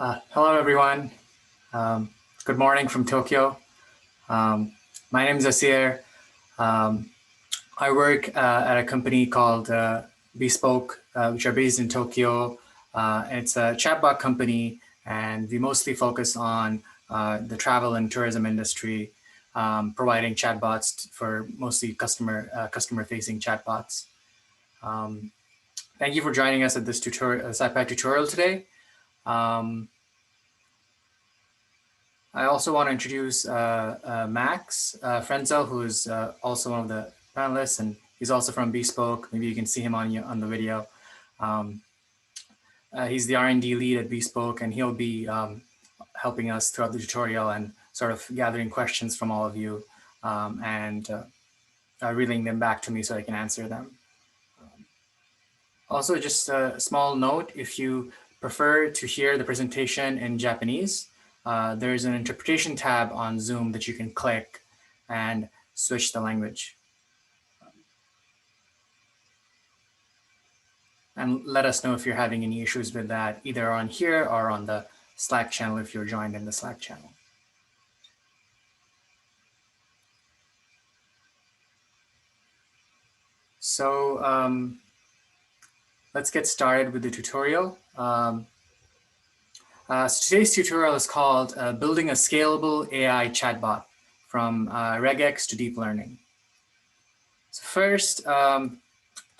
Hello, everyone. Um, Good morning from Tokyo. My name is Asir. Um, I work at a company called Bespoke, which are based in Tokyo. It's a chatbot company, and we mostly focus on the travel and tourism industry, providing chatbots for mostly customer-facing chatbots. Um, Thank you for joining us at this SciPy tutorial today. I also want to introduce Max Frenzel, who is also one of the panelists, and he's also from Bespoke. Maybe you can see him on the video. He's the R&D lead at Bespoke, and he'll be helping us throughout the tutorial and sort of gathering questions from all of you and relaying them back to me so I can answer them. Also, just a small note, if you prefer to hear the presentation in Japanese, there's an interpretation tab on Zoom that you can click and switch the language. And let us know if you're having any issues with that, either on here or on the Slack channel if you're joined in the Slack channel. So let's get started with the tutorial. So today's tutorial is called Building a Scalable AI Chatbot from Regex to Deep Learning. So first, I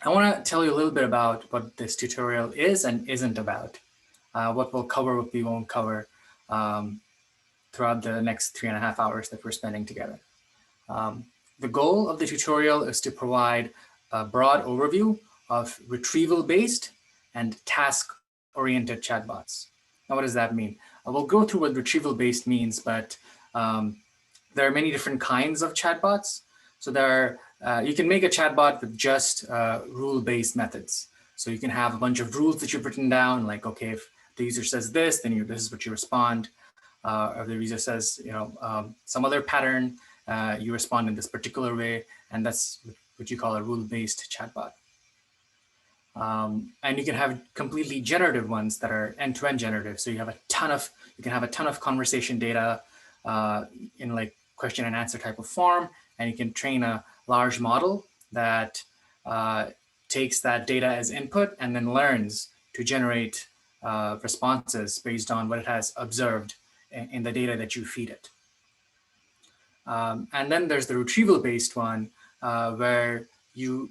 want to tell you a little bit about what this tutorial is and isn't about, what we'll cover, what we won't cover throughout the next 3.5 hours that we're spending together. The goal of the tutorial is to provide a broad overview of retrieval-based and task-oriented chatbots. Now, what does that mean? We'll go through what retrieval-based means, but there are many different kinds of chatbots. So you can make a chatbot with just rule-based methods. So you can have a bunch of rules that you've written down, like, okay, if the user says this, then this is what you respond. Or if the user says, some other pattern, you respond in this particular way, and that's what you call a rule-based chatbot. And you can have completely generative ones that are end-to-end generative. So you can have a ton of conversation data in like question and answer type of form, and you can train a large model that takes that data as input and then learns to generate responses based on what it has observed in the data that you feed it. And then there's the retrieval-based one where you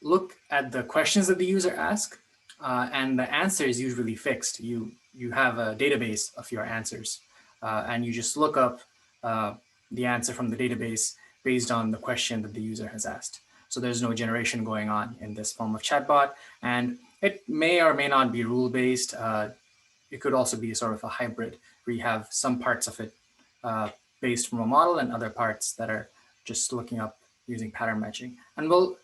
look at the questions that the user asks, and the answer is usually fixed. You have a database of your answers, and you just look up the answer from the database based on the question that the user has asked. So there's no generation going on in this form of chatbot, and it may or may not be rule-based. It could also be sort of a hybrid where you have some parts of it based from a model and other parts that are just looking up using pattern matching. And we'll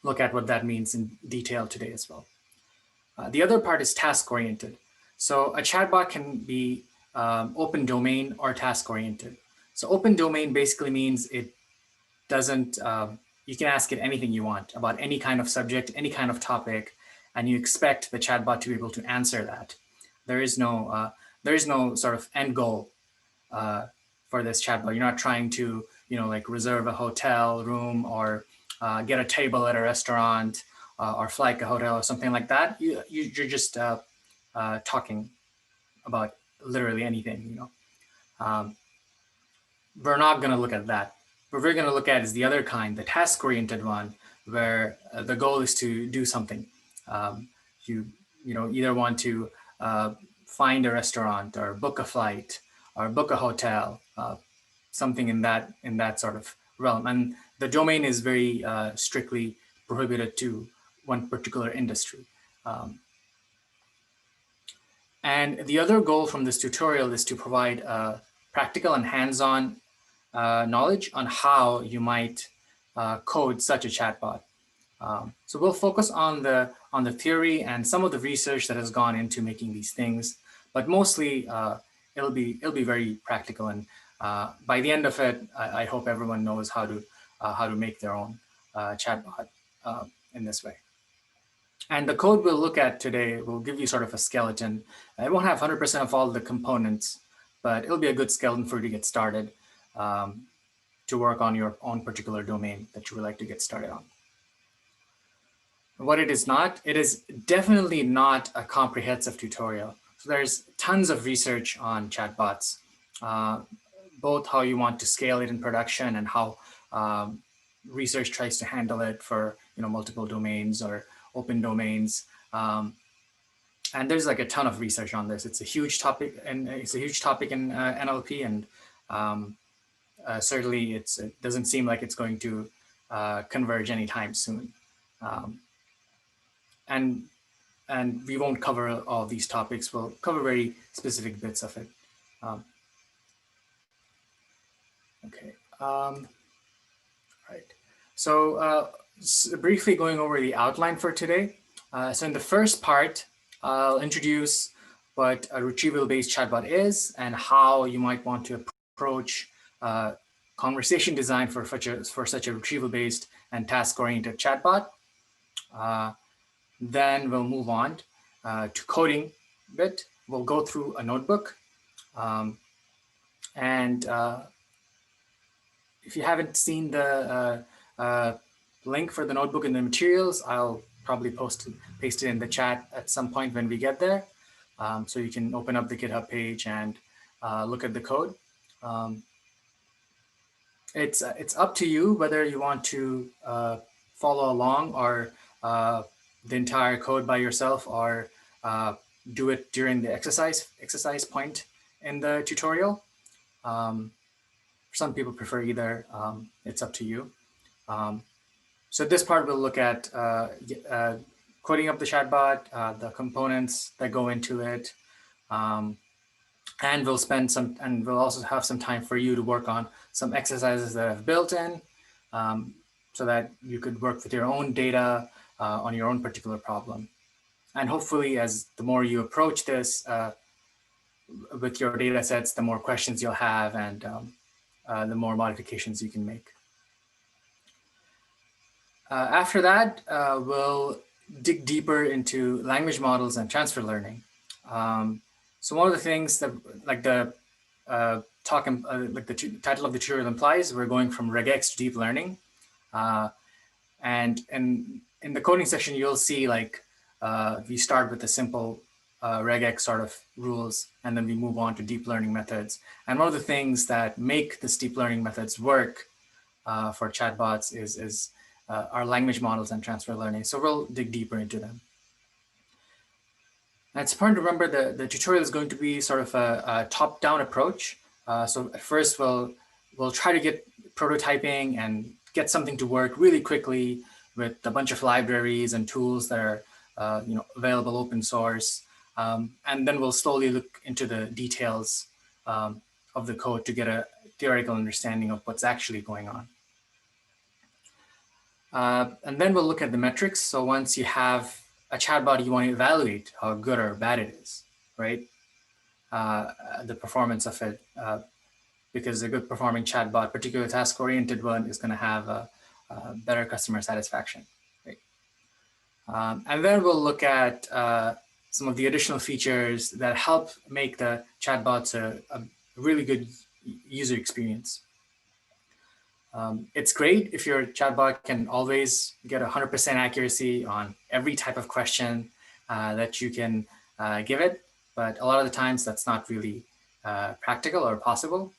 look at what that means in detail today as well. The other part is task-oriented. So a chatbot can be open domain or task-oriented. So open domain basically means it doesn't, you can ask it anything you want about any kind of subject, any kind of topic, and you expect the chatbot to be able to answer that. There is no sort of end goal for this chatbot. You're not trying to, like reserve a hotel room or get a table at a restaurant or fly a hotel or something like that. You're just talking about literally anything, We're not going to look at that. What we're going to look at is the other kind, the task-oriented one, where the goal is to do something. You either want to find a restaurant or book a flight or book a hotel, something in that sort of realm. And the domain is very strictly prohibited to one particular industry. And the other goal from this tutorial is to provide practical and hands-on knowledge on how you might code such a chatbot. So we'll focus on the theory and some of the research that has gone into making these things, but mostly it'll be very practical. And by the end of it, I hope everyone knows how to make their own chatbot in this way. And the code we'll look at today will give you sort of a skeleton. It won't have 100% of all the components, but it'll be a good skeleton for you to get started to work on your own particular domain that you would like to get started on. What it is not, it is definitely not a comprehensive tutorial. So there's tons of research on chatbots, both how you want to scale it in production and how research tries to handle it for multiple domains or open domains. And there's like a ton of research on this. It's a huge topic, and it's a huge topic in NLP, and certainly it doesn't seem like it's going to converge anytime soon. And we won't cover all these topics. We'll cover very specific bits of it. Okay. Right. So briefly going over the outline for today. So in the first part, I'll introduce what a retrieval-based chatbot is and how you might want to approach conversation design for such a retrieval-based and task-oriented chatbot. Then we'll move on to coding bit. We'll go through a notebook. And if you haven't seen the link for the notebook in the materials, I'll probably paste it in the chat at some point when we get there. So you can open up the GitHub page and look at the code. It's up to you whether you want to follow along or the entire code by yourself, or do it during the exercise point in the tutorial. Some people prefer either. It's up to you. So this part we'll look at coding up the chatbot, the components that go into it, and we'll also have some time for you to work on some exercises that I've built in, so that you could work with your own data on your own particular problem. And hopefully, as the more you approach this with your data sets, the more questions you'll have, and the more modifications you can make. After that, we'll dig deeper into language models and transfer learning. So one of the things that, like the title of the tutorial implies, we're going from regex to deep learning. And in the coding section, you'll see we start with the simple regex sort of rules, and then we move on to deep learning methods. And one of the things that make this deep learning methods work for chatbots is our language models and transfer learning. So we'll dig deeper into them. And it's important to remember the tutorial is going to be sort of a top-down approach. So at first, we'll try to get prototyping and get something to work really quickly with a bunch of libraries and tools that are available open source. And then we'll slowly look into the details of the code to get a theoretical understanding of what's actually going on. And then we'll look at the metrics. So once you have a chatbot, you want to evaluate how good or bad it is, right? The performance of it, because a good performing chatbot, particularly a task-oriented one, is going to have a better customer satisfaction, right? And then we'll look at some of the additional features that help make the chatbots a really good user experience. It's great if your chatbot can always get 100% accuracy on every type of question that you can give it, but a lot of the times that's not really practical or possible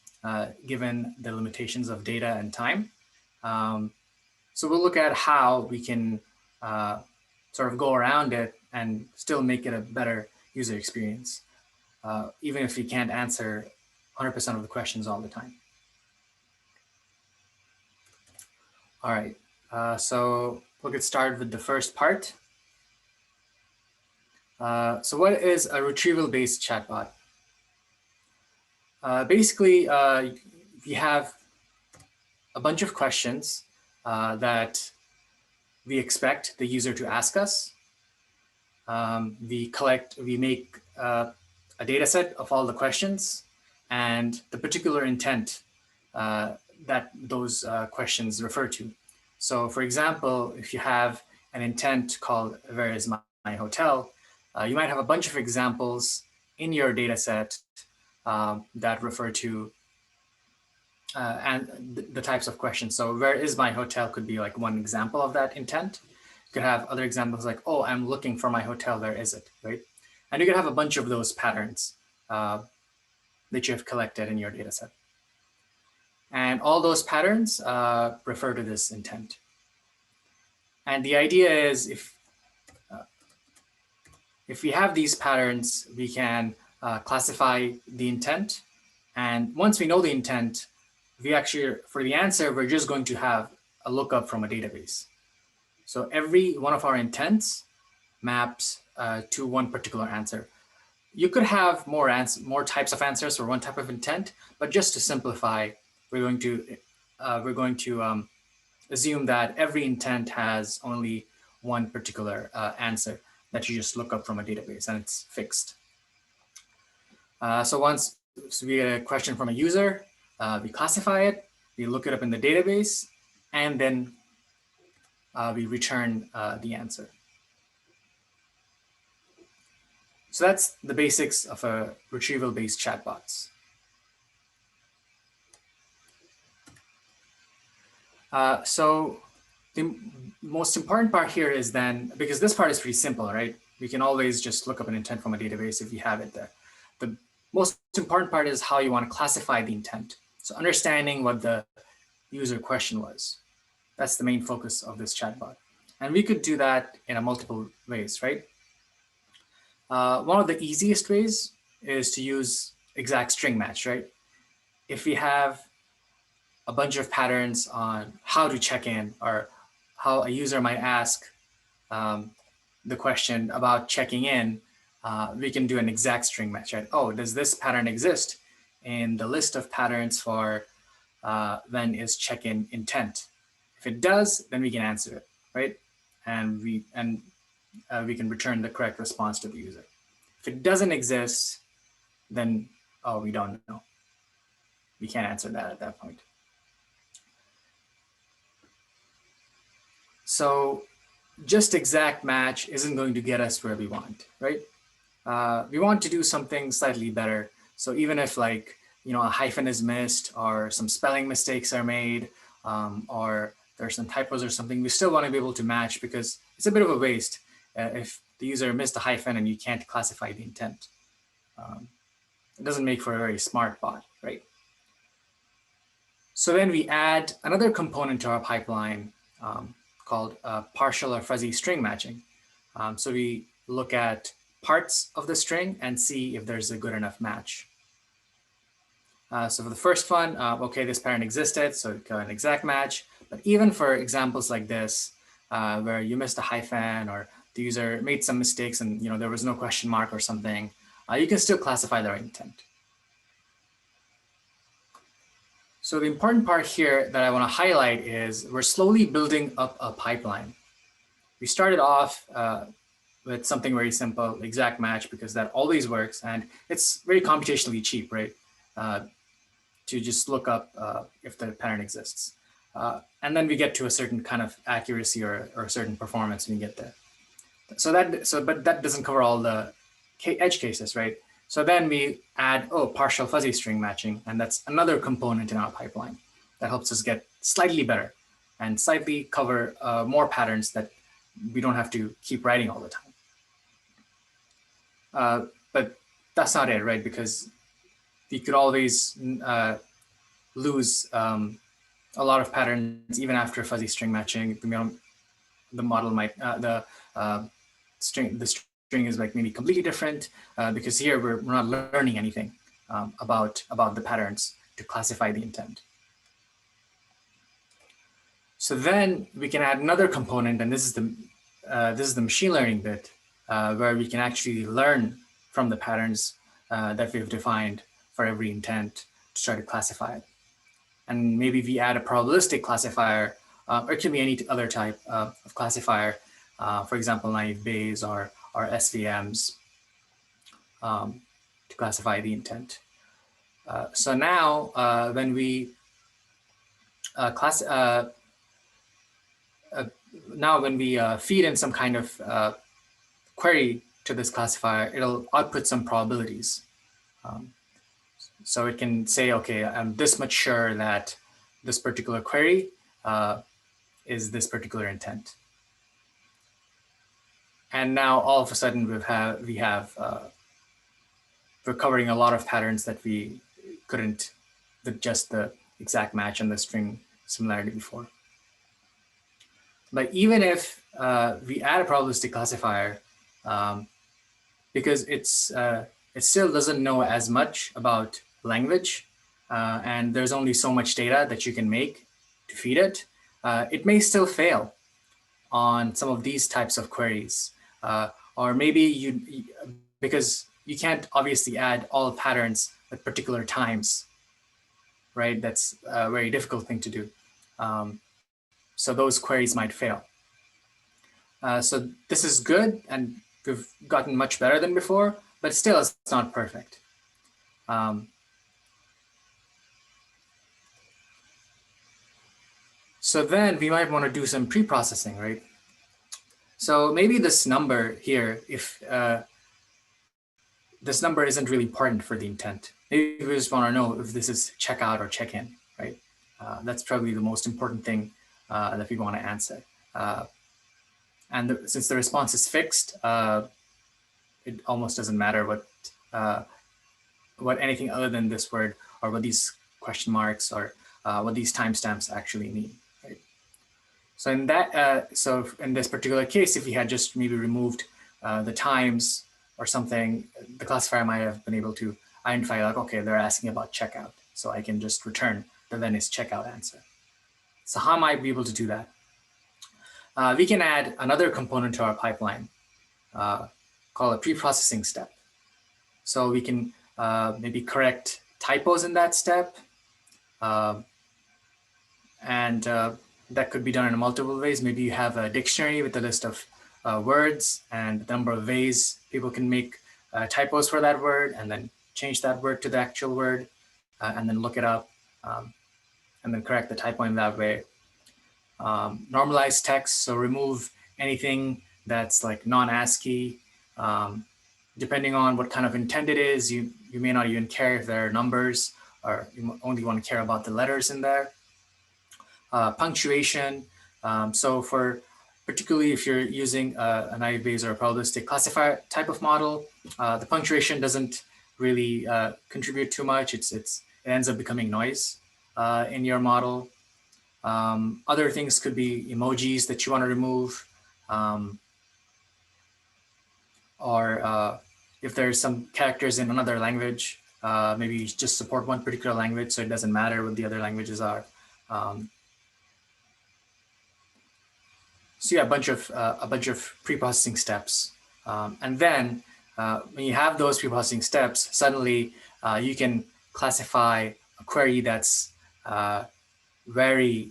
given the limitations of data and time. So we'll look at how we can sort of go around it and still make it a better user experience, even if you can't answer 100% of the questions all the time. All right, so we'll get started with the first part. So what is a retrieval-based chatbot? Basically, we have a bunch of questions that we expect the user to ask us. We make a data set of all the questions and the particular intent that those questions refer to. So for example, if you have an intent called where is my hotel, you might have a bunch of examples in your data set that refer to the types of questions. So where is my hotel could be like one example of that intent. You could have other examples like, oh, I'm looking for my hotel, where is it, right? And you could have a bunch of those patterns that you have collected in your data set. And all those patterns refer to this intent. And the idea is if we have these patterns, we can classify the intent. And once we know the intent, we actually, for the answer, we're just going to have a lookup from a database. So every one of our intents maps to one particular answer. You could have more types of answers for one type of intent, but just to simplify, we're going to assume that every intent has only one particular answer that you just look up from a database, and it's fixed. So once we get a question from a user, we classify it, we look it up in the database, and then we return the answer. So that's the basics of a retrieval-based chatbots. So the most important part here is then, because this part is pretty simple, right? We can always just look up an intent from a database if we have it there. The most important part is how you want to classify the intent. So understanding what the user question was. That's the main focus of this chatbot. And we could do that in multiple ways, right? One of the easiest ways is to use exact string match, right? If we have a bunch of patterns on how to check in or how a user might ask the question about checking in, we can do an exact string match, right? Oh, does this pattern exist in the list of patterns for when is check-in intent? If it does, then we can answer it, right? And we can return the correct response to the user. If it doesn't exist, then we don't know. We can't answer that at that point. So just exact match isn't going to get us where we want, right? We want to do something slightly better. So even if a hyphen is missed or some spelling mistakes are made or there are some typos or something, we still want to be able to match because it's a bit of a waste if the user missed a hyphen and you can't classify the intent. It doesn't make for a very smart bot, right? So then we add another component to our pipeline called partial or fuzzy string matching. So we look at parts of the string and see if there's a good enough match. So for the first one, okay, this pattern existed, so we got an exact match. But even for examples like this, where you missed a hyphen or the user made some mistakes and there was no question mark or something, you can still classify their intent. So the important part here that I want to highlight is we're slowly building up a pipeline. We started off with something very simple, exact match, because that always works. And it's very computationally cheap, right? To just look up if the pattern exists. And then we get to a certain kind of accuracy or a certain performance when you get there. But that doesn't cover all the edge cases, right? So then we add, partial fuzzy string matching, and that's another component in our pipeline that helps us get slightly better and slightly cover more patterns that we don't have to keep writing all the time. But that's not it, right? Because we could always lose a lot of patterns even after fuzzy string matching. The model might the string is maybe completely different because here we're not learning anything about the patterns to classify the intent. So then we can add another component, and this is the machine learning bit where we can actually learn from the patterns that we've defined for every intent to try to classify it. And maybe we add a probabilistic classifier, or it can be any other type of classifier, for example, naive Bayes or SVMs to classify the intent. So now when we now when we feed in some kind of query to this classifier, it'll output some probabilities. So it can say, okay, I'm this much sure that this particular query is this particular intent. And now all of a sudden we're covering a lot of patterns that we couldn't with just the exact match and the string similarity before. But even if we add a probabilistic classifier, because it still doesn't know as much about language, and there's only so much data that you can make to feed it, it may still fail on some of these types of queries. Or maybe because you can't obviously add all patterns at particular times, right? That's a very difficult thing to do. So those queries might fail. So this is good, and we've gotten much better than before, but still it's not perfect. So then we might want to do some pre-processing, right? So maybe this number here, if this number isn't really important for the intent, maybe we just want to know if this is checkout or check-in, right? That's probably the most important thing that we want to answer. And since the response is fixed, it almost doesn't matter what anything other than this word or what these question marks or what these timestamps actually mean. Right? So in this particular case, if we had just maybe removed the times or something, the classifier might have been able to identify like, okay, they're asking about checkout, so I can just return the then is checkout answer. So how might I be able to do that? We can add another component to our pipeline called a pre-processing step. So we can maybe correct typos in that step. And that could be done in multiple ways. Maybe you have a dictionary with a list of words and the number of ways people can make typos for that word, and then change that word to the actual word, and then look it up, and then correct the typo in that way. Normalize text, so remove anything that's like non-ASCII. Depending on what kind of intent it is, you may not even care if there are numbers, or you only want to care about the letters in there. Punctuation, so for particularly if you're using a naive Bayes or a probabilistic classifier type of model, the punctuation doesn't really contribute too much. It ends up becoming noise in your model. Other things could be emojis that you want to remove, or if there's some characters in another language, maybe you just support one particular language, so it doesn't matter what the other languages are. So yeah, a bunch of pre-processing steps, and then when you have those pre-processing steps, suddenly you can classify a query that's very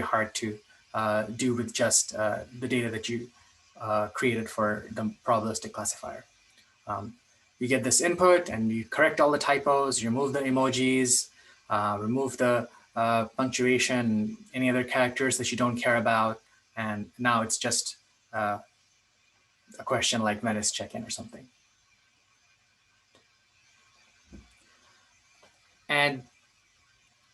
hard to do with just the data that you created for the probabilistic classifier. You get this input and you correct all the typos, you remove the emojis, remove the punctuation, any other characters that you don't care about, and now it's just a question like when is check-in or something. And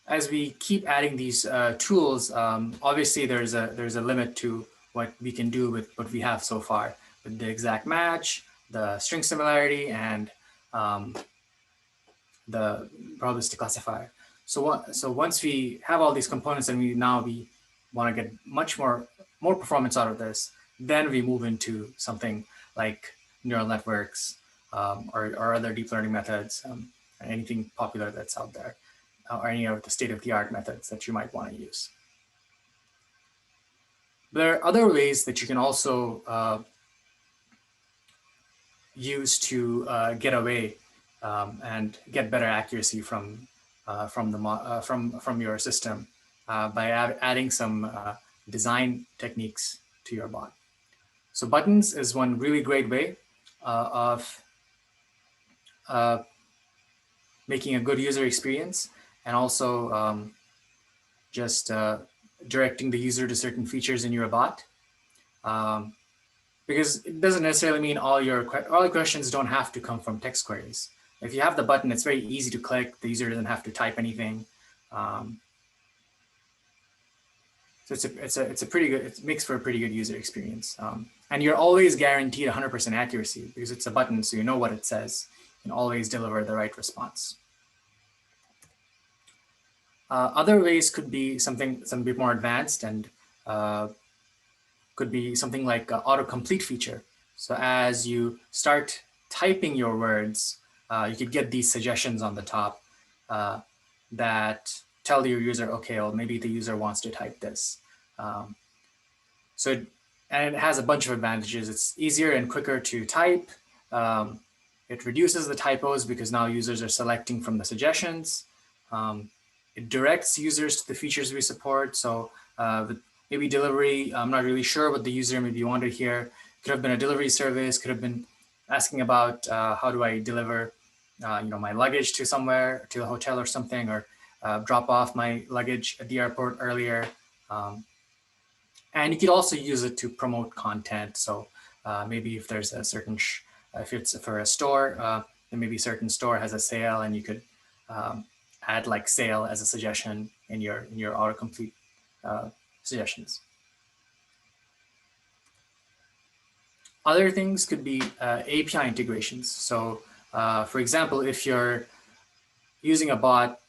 as we keep adding these tools, obviously there's a limit to what we can do with what we have so far, with the exact match, the string similarity, and the probabilistic classifier. So once we have all these components and we want to get much more performance out of this, then we move into something like neural networks or other deep learning methods, anything popular that's out there, or any of the state-of-the-art methods that you might want to use. There are other ways that you can also use to get away and get better accuracy from your system by adding some design techniques to your bot. So buttons is one really great way of making a good user experience, and also just directing the user to certain features in your bot. Because it doesn't necessarily mean all your questions don't have to come from text queries. If you have the button, it's very easy to click. The user doesn't have to type anything. So it's a pretty good, it makes for a pretty good user experience. And you're always guaranteed 100% accuracy because it's a button, so you know what it says and always deliver the right response. Other ways could be something bit more advanced and could be something like an autocomplete feature. So as you start typing your words, you could get these suggestions on the top that tell your user, okay, well, maybe the user wants to type this. And it has a bunch of advantages. It's easier and quicker to type. It reduces the typos because now users are selecting from the suggestions. It directs users to the features we support. So maybe delivery, I'm not really sure what the user maybe wanted here. Could have been a delivery service, could have been asking about how do I deliver my luggage to somewhere, to a hotel or something, or drop off my luggage at the airport earlier. And you could also use it to promote content. So maybe if there's a certain, if it's for a store, then maybe a certain store has a sale and you could add like sale as a suggestion in your autocomplete suggestions. Other things could be API integrations. So for example, if you're using a bot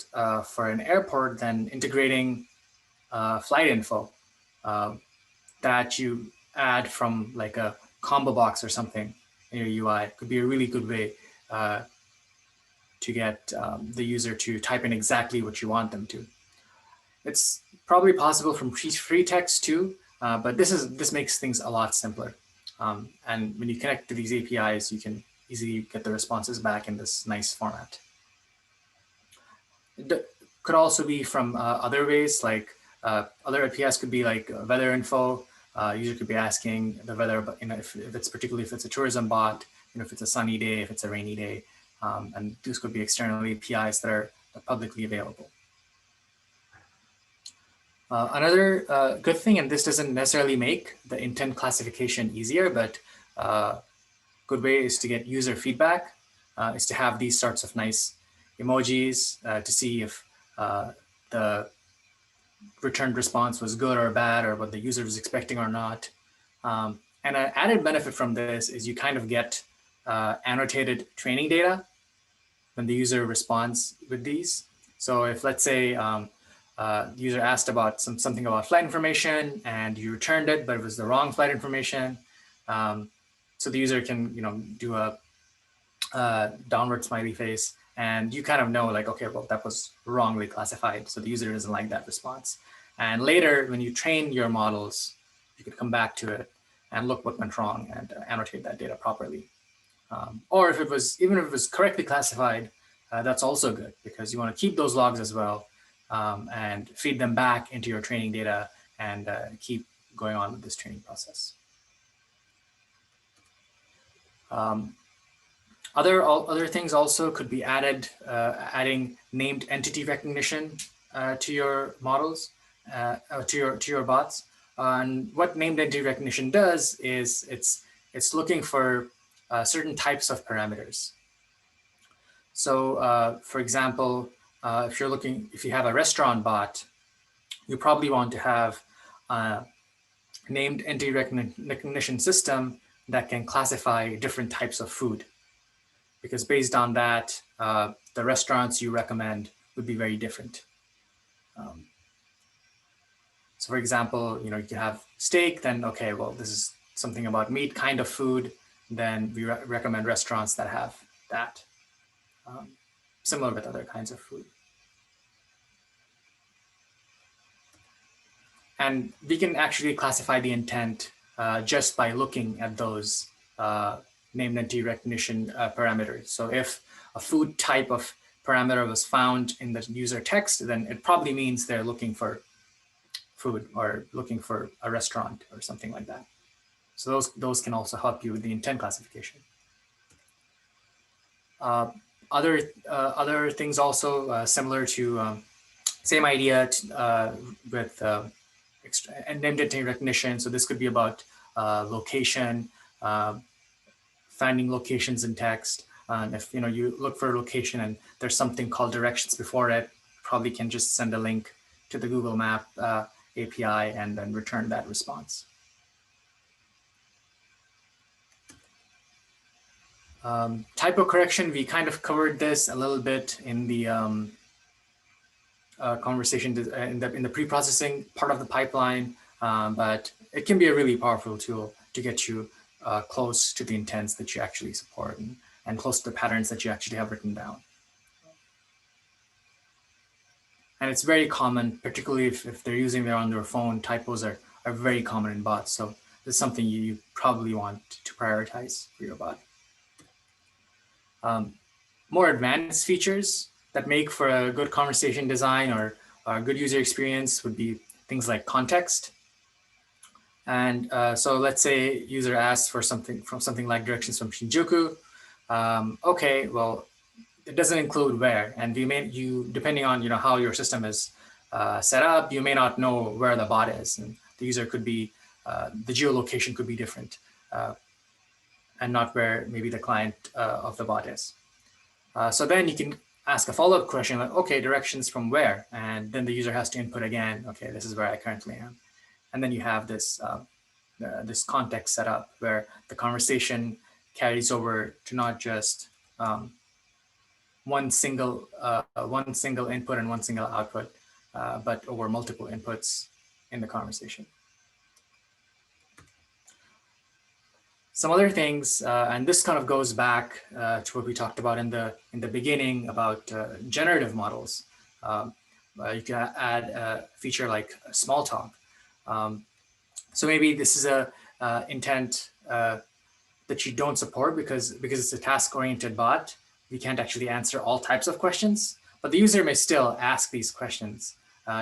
for an airport, then integrating flight info that you add from like a combo box or something in your UI could be a really good way to get the user to type in exactly what you want them to. It's probably possible from free text too, but this makes things a lot simpler. And when you connect to these APIs, you can easily get the responses back in this nice format. It could also be from other ways, like other APIs could be like weather info. User could be asking the weather, but if it's particularly if it's a tourism bot, if it's a sunny day, if it's a rainy day, and these could be external APIs that are publicly available. Another good thing, and this doesn't necessarily make the intent classification easier, but good way is to get user feedback, is to have these sorts of nice emojis to see if the returned response was good or bad, or what the user was expecting or not. And an added benefit from this is you kind of get annotated training data when the user responds with these. So if, let's say, the user asked about something about flight information and you returned it, but it was the wrong flight information. So the user can, do a downward smiley face, and you kind of know, like, okay, well, that was wrongly classified. So the user doesn't like that response. And later, when you train your models, you could come back to it and look what went wrong and annotate that data properly. Or if even if it was correctly classified, that's also good because you want to keep those logs as well. And feed them back into your training data and keep going on with this training process. Other things also could be added, adding named entity recognition to your models, to your bots. And what named entity recognition does is it's looking for certain types of parameters. So, for example, if you have a restaurant bot, you probably want to have a named entity recognition system that can classify different types of food. Because based on that, the restaurants you recommend would be very different. So for example, you can have steak, then, okay, well, this is something about meat kind of food, then we recommend restaurants that have that. Similar with other kinds of food. And we can actually classify the intent just by looking at those named entity recognition parameters. So if a food type of parameter was found in the user text, then it probably means they're looking for food or looking for a restaurant or something like that. So those can also help you with the intent classification. Other things also similar to same idea with identity recognition. So this could be about location, finding locations in text. If you look for a location and there's something called directions before it, probably can just send a link to the Google Map API and then return that response. Typo correction, we kind of covered this a little bit in the conversation in the pre-processing part of the pipeline, but it can be a really powerful tool to get you close to the intents that you actually support and close to the patterns that you actually have written down. And it's very common, particularly if they're using it on their phone. Typos are very common in bots. So this is something you probably want to prioritize for your bot. More advanced features that make for a good conversation design or a good user experience would be things like context. And so let's say user asks for something like directions from Shinjuku. Okay, well, it doesn't include where, and depending on how your system is set up, you may not know where the bot is, and the user could be the geolocation could be different, and not where maybe the client of the bot is. So then you can ask a follow-up question like, okay, directions from where, and then the user has to input again. Okay, this is where I currently am, and then you have this this context set up where the conversation carries over to not just one single input and one single output, but over multiple inputs in the conversation. Some other things, and this kind of goes back to what we talked about in the beginning about generative models. You can add a feature like small talk. So maybe this is a intent that you don't support because it's a task-oriented bot. You can't actually answer all types of questions, but the user may still ask these questions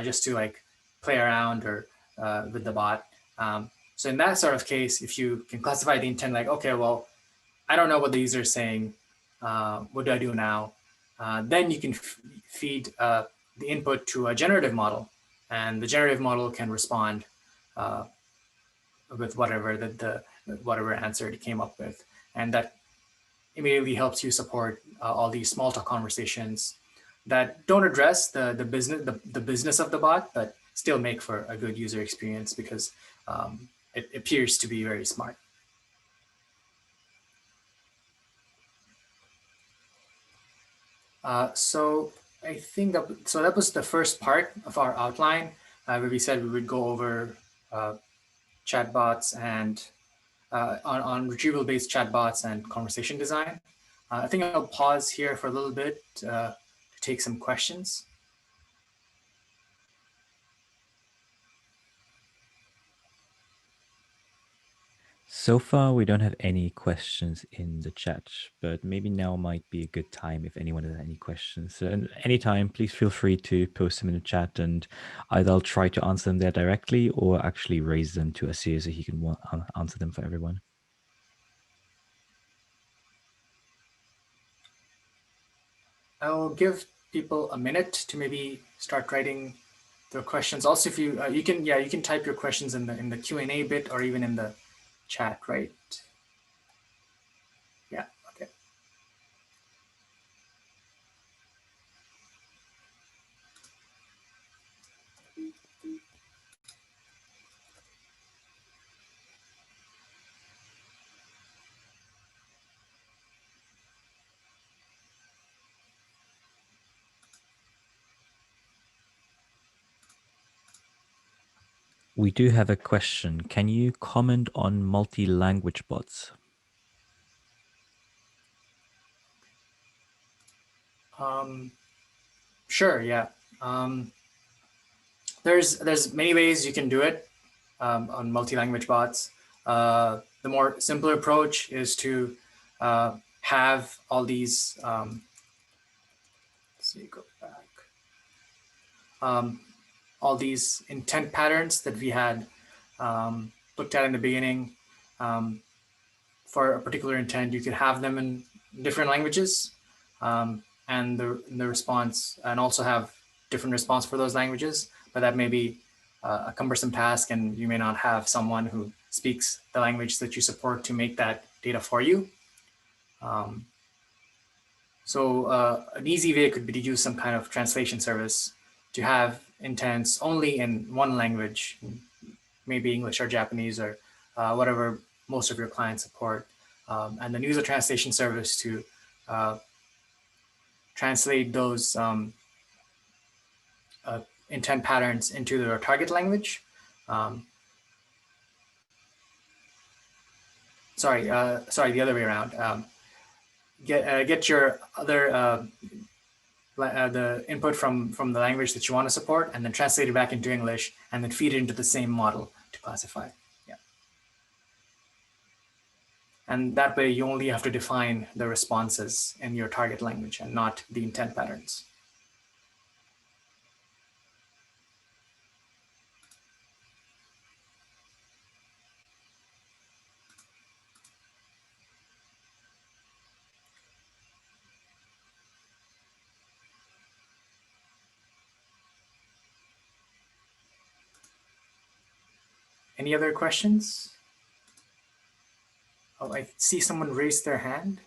just to like play around or with the bot. So in that sort of case, if you can classify the intent like, okay, well, I don't know what the user is saying. What do I do now? Then you can feed the input to a generative model, and the generative model can respond with whatever answer it came up with, and that immediately helps you support all these small talk conversations that don't address the business of the bot, but still make for a good user experience because it appears to be very smart. So I think that was the first part of our outline where we said we would go over chatbots and on retrieval-based chatbots and conversation design. I think I'll pause here for a little bit to take some questions. So far, we don't have any questions in the chat, but maybe now might be a good time if anyone has any questions. So anytime, please feel free to post them in the chat, and either I'll try to answer them there directly or actually raise them to Asir so he can answer them for everyone. I'll give people a minute to maybe start writing their questions. Also, if you can type your questions in the Q&A bit or even in the chat, right? Yeah, okay. We do have a question. Can you comment on multi-language bots? Sure, yeah. There's many ways you can do it on multi-language bots. The more simpler approach is to have all these, let's see, go back. All these intent patterns that we had looked at in the beginning. For a particular intent, you could have them in different languages and the response, and also have different response for those languages, but that may be a cumbersome task, and you may not have someone who speaks the language that you support to make that data for you. So an easy way could be to use some kind of translation service to have intents only in one language, maybe English or Japanese or whatever most of your clients support, and then use a translation service to translate those intent patterns into their target language. Sorry, the other way around. Get your other the input from the language that you want to support, and then translate it back into English, and then feed it into the same model to classify. Yeah. And that way you only have to define the responses in your target language and not the intent patterns. Any other questions? Oh, I see someone raise their hand.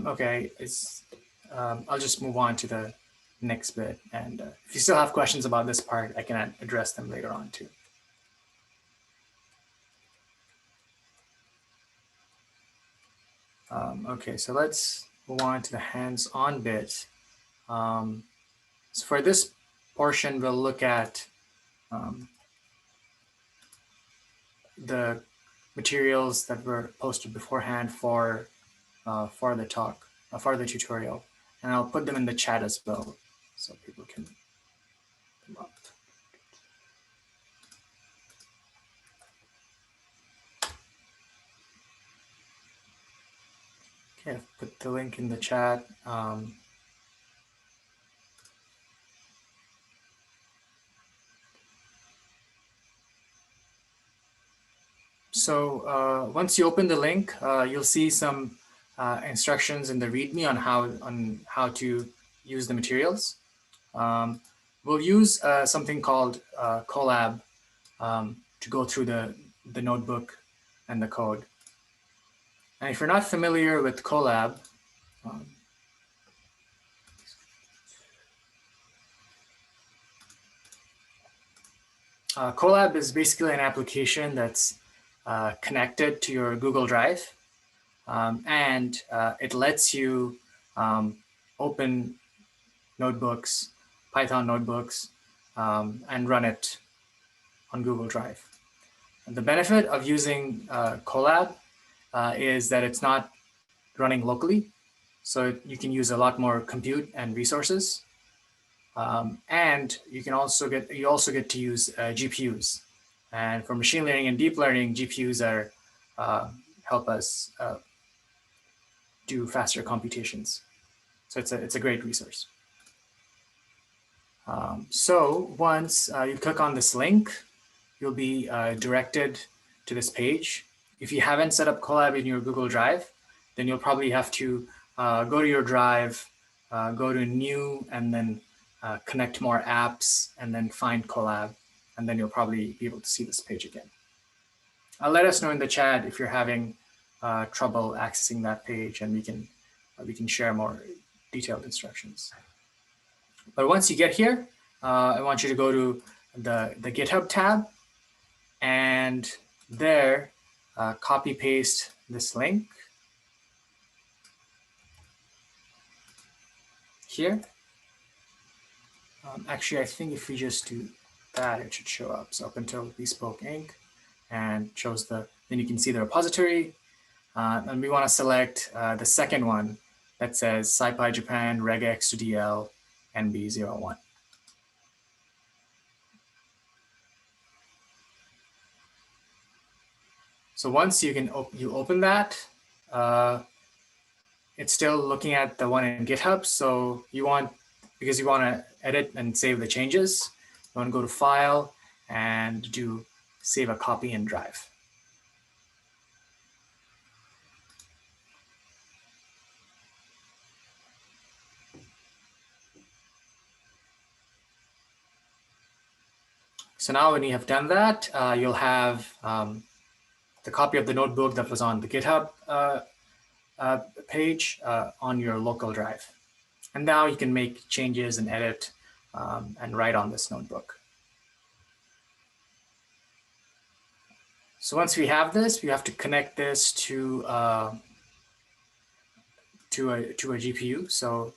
Okay, I'll just move on to the next bit. And if you still have questions about this part, I can address them later on too. Okay, so let's move on to the hands-on bit. So for this portion, we'll look at the materials that were posted beforehand for the talk, for the tutorial, and I'll put them in the chat as well, so people can come up. Okay, I've put the link in the chat. So once you open the link, you'll see some instructions in the README on how to use the materials. We'll use something called Colab to go through the notebook and the code. And if you're not familiar with Colab, Colab is basically an application that's connected to your Google Drive, and it lets you open notebooks, Python notebooks, and run it on Google Drive. And the benefit of using Colab is that it's not running locally, so you can use a lot more compute and resources. And you also get to use GPUs. And for machine learning and deep learning, GPUs help us do faster computations. So it's a great resource. So once you click on this link, you'll be directed to this page. If you haven't set up Colab in your Google Drive, then you'll probably have to go to your drive, go to new, and then connect more apps, and then find Colab, and then you'll probably be able to see this page again. Let us know in the chat if you're having trouble accessing that page, and we can share more detailed instructions. But once you get here, I want you to go to the GitHub tab, and there, copy paste this link here. Actually, I think if we just do that, it should show up. So up until Bespoke Inc. and shows then you can see the repository. And we want to select the second one that says SciPy Japan Regex to DL NB01. So once you open that, it's still looking at the one in GitHub. So because you want to edit and save the changes, you want to go to File and do Save a Copy in Drive. So now when you have done that, you'll have the copy of the notebook that was on the GitHub page on your local drive. And now you can make changes and edit and write on this notebook. So once we have this, we have to connect this to a GPU. So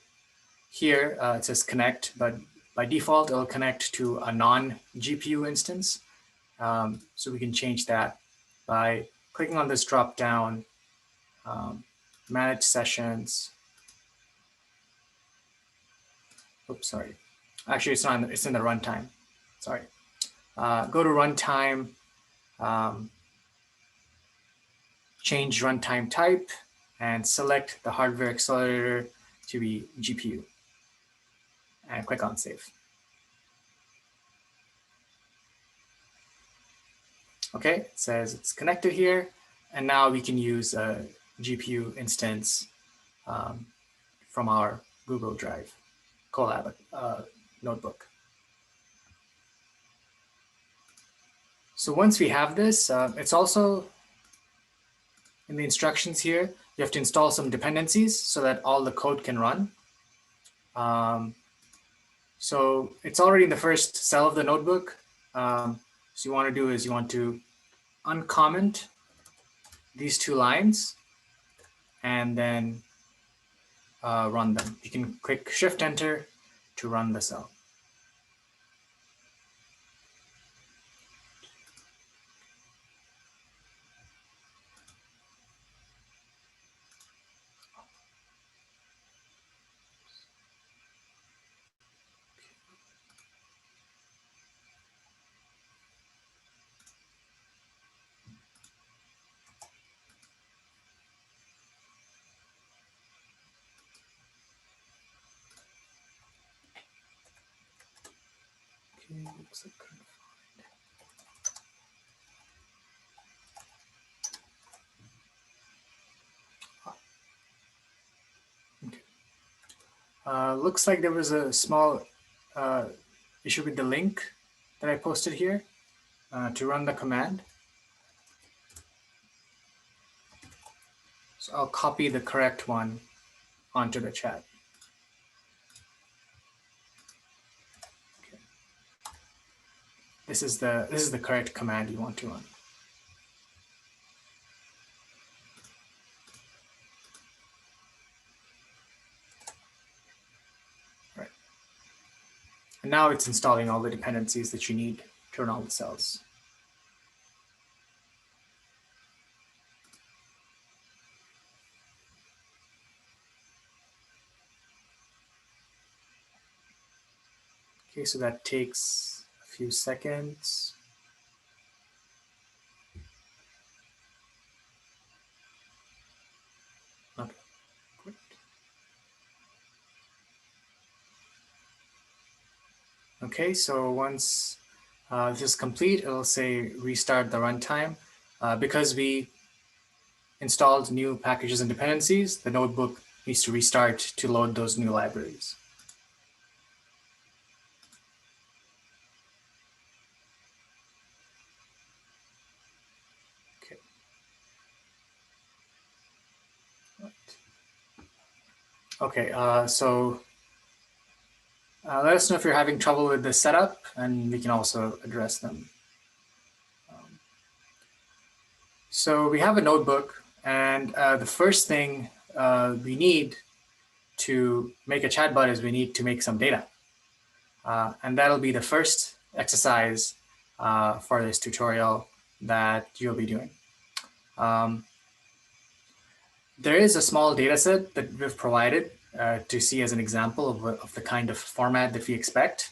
here it says connect, but by default, it'll connect to a non-GPU instance. So we can change that by clicking on this drop down, manage sessions. Oops, sorry. Actually, it's not. It's in the runtime. Sorry. Go to runtime. Change runtime type and select the hardware accelerator to be GPU. And click on save. Okay, it says it's connected here, and now we can use a GPU instance from our Google Drive Colab notebook. So once we have this, it's also in the instructions here, you have to install some dependencies so that all the code can run. So it's already in the first cell of the notebook. So you want to do is you want to uncomment these two lines and then run them. You can click Shift Enter to run the cell. Looks like looks like there was a small issue with the link that I posted here to run the command. So I'll copy the correct one onto the chat. Okay. This is the correct command you want to run. Right. And now it's installing all the dependencies that you need to run all the cells. Okay, so that takes a few seconds. Okay, great. Okay, so once this is complete, it'll say restart the runtime. Because we installed new packages and dependencies, the notebook needs to restart to load those new libraries. Okay. Okay, so let us know if you're having trouble with the setup, and we can also address them. So we have a notebook, and the first thing we need to make a chatbot is we need to make some data. And that'll be the first exercise for this tutorial that you'll be doing. There is a small data set that we've provided to see as an example of the kind of format that we expect.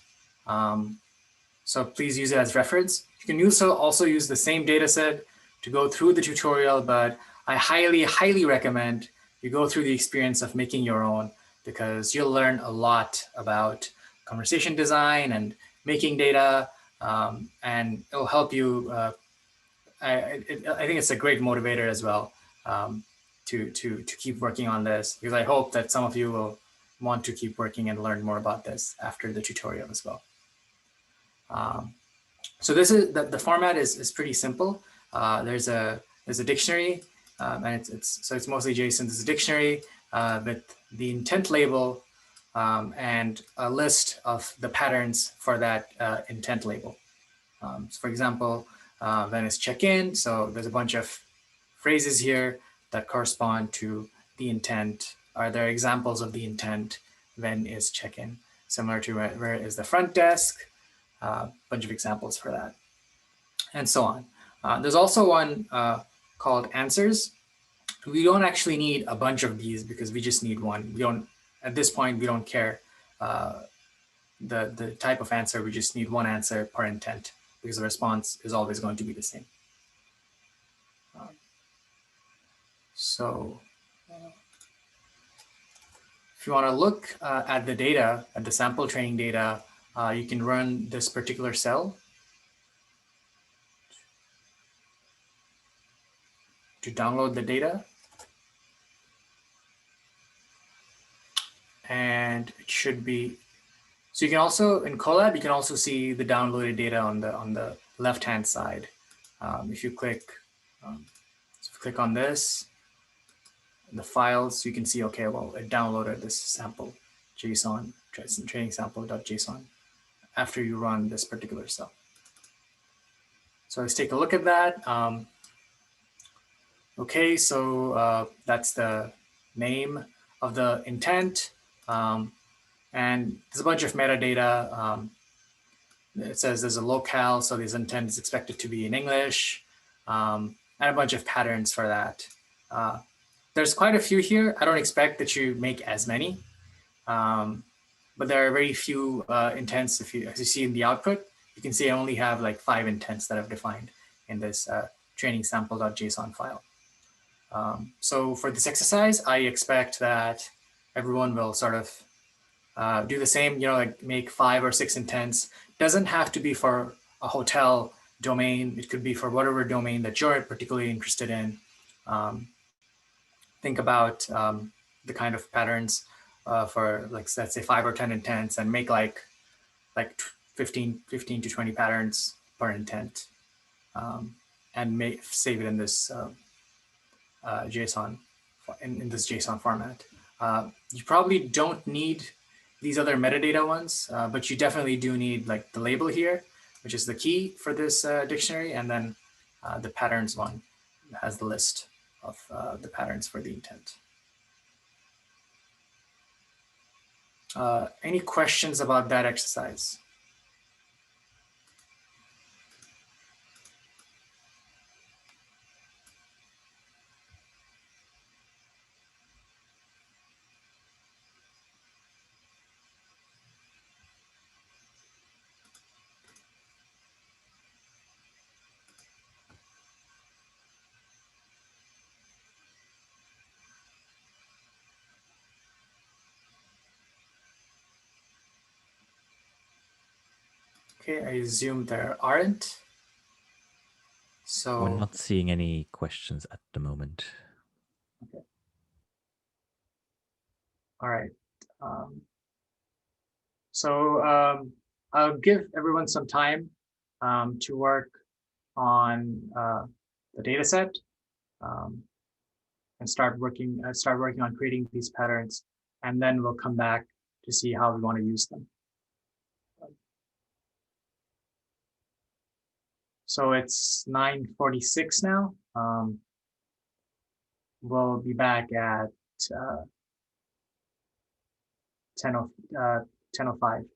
So please use it as reference. You can also use the same data set to go through the tutorial, but I highly, highly recommend you go through the experience of making your own, because you'll learn a lot about conversation design and making data, and it'll help you. I think it's a great motivator as well, to keep working on this, because I hope that some of you will want to keep working and learn more about this after the tutorial as well. So this is the format is pretty simple. There's a dictionary, and it's mostly JSON. There's a dictionary with the intent label, and a list of the patterns for that intent label. So for example, when is check-in, so there's a bunch of phrases here that correspond to the intent. Are there examples of the intent? When is check-in? Similar to where is the front desk? Bunch of examples for that, and so on. There's also one called answers. We don't actually need a bunch of these because we just need one. We don't, at this point, we don't care the type of answer. We just need one answer per intent because the response is always going to be the same. So if you want to look at the data, at the sample training data, you can run this particular cell to download the data. And it should be, so you can also, in Colab, you can also see the downloaded data on the left-hand side. If you click, on this, the files, you can see, okay, well, it downloaded this sample JSON, training sample.json after you run this particular cell. So let's take a look at that. Okay, so that's the name of the intent. And there's a bunch of metadata. It says there's a locale, so this intent is expected to be in English, and a bunch of patterns for that. There's quite a few here. I don't expect that you make as many, but there are very few intents. As you see in the output, you can see I only have like 5 intents that I've defined in this training sample.json file. So for this exercise, I expect that everyone will sort of do the same, like make 5 or 6 intents. Doesn't have to be for a hotel domain. It could be for whatever domain that you're particularly interested in. Think about the kind of patterns for, like, let's say 5 or 10 intents, and make like 15 to 20 patterns per intent, and save it in this JSON, in this JSON format. You probably don't need these other metadata ones, but you definitely do need like the label here, which is the key for this dictionary, and then the patterns one has the list of the patterns for the intent. Any questions about that exercise? Okay, I assume there aren't. So we're not seeing any questions at the moment. Okay. All right. So I'll give everyone some time to work on the data set, and start working on creating these patterns, and then we'll come back to see how we want to use them. So it's 9:46 now. We'll be back at 10:05.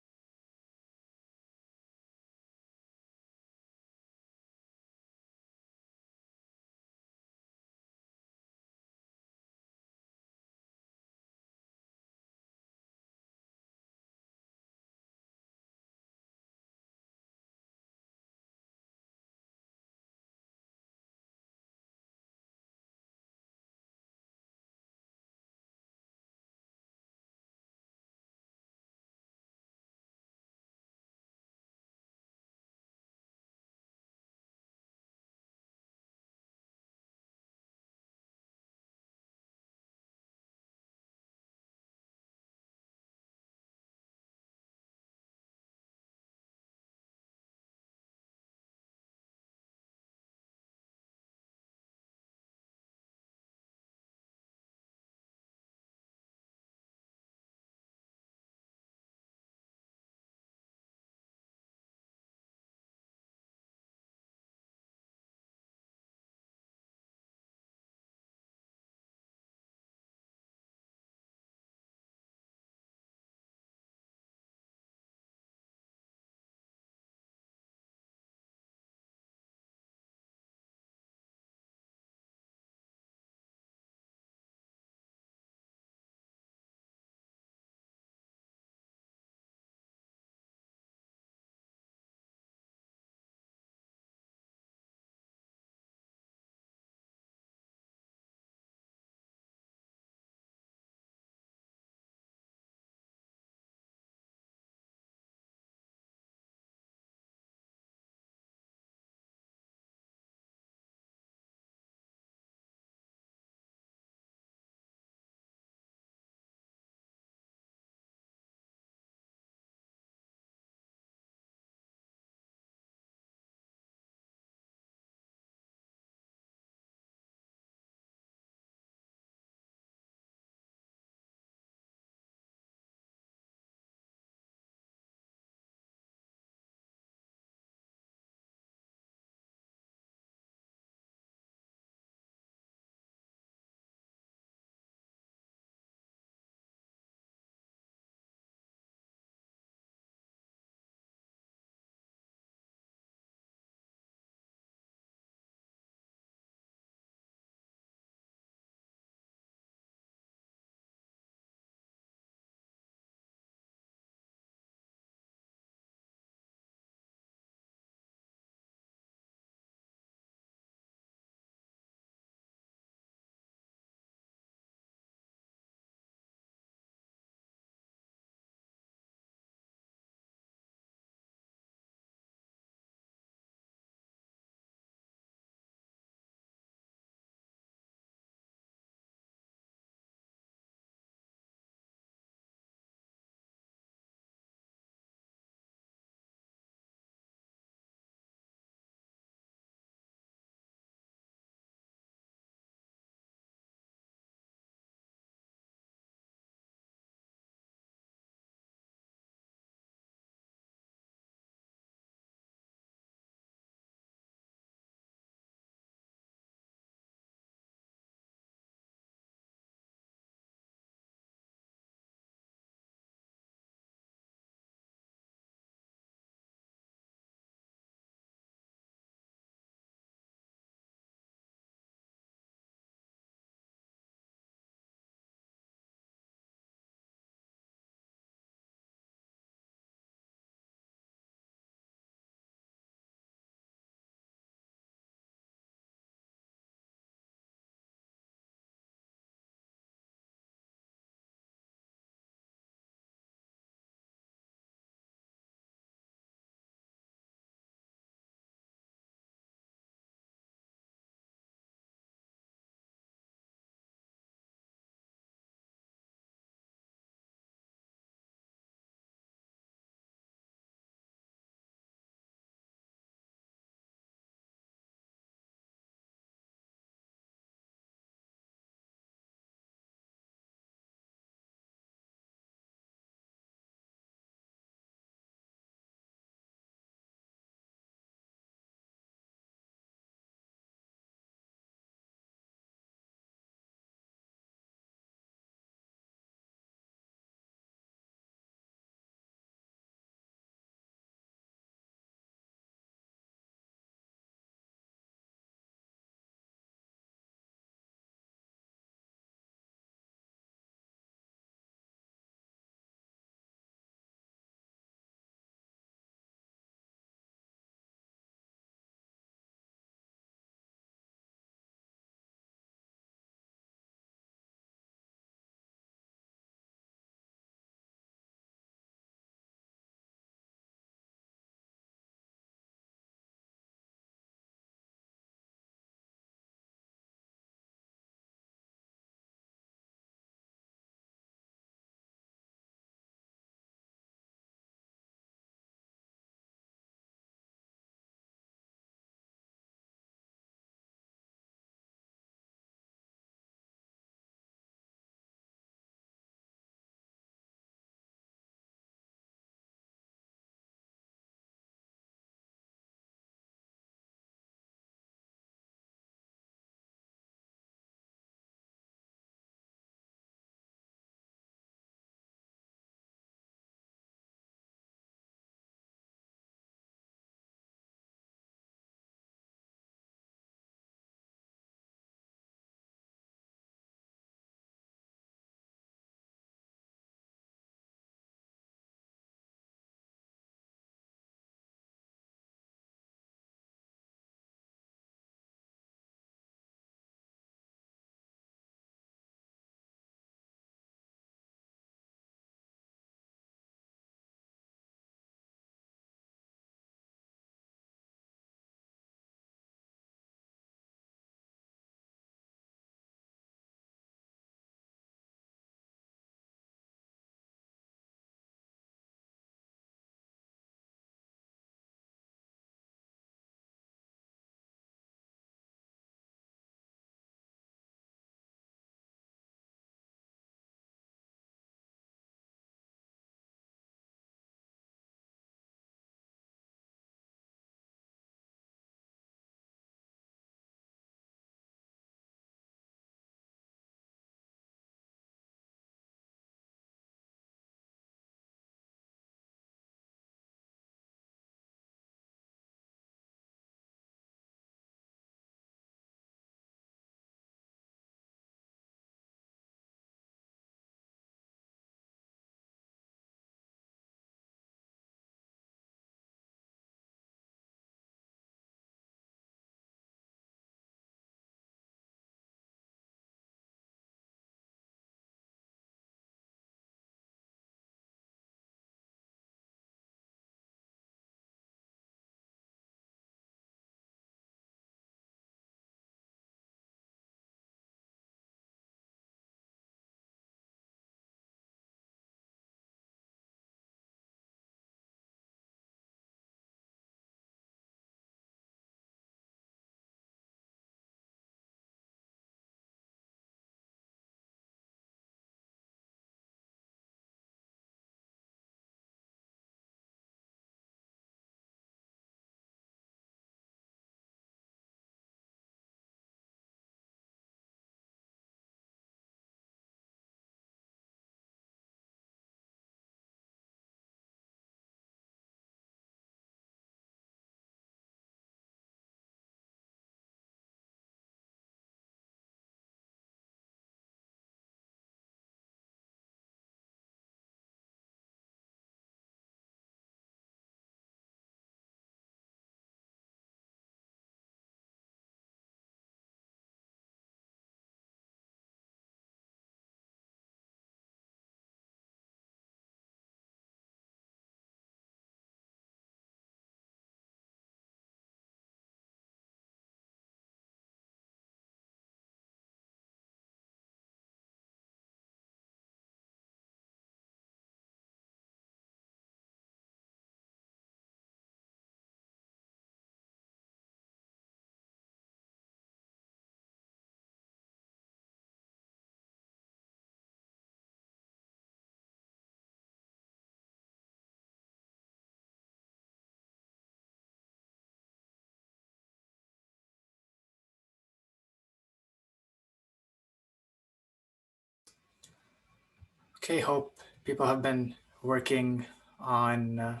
Okay, hope people have been working on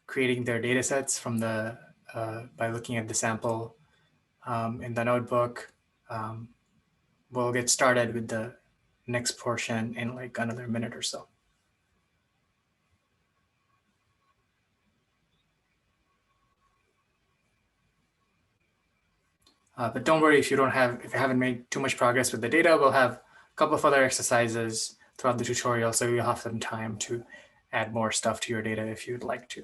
creating their data sets from by looking at the sample in the notebook. Um, we'll get started with the next portion in like another minute or so. But don't worry if you haven't made too much progress with the data. We'll have a couple of other exercises throughout the tutorial, so you'll have some time to add more stuff to your data if you'd like to.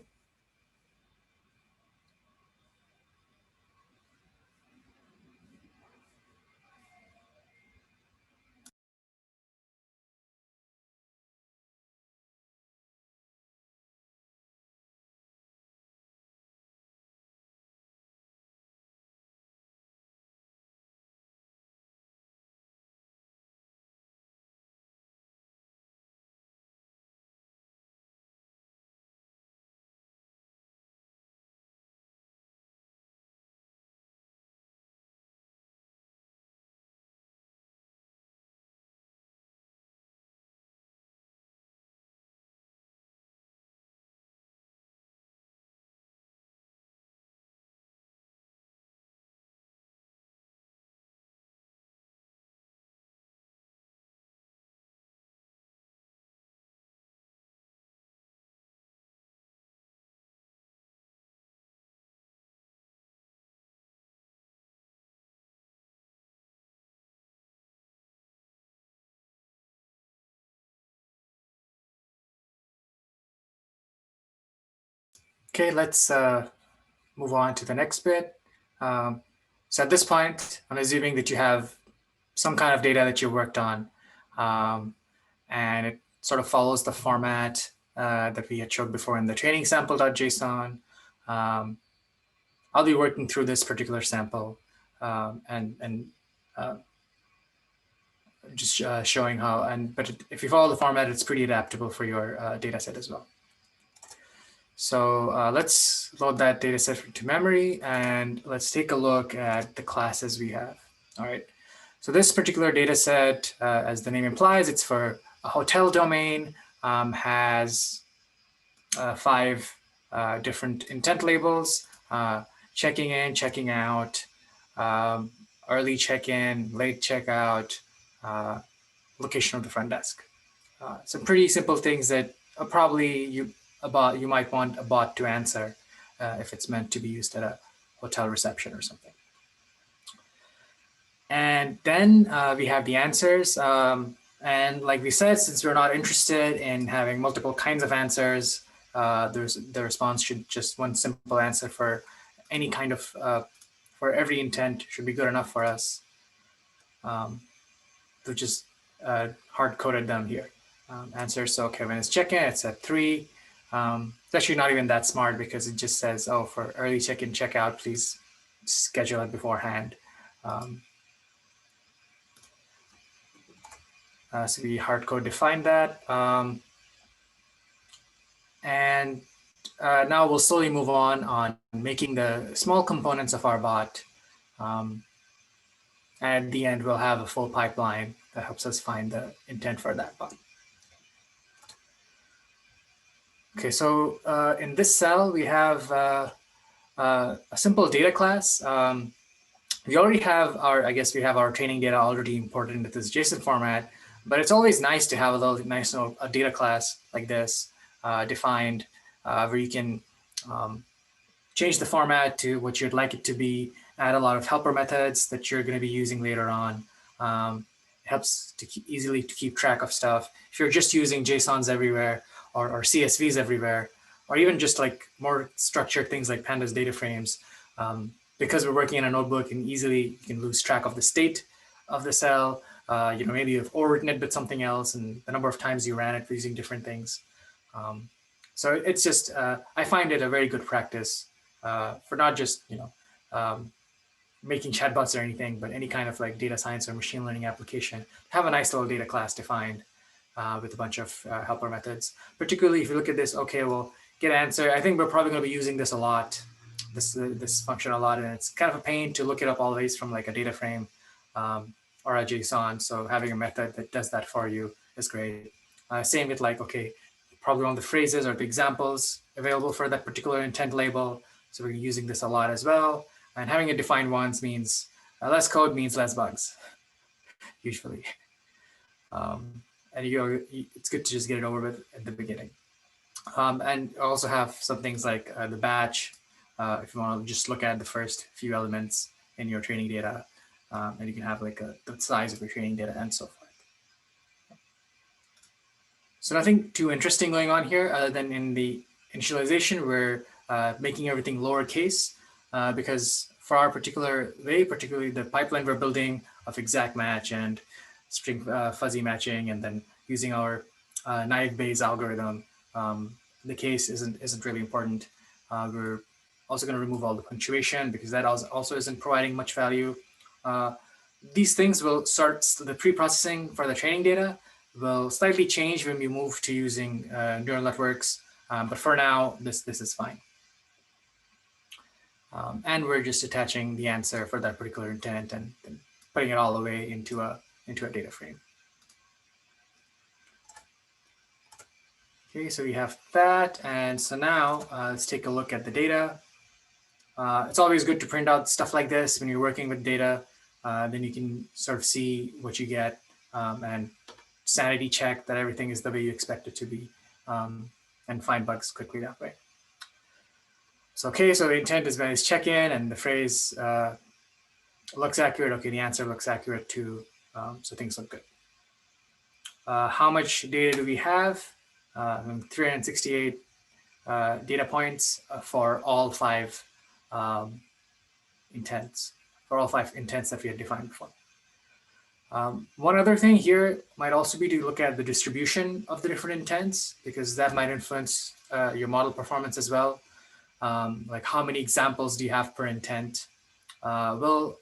Okay, let's move on to the next bit. So at this point, I'm assuming that you have some kind of data that you worked on, and it sort of follows the format that we had showed before in the training sample.json. I'll be working through this particular sample and just showing how. But if you follow the format, it's pretty adaptable for your data set as well. So let's load that data set into memory and let's take a look at the classes we have. All right. So this particular data set, as the name implies, it's for a hotel domain, has 5 different intent labels, checking in, checking out, early check-in, late checkout, location of the front desk. Some pretty simple things that probably you might want a bot to answer if it's meant to be used at a hotel reception or something. And then we have the answers. And like we said, since we're not interested in having multiple kinds of answers, the response should just one simple answer for any kind of, for every intent should be good enough for us. We just hard-coded them here. Answers, so okay, when it's check-in, it's at 3. It's actually not even that smart because it just says, oh, for early check-in, check-out, please schedule it beforehand. So we hardcode define that. And now we'll slowly move on making the small components of our bot. And at the end, we'll have a full pipeline that helps us find the intent for that bot. Okay, so in this cell, we have a simple data class. We already have I guess we have our training data already imported into this JSON format, but it's always nice to have a data class like this defined where you can change the format to what you'd like it to be, add a lot of helper methods that you're going to be using later on. It helps to easily to keep track of stuff. If you're just using JSONs everywhere or CSVs everywhere, or even just like more structured things like pandas data frames, because we're working in a notebook and easily you can lose track of the state of the cell. Maybe you've overwritten it with something else and the number of times you ran it using different things. So it's just, I find it a very good practice for not just, making chatbots or anything, but any kind of like data science or machine learning application. Have a nice little data class defined with a bunch of helper methods. Particularly if you look at this, okay, well, get answer. I think we're probably going to be using this a lot, this function a lot, and it's kind of a pain to look it up always from like a data frame or a JSON. So having a method that does that for you is great. Same with like, okay, probably one of the phrases or the examples available for that particular intent label. So we're using this a lot as well. And having it defined once means less code means less bugs, usually. And it's good to just get it over with at the beginning. And also have some things like the batch, if you want to just look at the first few elements in your training data, and you can have like the size of your training data and so forth. So nothing too interesting going on here other than in the initialization, we're making everything lowercase because for our particular way, particularly the pipeline we're building of exact match and string fuzzy matching, and then using our naive Bayes algorithm, the case isn't really important. We're also going to remove all the punctuation because that also isn't providing much value. These things will start the pre-processing for the training data will slightly change when we move to using neural networks, but for now, this is fine. And we're just attaching the answer for that particular intent and putting it all the way into a data frame. Okay, so we have that, and so now let's take a look at the data. It's always good to print out stuff like this when you're working with data. Then you can sort of see what you get and sanity check that everything is the way you expect it to be, and find bugs quickly that way. So, okay, so the intent is check in, and the phrase looks accurate. Okay, the answer looks accurate too, so things look good. How much data do we have? 368 data points for all 5 intents, that we had defined before. One other thing here might also be to look at the distribution of the different intents, because that might influence your model performance as well. Like how many examples do you have per intent? I'll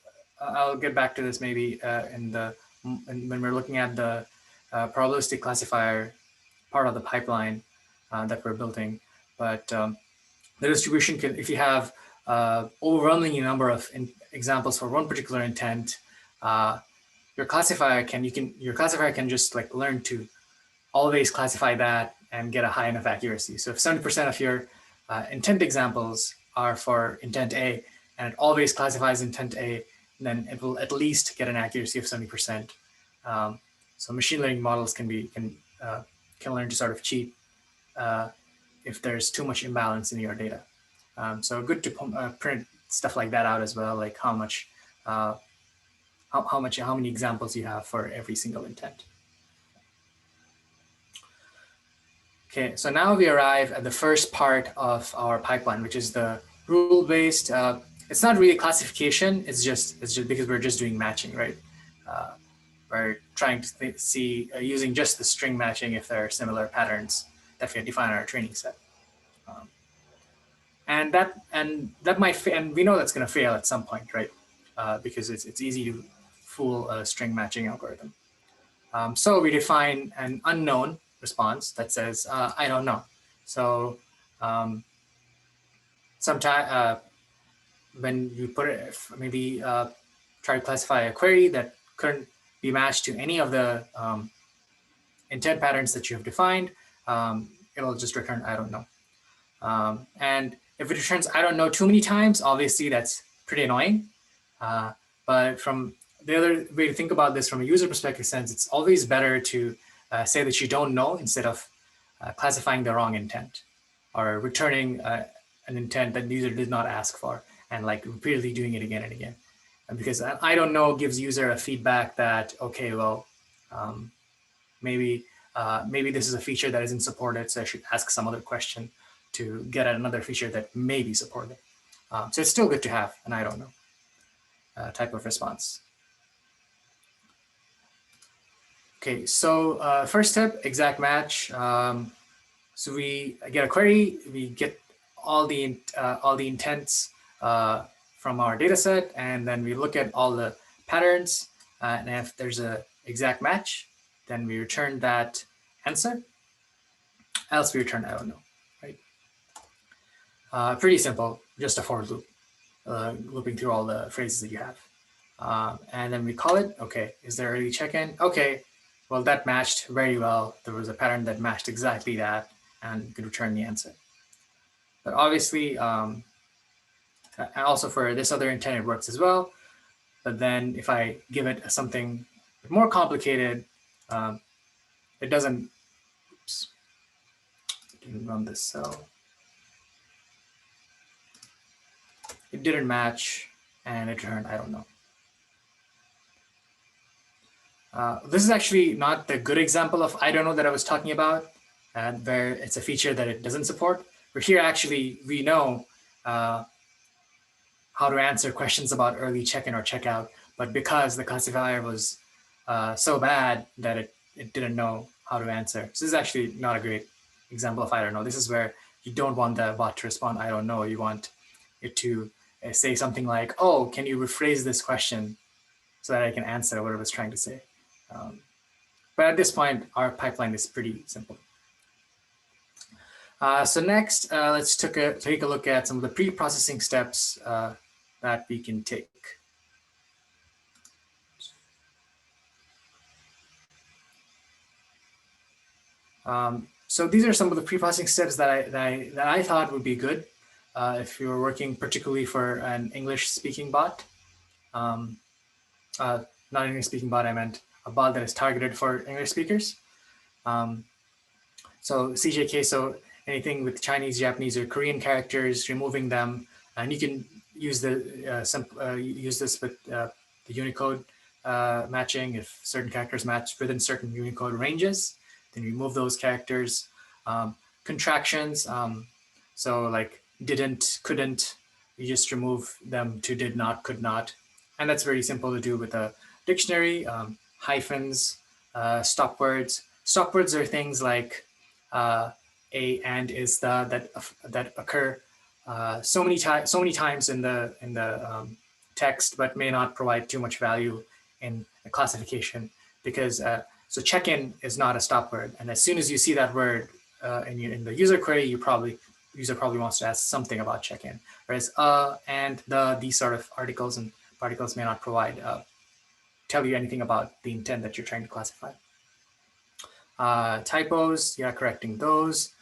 get back to this maybe when we're looking at the probabilistic classifier part of the pipeline that we're building. But the distribution can, if you have overwhelming number of examples for one particular intent, your classifier can just like learn to always classify that and get a high enough accuracy. So if 70% of your intent examples are for intent A, and it always classifies intent A, then it will at least get an accuracy of 70%. So machine learning models can learn to sort of cheat if there's too much imbalance in your data. So good to print stuff like that out as well, like how many examples you have for every single intent. Okay, so now we arrive at the first part of our pipeline, which is the rule-based. It's not really classification. It's just because we're just doing matching, right? We're trying to see using just the string matching if there are similar patterns that we define in our training set. And that might fail, and we know that's going to fail at some point, right? Because it's easy to fool a string matching algorithm. So we define an unknown response that says, I don't know. So sometime when you put it, maybe try to classify a query that couldn't be matched to any of the intent patterns that you have defined, it'll just return, I don't know. And if it returns, I don't know too many times, obviously that's pretty annoying. But from the other way to think about this from a user perspective sense, it's always better to say that you don't know instead of classifying the wrong intent or returning an intent that the user did not ask for and like repeatedly doing it again and again. And because I don't know gives user a feedback that, okay, well, maybe this is a feature that isn't supported, so I should ask some other question to get at another feature that may be supported. So it's still good to have an I don't know type of response. Okay, so first step, exact match. So we get a query, we get all the intents from our data set, and then we look at all the patterns, and if there's an exact match, then we return that answer, else we return I don't know, right? Pretty simple, just a for loop, looping through all the phrases that you have. And then we call it, okay, is there early check-in? Okay, well, that matched very well. There was a pattern that matched exactly that, and you could return the answer. But obviously, and also for this other intent, it works as well. But then if I give it something more complicated, it doesn't, oops, didn't run this cell. It didn't match, and it returned, I don't know. This is actually not the good example of I don't know that I was talking about, where it's a feature that it doesn't support. But here, actually, we know how to answer questions about early check-in or checkout, but because the classifier was so bad that it didn't know how to answer. So this is actually not a great example of I don't know. This is where you don't want the bot to respond I don't know. You want it to say something like, oh, can you rephrase this question so that I can answer what it was trying to say. But at this point, our pipeline is pretty simple. So next, let's take a look at some of the pre-processing steps that we can take. So these are some of the pre-processing steps that I thought would be good if you were working particularly for an English-speaking bot. Not English-speaking bot, I meant a bot that is targeted for English speakers. So CJK, so anything with Chinese, Japanese, or Korean characters, removing them, and you can use use this with the Unicode matching. If certain characters match within certain Unicode ranges, then remove those characters. Contractions, so like didn't, couldn't, you just remove them to did not, could not, and that's very simple to do with a dictionary. Hyphens, stop words. Stop words are things like a and is the that occur so many times in the text, but may not provide too much value in the classification because so check-in is not a stop word, and as soon as you see that word in the user query, user probably wants to ask something about check-in, whereas and these sort of articles and particles may not provide tell you anything about the intent that you're trying to classify. Typos, yeah, correcting those.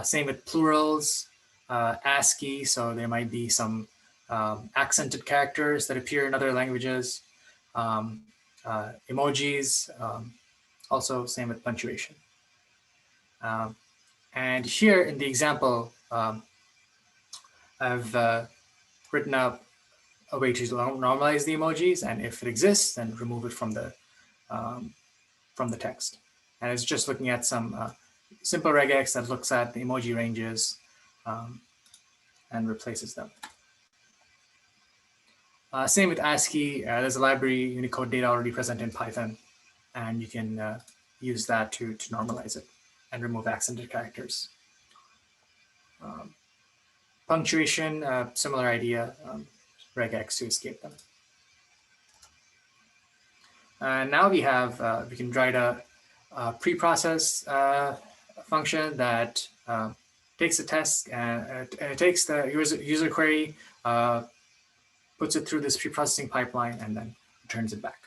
Same with plurals, ASCII, so there might be some accented characters that appear in other languages. Emojis, also same with punctuation. And here in the example, I've written up a way to normalize the emojis, and if it exists, then remove it from the text. And it's just looking at some simple regex that looks at the emoji ranges and replaces them. Same with ASCII. There's a library Unicode data already present in Python, and you can use that to normalize it and remove accented characters. Punctuation, similar idea, regex to escape them. Now we have, we can write a pre-process function that takes the test and takes the user query, puts it through this pre-processing pipeline, and then returns it back.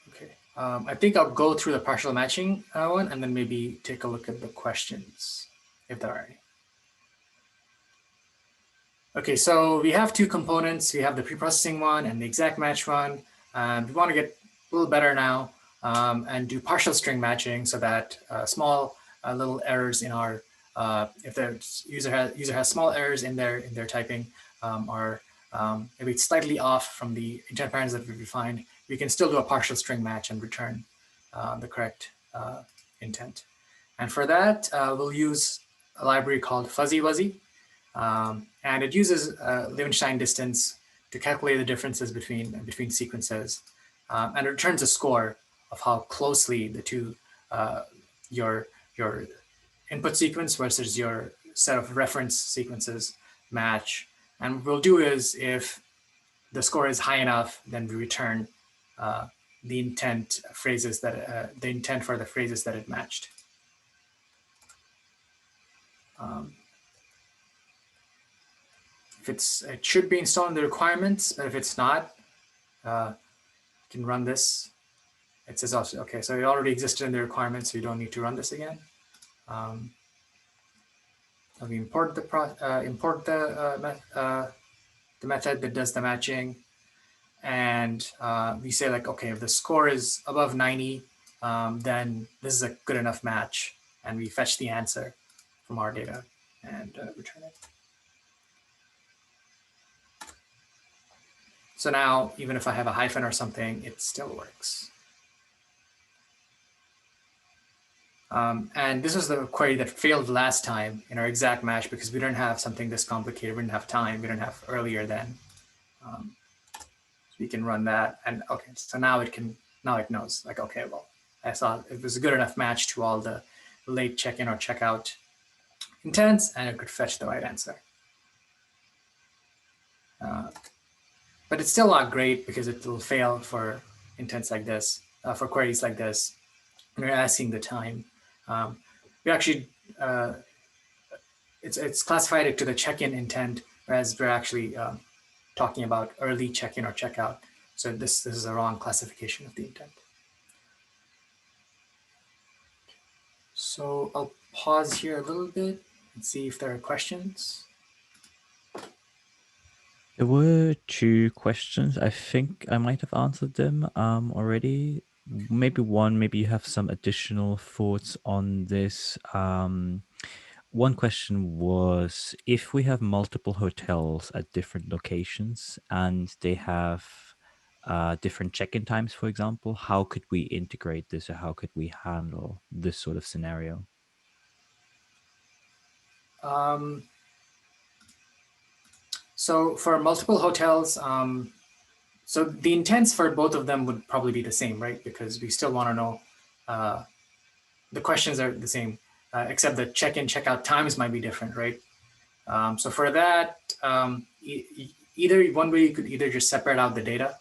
Okay, I think I'll go through the partial matching one and then maybe take a look at the questions, if there are any. Okay, so we have two components. We have the pre-processing one and the exact match one. We want to get a little better now and do partial string matching so that small little errors in our if the user has small errors in their typing or maybe it's slightly off from the intent patterns that we defined, we can still do a partial string match and return the correct intent. And for that, we'll use a library called Fuzzy Wuzzy. And it uses Levenshtein distance to calculate the differences between sequences, and it returns a score of how closely the two your input sequence versus your set of reference sequences match. And what we'll do is, if the score is high enough, then we return the intent phrases that the intent for the phrases that it matched. It should be installed in the requirements, but if it's not, You can run this. It says also, okay, so it already existed in the requirements, so you don't need to run this again. We import the method that does the matching, and we say like, okay, if the score is above 90, then this is a good enough match, and we fetch the answer from our data and return it. So now, even if I have a hyphen or something, it still works. And this was the query that failed last time in our exact match because we didn't have something this complicated. We didn't have time. We didn't have earlier then. So we can run that. And okay, so now it knows like, okay, well, I saw it was a good enough match to all the late check-in or check-out intents, and it could fetch the right answer. But it's still not great because it will fail for intents like this, for queries like this. When you're asking the time. We actually, it's classified it to the check-in intent, whereas we're actually talking about early check-in or check-out. So this is a wrong classification of the intent. So I'll pause here a little bit and see if there are questions. There were 2 questions. I think I might have answered them already. Maybe one, maybe you have some additional thoughts on this. One question was, if we have multiple hotels at different locations and they have different check-in times, for example, how could we integrate this, or how could we handle this sort of scenario? So for multiple hotels, so the intents for both of them would probably be the same, right? Because we still want to know, the questions are the same, except the check-in, check-out times might be different, right? So for that, either one way you could either just separate out the data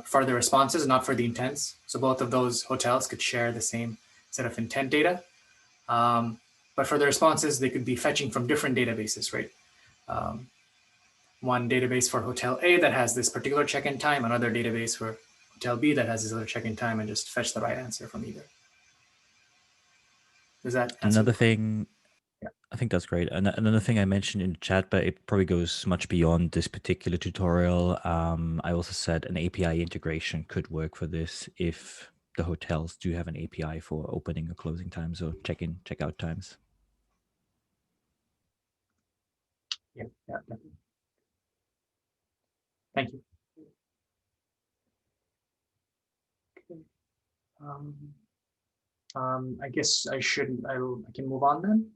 for the responses, not for the intents. So both of those hotels could share the same set of intent data. But for the responses, they could be fetching from different databases, right? One database for Hotel A that has this particular check-in time, another database for Hotel B that has this other check-in time, and just fetch the right answer from either. Does that answer Another the question? thing, Yeah. I think that's great. And another thing I mentioned in the chat, but it probably goes much beyond this particular tutorial. I also said an API integration could work for this if the hotels do have an API for opening or closing times or check-in, check-out times. Yeah, definitely. Thank you. Okay. I guess I can move on then.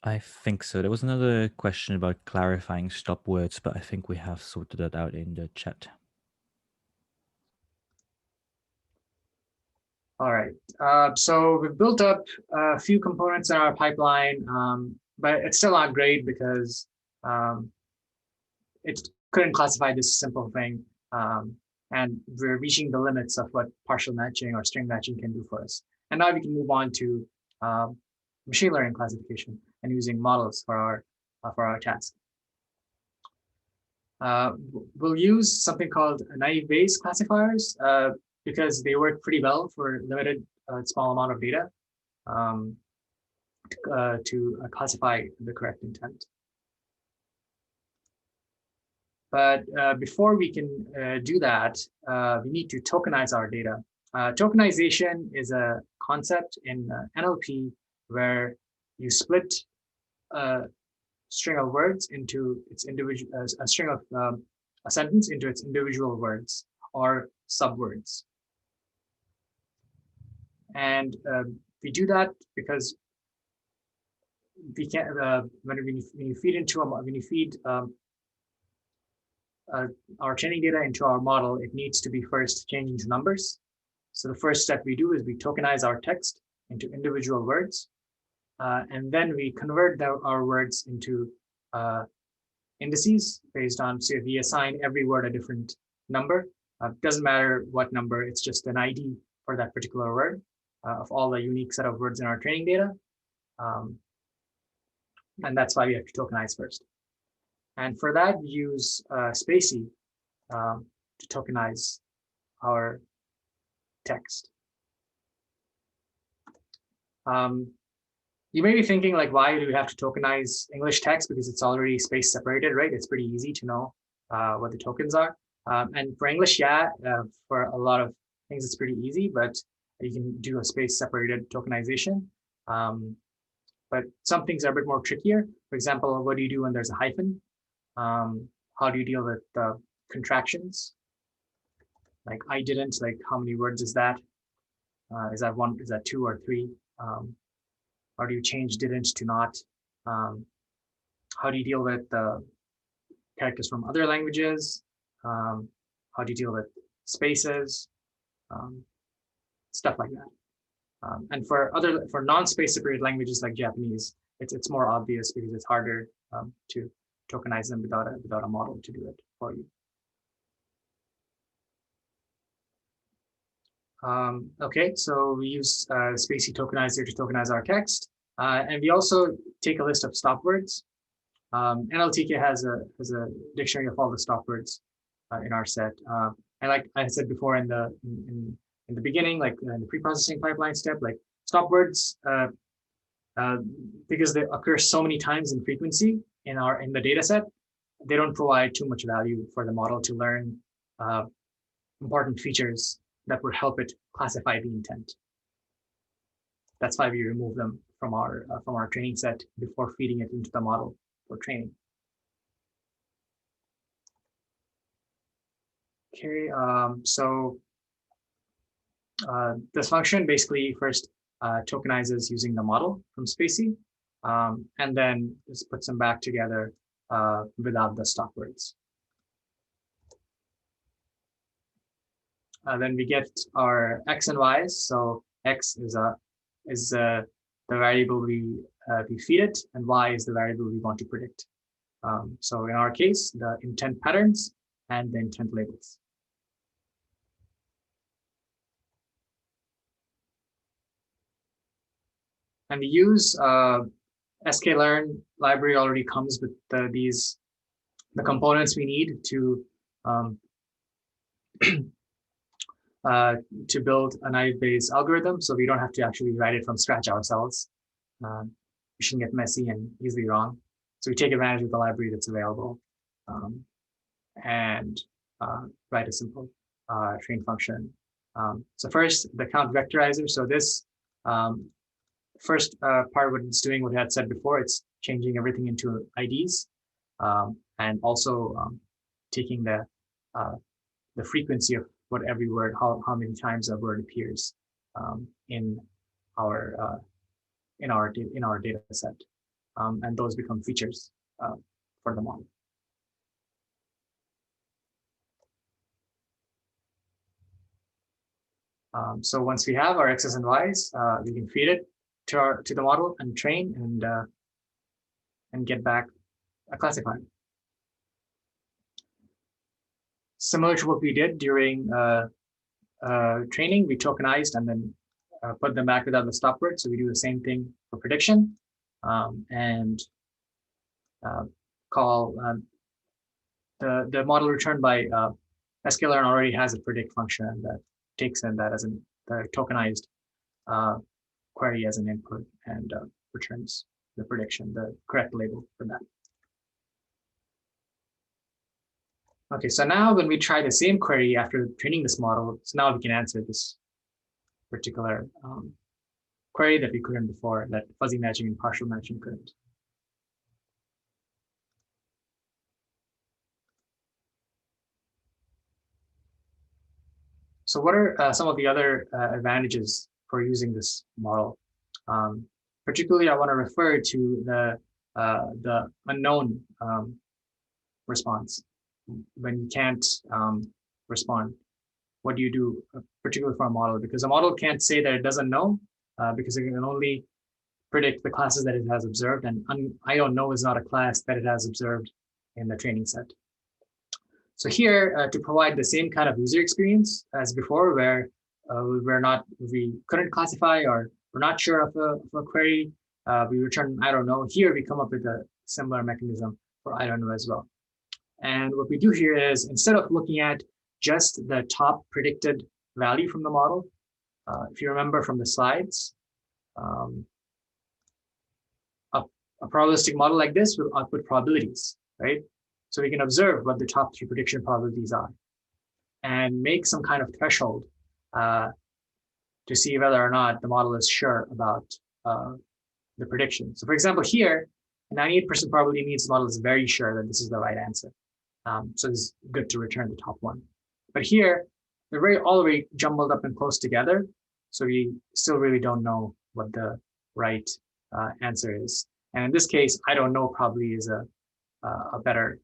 I think so. There was another question about clarifying stop words, but I think we have sorted that out in the chat. All right. So we've built up a few components in our pipeline, but it's still not great because it couldn't classify this simple thing. And we're reaching the limits of what partial matching or string matching can do for us. And now we can move on to machine learning classification and using models for our task. We'll use something called naive Bayes classifiers because they work pretty well for limited small amount of data to classify the correct intent. But before we can do that, we need to tokenize our data. Tokenization is a concept in NLP where you split a string of words into its individual, a string of a sentence into its individual words or subwords. And we do that because we can when you feed into when you feed our training data into our model, it needs to be first changed into numbers. So the first step we do is we tokenize our text into individual words, and then we convert our words into indices based on, so we assign every word a different number. Doesn't matter what number, it's just an ID for that particular word of all the unique set of words in our training data. And that's why we have to tokenize first. And for that, we use SpaCy, to tokenize our text. You may be thinking, like, why do we have to tokenize English text? Because it's already space separated, right? It's pretty easy to know what the tokens are. And for English, yeah, for a lot of things, it's pretty easy, but you can do a space separated tokenization. But some things are a bit more trickier. For example, what do you do when there's a hyphen? How do you deal with contractions? Like I didn't, like how many words is that? Is that one, is that two or three? How do you change didn't to not? How do you deal with the characters from other languages? How do you deal with spaces? Stuff like that. And for non-space separated languages like Japanese, it's more obvious because it's harder to tokenize them without a model to do it for you. Okay, so we use Spacey tokenizer to tokenize our text, and we also take a list of stop words. NLTK has a dictionary of all the stop words in our set, and like I said before in the beginning, like in the pre-processing pipeline step, like stop words, because they occur so many times in frequency in the data set, they don't provide too much value for the model to learn important features that would help it classify the intent. That's why we remove them from our training set before feeding it into the model for training. Okay, so this function basically first tokenizes using the model from Spacey, and then just puts them back together without the stop words. Then we get our x and y's. So x is the variable we feed it, and y is the variable we want to predict. So in our case, the intent patterns and the intent labels. And we use sklearn library already comes with the components we need to build a naive-Bayes algorithm, so we don't have to actually write it from scratch ourselves. We shouldn't get messy and easily wrong. So we take advantage of the library that's available and write a simple train function. So first, the count vectorizer. So this first part, what it's doing, what I had said before, it's changing everything into IDs, and also taking the frequency of what every word, how many times a word appears in our data set, and those become features for the model. So once we have our x's and y's, we can feed it to the model and train and get back a classifier. Similar to what we did during training, we tokenized and then put them back without the stop word. So we do the same thing for prediction, and call the model returned by sklearn already has a predict function that takes in that as the tokenized query as an input and returns the prediction, the correct label for that. Okay, so now when we try the same query after training this model, so now we can answer this particular query that we couldn't before, that fuzzy matching and partial matching couldn't. So what are some of the other advantages for using this model? Particularly, I want to refer to the unknown response. When you can't respond, what do you do, particularly for a model? Because a model can't say that it doesn't know, because it can only predict the classes that it has observed, and I don't know is not a class that it has observed in the training set. So here, to provide the same kind of user experience as before, where we couldn't classify or we're not sure of a query, we return I don't know. Here we come up with a similar mechanism for I don't know as well. And what we do here is, instead of looking at just the top predicted value from the model, if you remember from the slides, a probabilistic model like this will output probabilities, right? So we can observe what the top 3 prediction probabilities are and make some kind of threshold to see whether or not the model is sure about the prediction. So for example, here, 98% probability means the model is very sure that this is the right answer. So it's good to return the top one. But here, they're all very jumbled up and close together. So we still really don't know what the right answer is. And in this case, I don't know probably is a better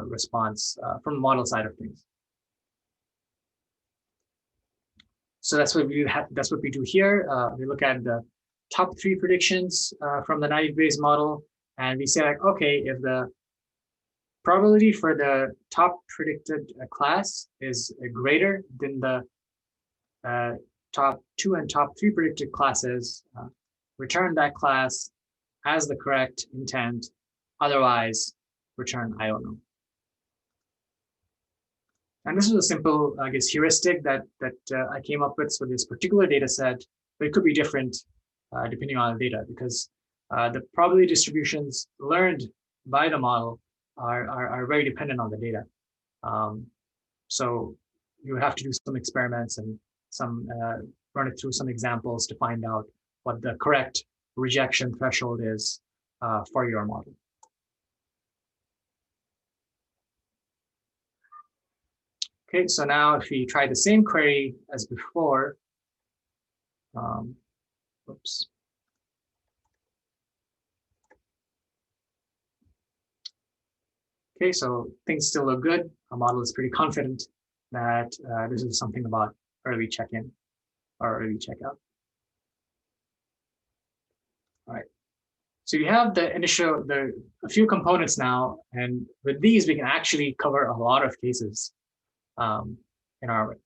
response from the model side of things. So that's what we do here. We look at the top 3 predictions from the naive Bayes model, and we say like, okay, if the probability for the top predicted class is greater than the top 2 and top 3 predicted classes, return that class as the correct intent. Otherwise, return I don't know. And this is a simple, I guess, heuristic that I came up with for this particular data set, but it could be different depending on the data, because the probability distributions learned by the model are very dependent on the data. So you would have to do some experiments and some run it through some examples to find out what the correct rejection threshold is for your model. Okay, so now if we try the same query as before, oops. Okay, so things still look good. Our model is pretty confident that this is something about early check-in or early checkout. All right. So you have the a few components now, and with these we can actually cover a lot of cases in our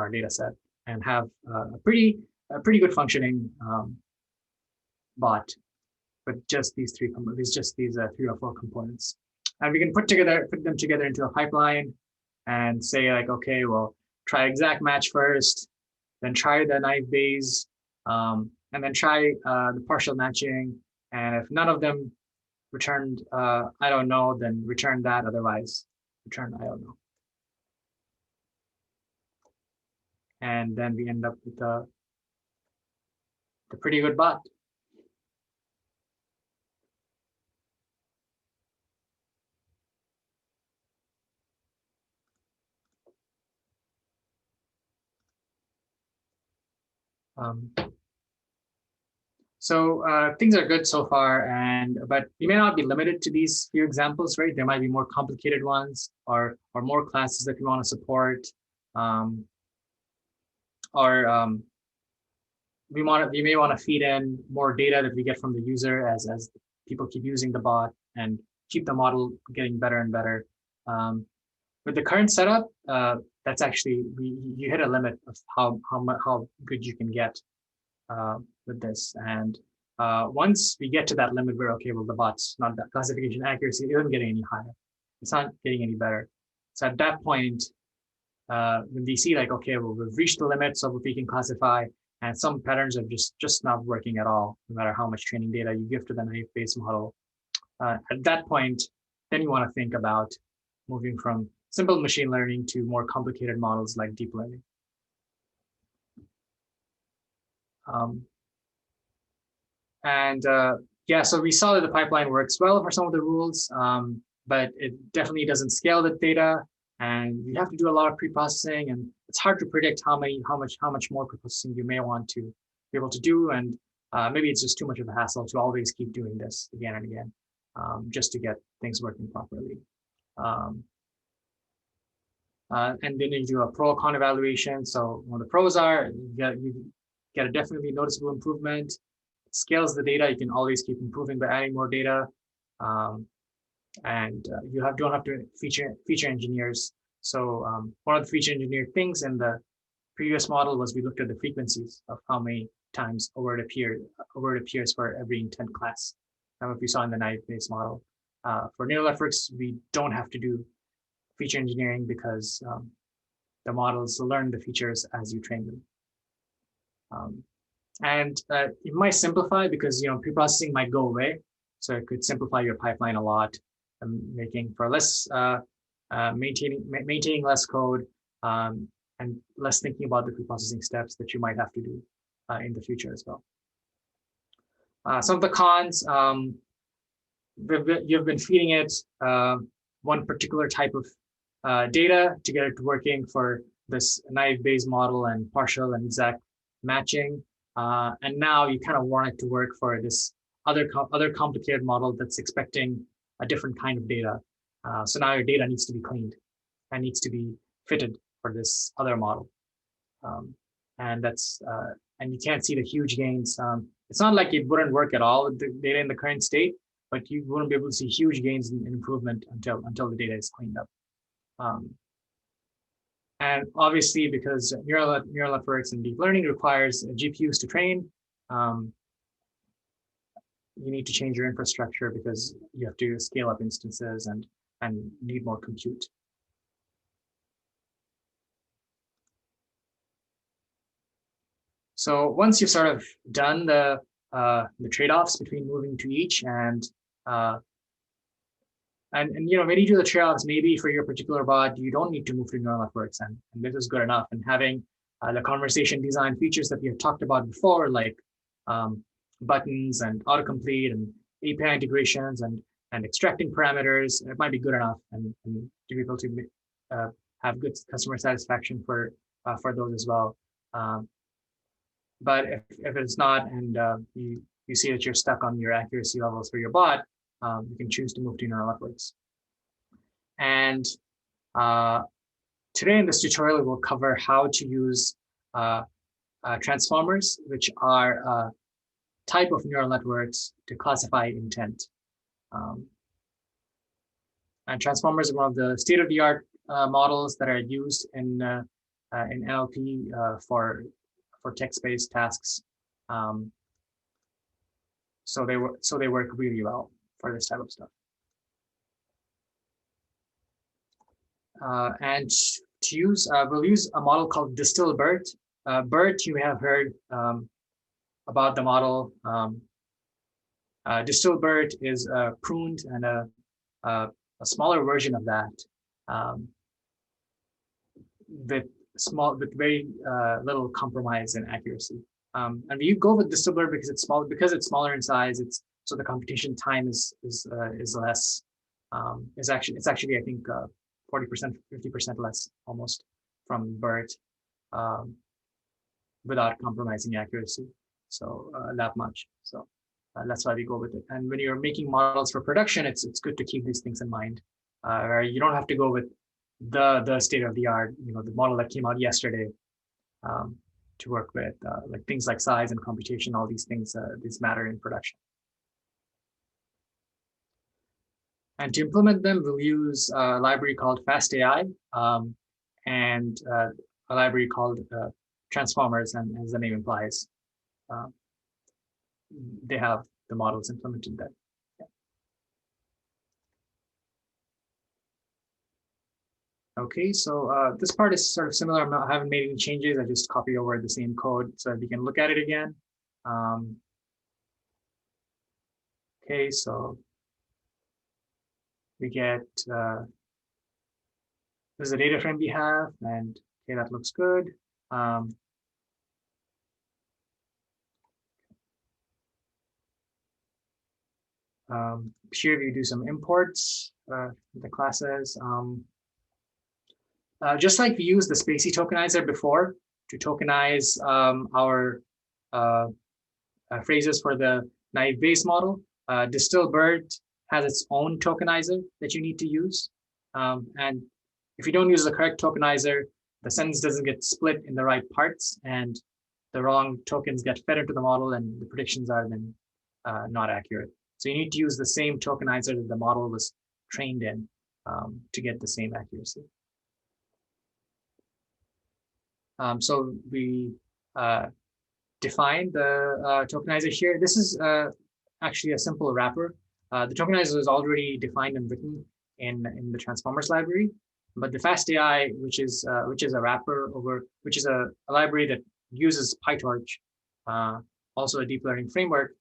data set and have a pretty good functioning bot with just these 3 or 4 components. And we can put them together into a pipeline and say like, okay, well, try exact match first, then try the naive Bayes, and then try the partial matching. And if none of them returned I don't know, then return that. Otherwise, return I don't know. And then we end up with a pretty good bot. So things are good so far, but you may not be limited to these few examples, right? There might be more complicated ones or more classes that you want to support, we may want to feed in more data that we get from the user as people keep using the bot and keep the model getting better and better. With the current setup, that's actually you hit a limit of how good you can get with this. And once we get to that limit, we're okay. Well, the bot's not that classification accuracy isn't getting any higher. It's not getting any better. So at that point, when we see like, okay, well, we've reached the limits of what we can classify, and some patterns are just not working at all, no matter how much training data you give to the naive Bayes model. At that point, then you want to think about moving from simple machine learning to more complicated models like deep learning. Yeah, so we saw that the pipeline works well for some of the rules, but it definitely doesn't scale the data, and you have to do a lot of pre-processing, and it's hard to predict how much more pre-processing you may want to be able to do, and maybe it's just too much of a hassle to always keep doing this again and again, just to get things working properly. And then you do a pro-con evaluation. So what the pros are, you get a definitely noticeable improvement. It scales the data. You can always keep improving by adding more data. And you don't have to feature engineers. So one of the feature engineered things in the previous model was we looked at the frequencies of how many times a word appears for every intent class. What we saw in the naive Bayes model. For neural networks, we don't have to do feature engineering because the models learn the features as you train them. And it might simplify because preprocessing might go away, so it could simplify your pipeline a lot, making for less maintaining less code, and less thinking about the preprocessing steps that you might have to do in the future as well. Some of the cons, you've been feeding it one particular type of data to get it working for this naive Bayes model and partial and exact matching. And now you kind of want it to work for this other complicated model that's expecting a different kind of data. So now your data needs to be cleaned and needs to be fitted for this other model. And you can't see the huge gains. It's not like it wouldn't work at all with the data in the current state, but you wouldn't be able to see huge gains in improvement until the data is cleaned up. And obviously, because neural networks and deep learning requires GPUs to train, you need to change your infrastructure because you have to scale up instances and need more compute. So once you've sort of done the trade-offs between moving to each and when you do the trade-offs, maybe for your particular bot, you don't need to move to neural networks, and this is good enough. And having the conversation design features that we have talked about before, like buttons and autocomplete and API integrations and extracting parameters, it might be good enough, and to be able to have good customer satisfaction for those as well. But if it's not, and you see that you're stuck on your accuracy levels for your bot, you can choose to move to neural networks. And today in this tutorial, we'll cover how to use transformers, which are a type of neural networks to classify intent. And transformers are one of the state-of-the-art models that are used in NLP for text-based tasks. So they work really well for this type of stuff. And to use, we'll use a model called Distil-BERT. BERT, you have heard about the model. Distil-BERT is pruned and a smaller version of that with very little compromise in accuracy. And we go with Distil-BERT because it's small, because it's smaller in size. So the computation time is less. It's actually I think 40%, 50% less almost from BERT without compromising accuracy. So that much. So that's why we go with it. And when you're making models for production, it's good to keep these things in mind. Where you don't have to go with the state of the art, the model that came out yesterday to work with, like things like size and computation. All these things these matter in production. And to implement them, we'll use a library called FastAI and a library called Transformers, and as the name implies, they have the models implemented there. Okay, so this part is sort of similar. I haven't made any changes. I just copy over the same code so we can look at it again. Okay, so we get this is the data frame we have, and okay, that looks good. Here we do some imports, the classes. Just like we used the Spacey tokenizer before to tokenize our phrases for the naive Bayes model, Distil-BERT has its own tokenizer that you need to use. And if you don't use the correct tokenizer, the sentence doesn't get split in the right parts, and the wrong tokens get fed into the model, and the predictions are then not accurate. So you need to use the same tokenizer that the model was trained in to get the same accuracy. So we define the tokenizer here. This is actually a simple wrapper. The tokenizer is already defined and written in the transformers library. But the FastAI, which is a wrapper over, which is a library that uses PyTorch, also a deep learning framework.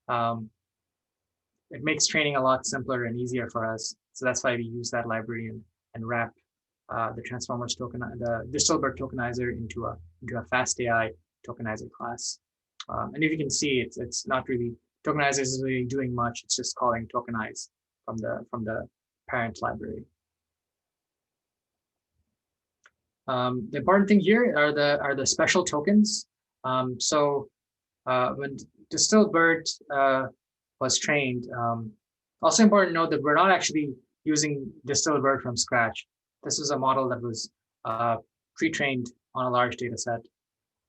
It makes training a lot simpler and easier for us. So that's why we use that library and wrap the transformers token, the Distilbert tokenizer into a FastAI tokenizer class. And if you can see, it's not really, tokenizer isn't really doing much. It's just calling tokenize from the parent library. The important thing here are the special tokens. So when Distilbert was trained, also important to note that we're not actually using Distilbert from scratch. This is a model that was pre-trained on a large data set,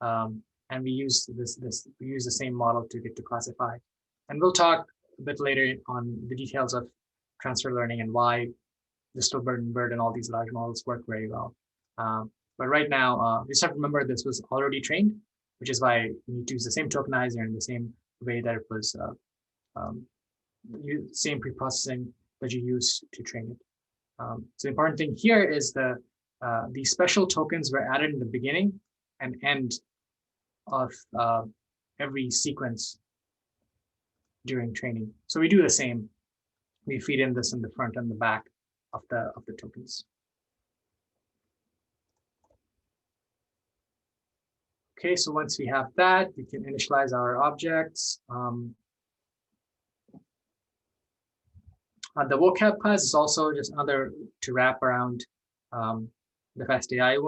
and we use the same model to get to classify. And we'll talk a bit later on the details of transfer learning and why Distilbert and BERT and all these large models work very well. But right now, we just have to remember this was already trained, which is why we need to use the same tokenizer in the same way that it was, same pre-processing that you use to train it. So the important thing here is the special tokens were added in the beginning and end of every sequence during training. So we do the same. We feed in this in the front and the back of the tokens. Okay, so once we have that, we can initialize our objects. The vocab class is also just another to wrap around the FastAI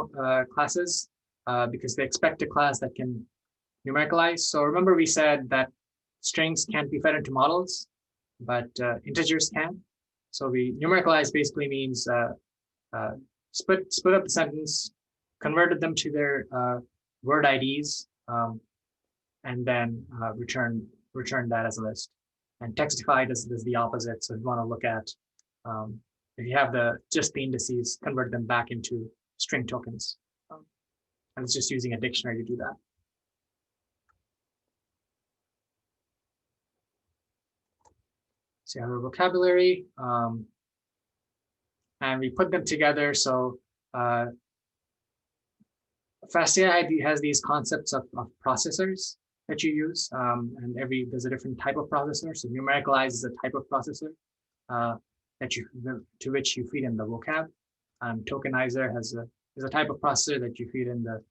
classes because they expect a class that can numericalize. So remember we said that strings can't be fed into models, but integers can. So we numericalize basically means split up the sentence, converted them to their word IDs, and then return that as a list. And textified is the opposite. So if you want to look at, if you have just the indices, convert them back into string tokens. And it's just using a dictionary to do that. So you have our vocabulary, and we put them together. So FastAI has these concepts of processors that you use, and there's a different type of processor. So numericalize is a type of processor to which you feed in the vocab. Tokenizer is a type of processor that you feed in the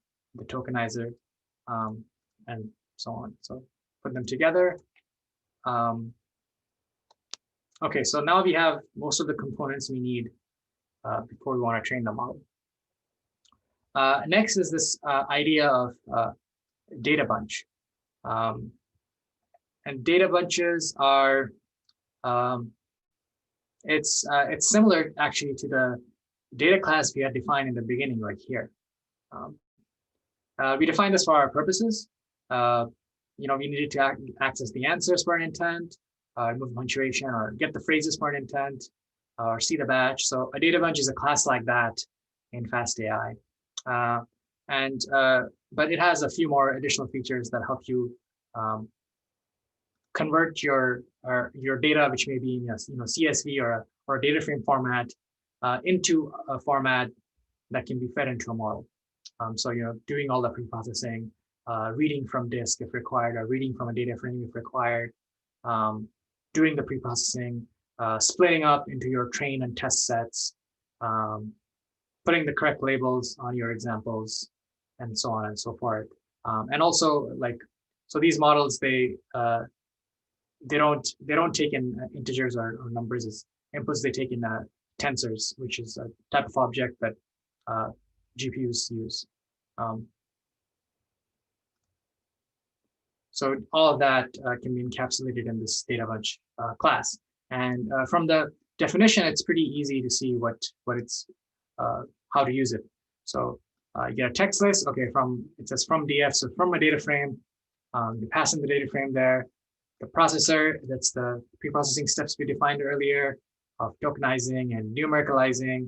tokenizer, and so on. So put them together. Okay, so now we have most of the components we need before we want to train the model. Next is this idea of data bunch. And data bunches are, it's similar actually to the data class we had defined in the beginning right here. We defined this for our purposes. We needed to access the answers for an intent, remove punctuation, or get the phrases for an intent, or see the batch. So a data bunch is a class like that in FastAI. But it has a few more additional features that help you convert your data, which may be in CSV or a data frame format, into a format that can be fed into a model. So doing all the pre-processing, reading from disk if required, or reading from a data frame if required, doing the pre-processing, splitting up into your train and test sets, putting the correct labels on your examples, and so on and so forth. And also, so these models, they don't take in integers or numbers as inputs. They take in tensors, which is a type of object that GPUs use. So all of that can be encapsulated in this data bunch class. And from the definition, it's pretty easy to see what it's how to use it. So you get a text list. Okay, it says from DF, so from a data frame. You pass in the data frame there. The processor, that's the pre-processing steps we defined earlier of tokenizing and numericalizing.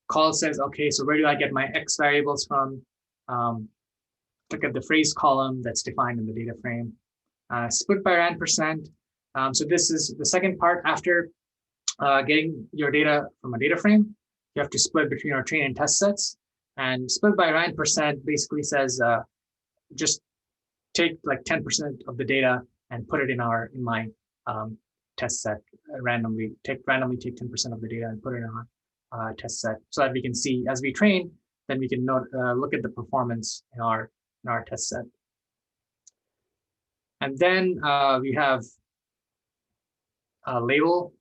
Call says, okay, so where do I get my X variables from? Look at the phrase column that's defined in the data frame. Split by rand%. So this is the second part after getting your data from a data frame. you have to split between our train and test sets. And split by 9% basically says just take like 10% of the data and put it in my test set randomly. Randomly take 10% of the data and put it in our test set so that we can see as we train, then we can look at the performance in our test set. And then we have a label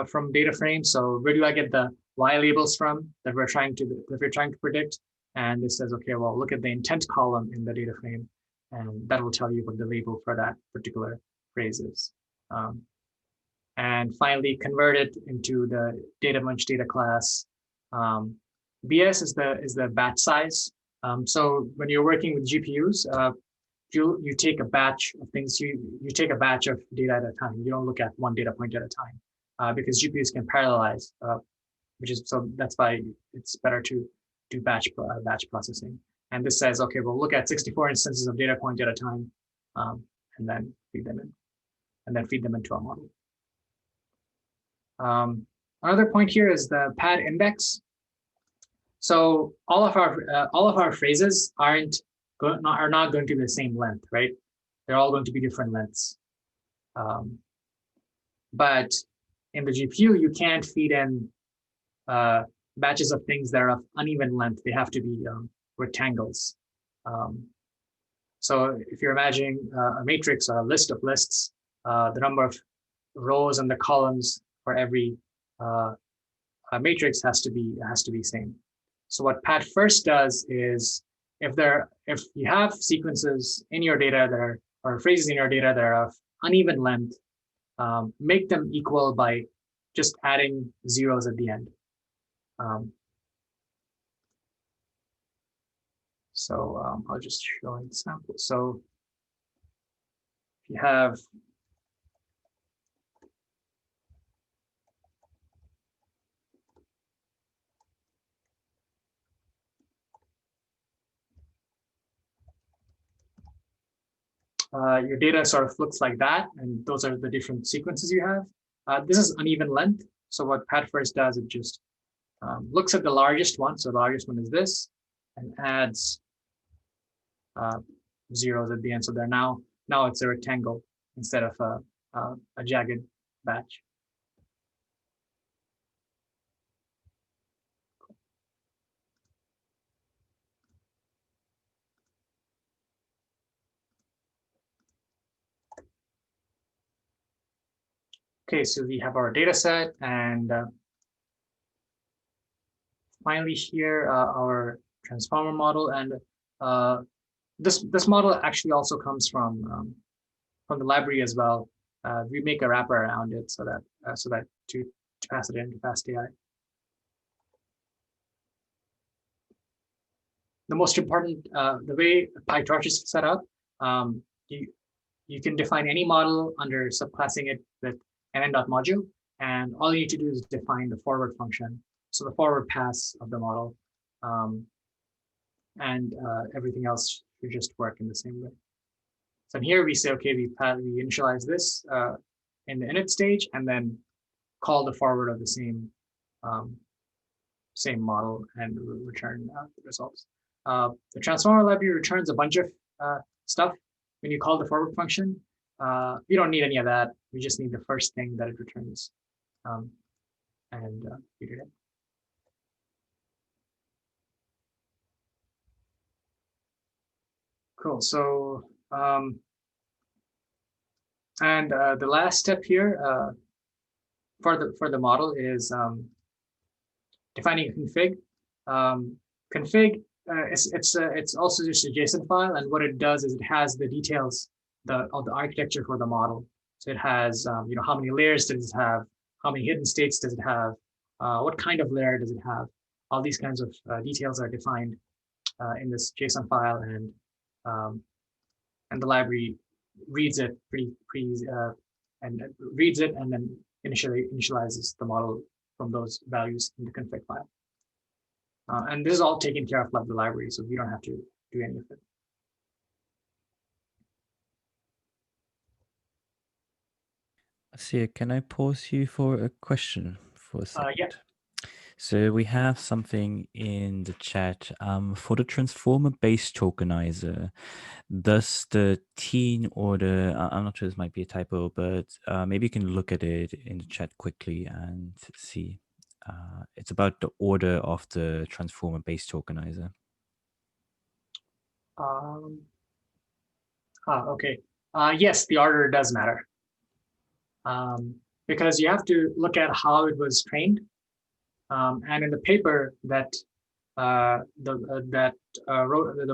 from data frame. So where do I get the Y labels from that we're trying to predict? And this says, okay, well, look at the intent column in the data frame, and that will tell you what the label for that particular phrase is. And finally, convert it into the data munch data class. BS is the batch size. So when you're working with GPUs, you take a batch of things. You take a batch of data at a time. You don't look at one data point at a time because GPUs can parallelize, that's why it's better to do batch processing. And this says, okay, we'll look at 64 instances of data point at a time, and then feed them in, and then feed them into our model. Another point here is the pad index. So all of our phrases are not going to be the same length, right? They're all going to be different lengths. But in the GPU, you can't feed in batches of things that are of uneven length. They have to be rectangles. So if you're imagining a matrix or a list of lists, the number of rows and the columns for every matrix has to be same. So what pad first does is if you have sequences in your data or phrases in your data that are of uneven length, make them equal by just adding zeros at the end. I'll just show an example. So if you have your data sort of looks like that, and those are the different sequences you have. This is uneven length. So what pad first does, it just looks at the largest one. So the largest one is this, and adds zeros at the end. So they're now it's a rectangle instead of a jagged batch. Okay, so we have our data set, and finally here our transformer model, and this model actually also comes from the library as well. We make a wrapper around it so that to pass it into FastAI. The most important, the way PyTorch is set up, you can define any model under subclassing it with mn.module, and all you need to do is define the forward function, so the forward pass of the model, and everything else should just work in the same way. So here we say, okay, we initialize this in the init stage, and then call the forward of the same model and return the results. The transformer library returns a bunch of stuff when you call the forward function. We don't need any of that. We just need the first thing that it returns, and feed it in. Cool. So and the last step here for the model is defining a config. Config it's also just a JSON file, and what it does is it has the details of the architecture for the model. So it has how many layers does it have, how many hidden states does it have, what kind of layer does it have. All these kinds of details are defined in this JSON file, and the library reads it and reads it, and then initializes the model from those values in the config file. And this is all taken care of by the library, so we don't have to do any of it. Asir, can I pause you for a question for a second? Yeah. So we have something in the chat for the transformer-based tokenizer. Does the teen order? I'm not sure, this might be a typo, but maybe you can look at it in the chat quickly and see. It's about the order of the transformer-based tokenizer. Okay. Yes, the order does matter, because you have to look at how it was trained. And in the paper that that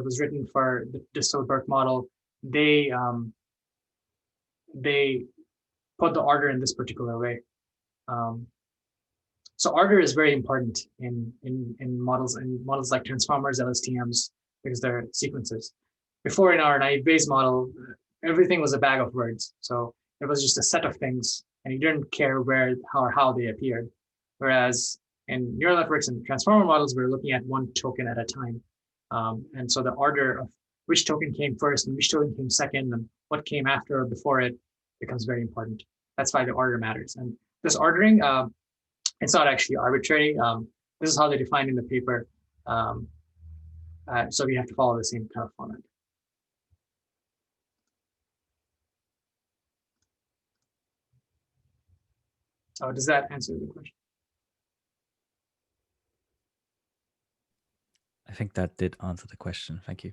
was written for the Distelberg model, they they put the order in this particular way. So order is very important in models like transformers, LSTMs, because they're sequences. Before, in our naive Bayes model, everything was a bag of words. So it was just a set of things, and you didn't care where how they appeared. Whereas in neural networks and transformer models, we're looking at one token at a time. And so the order of which token came first and which token came second and what came after or before it becomes very important. That's why the order matters. And this ordering, it's not actually arbitrary. This is how they define in the paper. So we have to follow the same kind of format. So does that answer the question? I think that did answer the question. Thank you.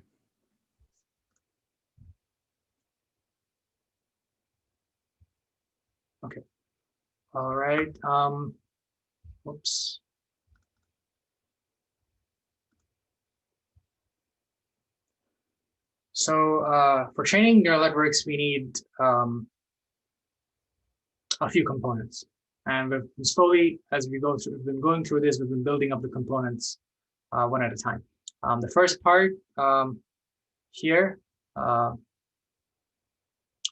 Okay. All right. Whoops. So for training neural networks, we need a few components. And we've slowly, as we've been going through this, we've been building up the components one at a time. The first part here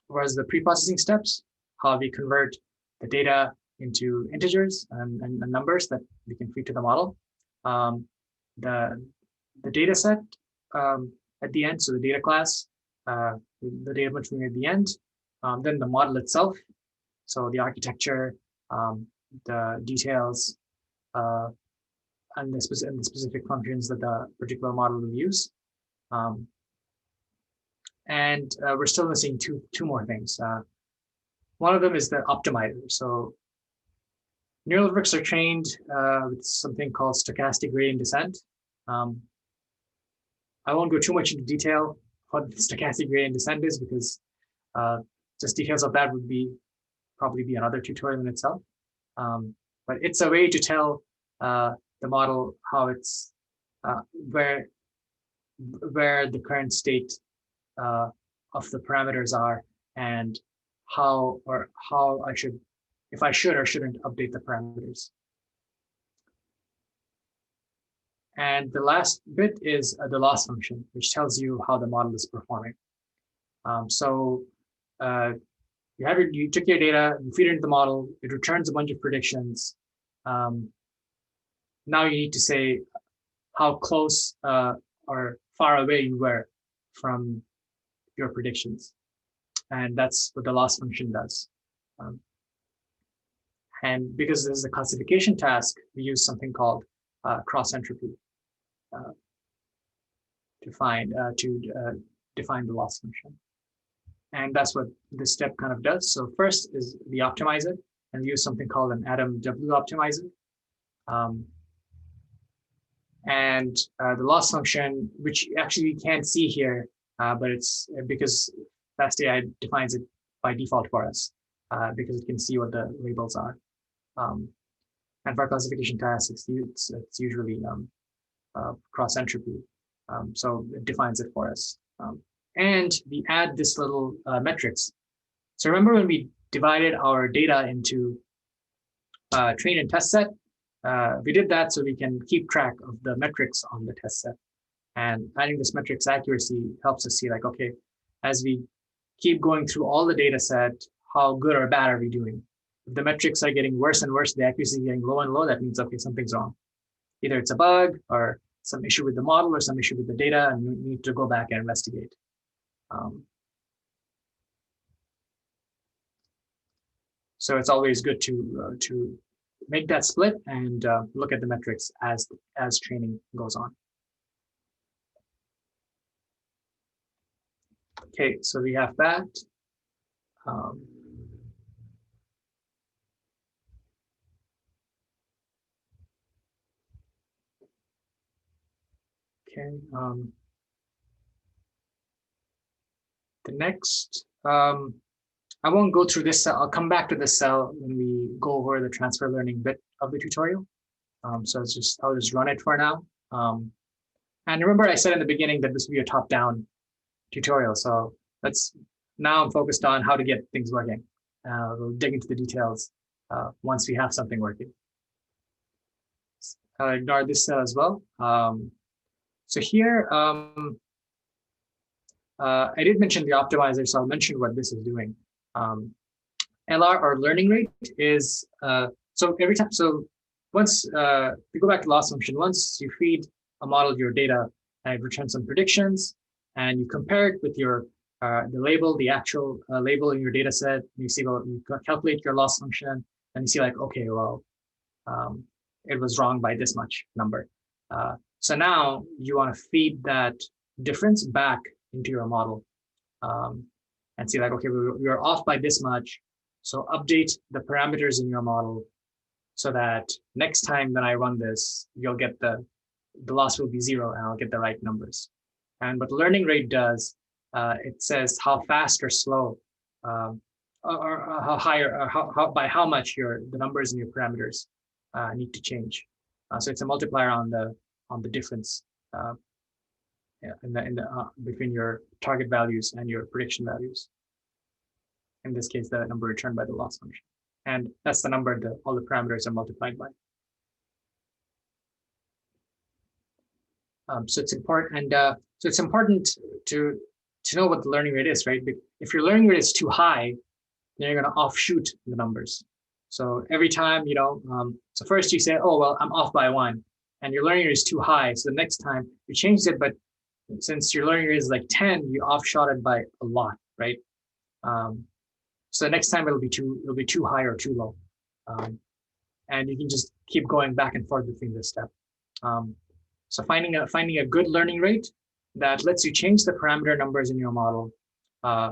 was the pre-processing steps, how we convert the data into integers and numbers that we can feed to the model. The data set at the end, so the data class, the data metering at the end, then the model itself, so the architecture, the details, and the specific functions that the particular model will use. And we're still missing two more things. One of them is the optimizer. So neural networks are trained with something called stochastic gradient descent. I won't go too much into detail what stochastic gradient descent is, because just details of that would probably be another tutorial in itself. But it's a way to tell the model how it's where the current state of the parameters are, and how I should, if I should or shouldn't update the parameters. And the last bit is the loss function, which tells you how the model is performing. So you took your data, you feed it into the model, it returns a bunch of predictions. Now you need to say how close or far away you were from your predictions. And that's what the loss function does. And because this is a classification task, we use something called cross entropy to define the loss function. And that's what this step kind of does. So first is the optimizer, and we use something called an Adam W optimizer. And the loss function, which actually we can't see here, but it's because FastAI defines it by default for us, because it can see what the labels are. And for classification tasks, it's usually cross entropy. So it defines it for us. And we add this little metrics. So remember when we divided our data into train and test set? We did that so we can keep track of the metrics on the test set. And adding this metrics accuracy helps us see, like, okay, as we keep going through all the data set, how good or bad are we doing? If the metrics are getting worse and worse, the accuracy is getting low and low, that means, okay, something's wrong. Either it's a bug or some issue with the model or some issue with the data, and we need to go back and investigate. So it's always good to make that split and look at the metrics as training goes on. Okay, so we have that. Okay. The next, I won't go through this cell. I'll come back to this cell when we go over the transfer learning bit of the tutorial. So I'll just run it for now. And remember, I said in the beginning that this would be a top-down tutorial. So now I'm focused on how to get things working. We'll dig into the details once we have something working. I'll ignore this cell as well. So here, I did mention the optimizer, so I'll mention what this is doing. LR, or learning rate, is so every time. So once we go back to loss function, once you feed a model your data and it returns some predictions, and you compare it with your the label, the actual label in your data set, you see, well, you calculate your loss function, and you see like, okay, well, it was wrong by this much number. So now you want to feed that difference back into your model and see like, okay, we are off by this much. So update the parameters in your model so that next time that I run this, you'll get the loss will be 0 and I'll get the right numbers. And what learning rate does, it says how fast or slow or how high or by how much the numbers in your parameters need to change. So it's a multiplier on the difference between your target values and your prediction values. In this case, the number returned by the loss function, and that's the number that all the parameters are multiplied by. So it's important, and so it's important to know what the learning rate is, right? If your learning rate is too high, then you're going to offshoot the numbers. So every time, so first you say, oh, well, I'm off by 1, and your learning rate is too high. So the next time you changed it, but since your learning rate is like 10, you offshot it by a lot, right? So the next time it'll be too high or too low. And you can just keep going back and forth between this step. So finding a good learning rate that lets you change the parameter numbers in your model by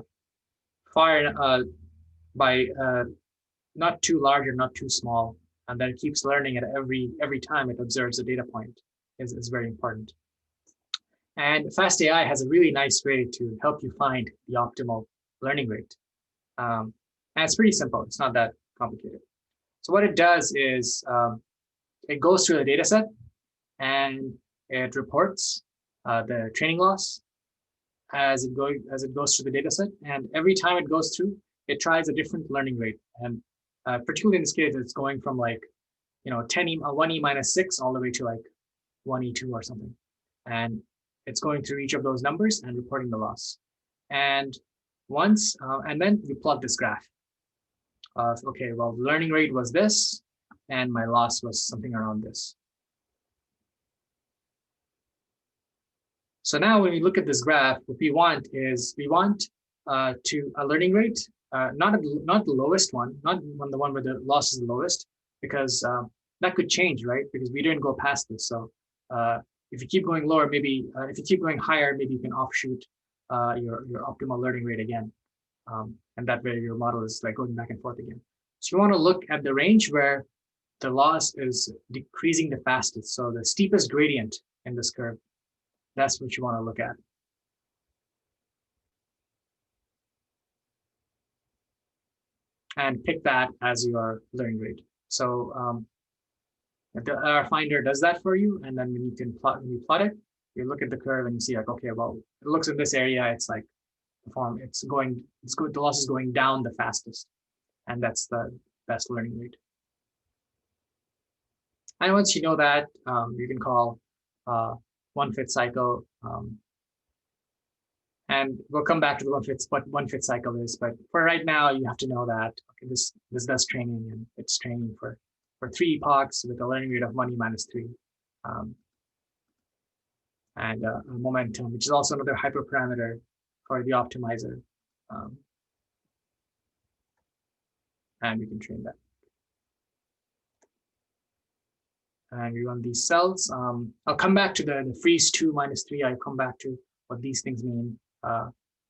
not too large or not too small, and then it keeps learning at every time it observes a data point is very important. And FastAI has a really nice way to help you find the optimal learning rate. And it's pretty simple. It's not that complicated. So what it does is it goes through the data set and it reports the training loss as it goes through the data set. And every time it goes through, it tries a different learning rate. And particularly in this case, it's going from like, 1e minus 6 all the way to like 1e2 or something. And it's going through each of those numbers and reporting the loss. And and then you plot this graph of, okay, well, the learning rate was this, and my loss was something around this. So now when we look at this graph, what we want is a learning rate, not the lowest one, not the one where the loss is the lowest, because that could change, right? Because we didn't go past this. So if you keep going lower, maybe if you keep going higher, maybe you can offshoot your optimal learning rate again. And that way your model is like going back and forth again. So you want to look at the range where the loss is decreasing the fastest. So the steepest gradient in this curve, that's what you want to look at. And pick that as your learning rate. So our finder does that for you. And then when you plot it, you look at the curve and you see like, okay, well, it looks in this area, it's like the loss is going down the fastest. And that's the best learning rate. And once you know that, you can call one-fit cycle. And we'll come back to what one-fit cycle is. But for right now, you have to know that okay, this does training, and it's training for 3 epochs with a learning rate of 1e minus 3. And momentum, which is also another hyperparameter for the optimizer. And we can train that. and we run these cells. I'll come back to the freeze 2 minus 3. I'll come back to what these things mean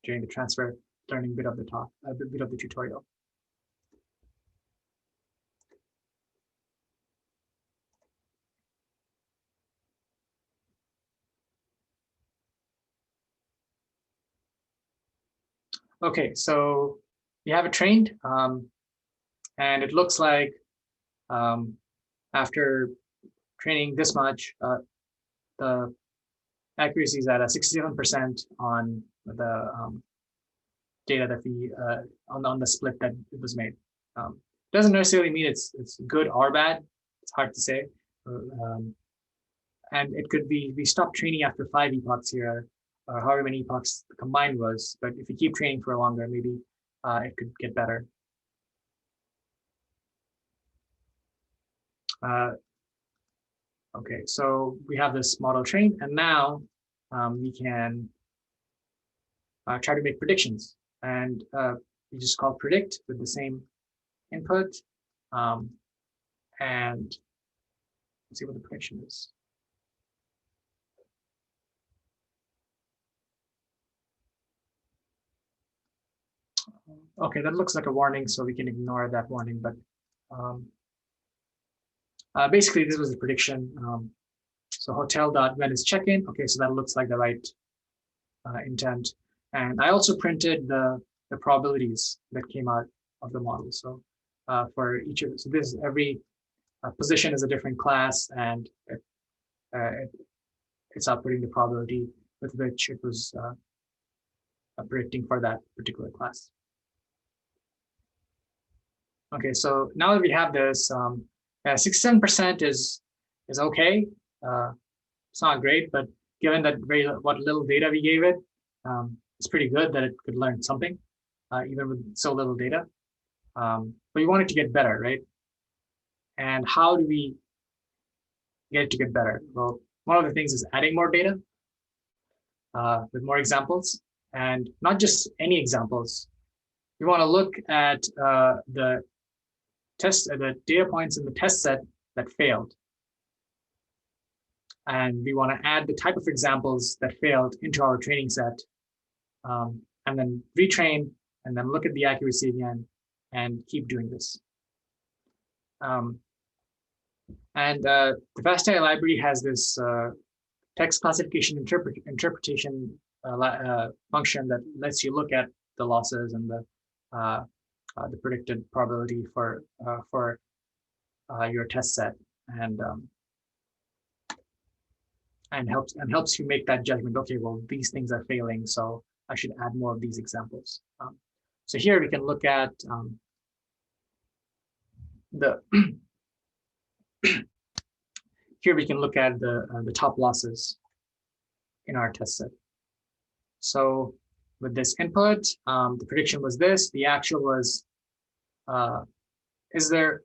during the transfer learning bit of the talk, bit of the tutorial. Okay, so we have it trained, and it looks like after training this much, the accuracy is at a 67% on the data that we on the split that it was made. Doesn't necessarily mean it's good or bad. It's hard to say. And it could be we stopped training after 5 epochs here, or however many epochs the combined was. But if you keep training for longer, maybe it could get better. Okay, so we have this model trained, and now we can try to make predictions. And we just call predict with the same input, and let's see what the prediction is. Okay, that looks like a warning, so we can ignore that warning. But basically, this was the prediction. So hotel.when is check-in. Okay, so that looks like the right intent. And I also printed the probabilities that came out of the model. So for each of so this every position is a different class, and it's outputting the probability with which it was predicting for that particular class. Okay, so now that we have this, 67% is okay. It's not great, but given that what little data we gave it, it's pretty good that it could learn something, even with so little data. But we want it to get better, right? And how do we get it to get better? Well, one of the things is adding more data with more examples, and not just any examples. We want to look at the data points in the test set that failed. And we want to add the type of examples that failed into our training set, and then retrain, and then look at the accuracy again, and keep doing this. And the FastAI library has this text classification interpretation function that lets you look at the losses and the predicted probability for your test set, and helps you make that judgment. Okay, well, these things are failing, so I should add more of these examples. So here we can look at the here we can look at the top losses in our test set. So with this input, the prediction was this. The actual was, is there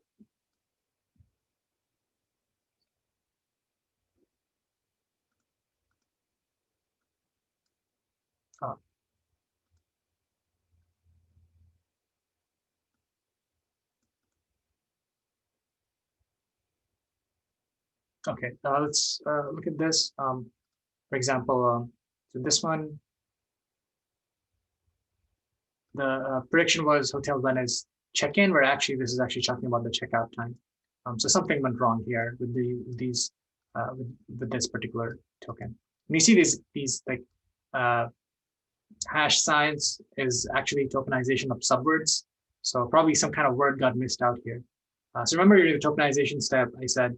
okay, let's look at this. For example, so this one, the prediction was hotel when is check-in, where actually this is actually talking about the checkout time. So something went wrong here with these with this particular token. And you see these like hash signs is actually tokenization of subwords. So probably some kind of word got missed out here. So remember during the tokenization step, I said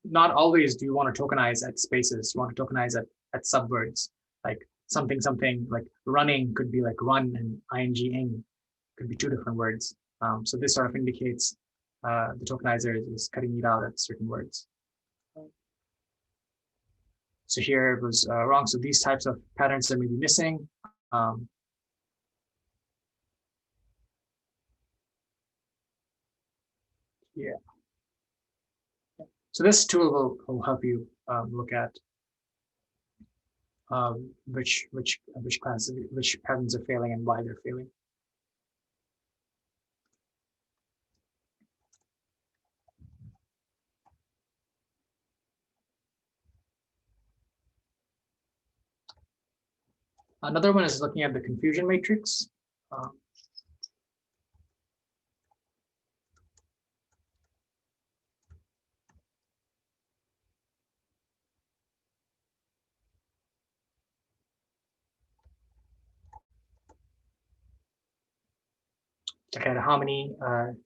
not always do you want to tokenize at spaces. You want to tokenize at subwords, like something like running could be like run, and ing could be two different words. So this sort of indicates the tokenizer is cutting it out at certain words. So here it was wrong. So these types of patterns that may be missing. Yeah. So this tool will help you look at which patterns are failing and why they're failing. Another one is looking at the confusion matrix. Look at how many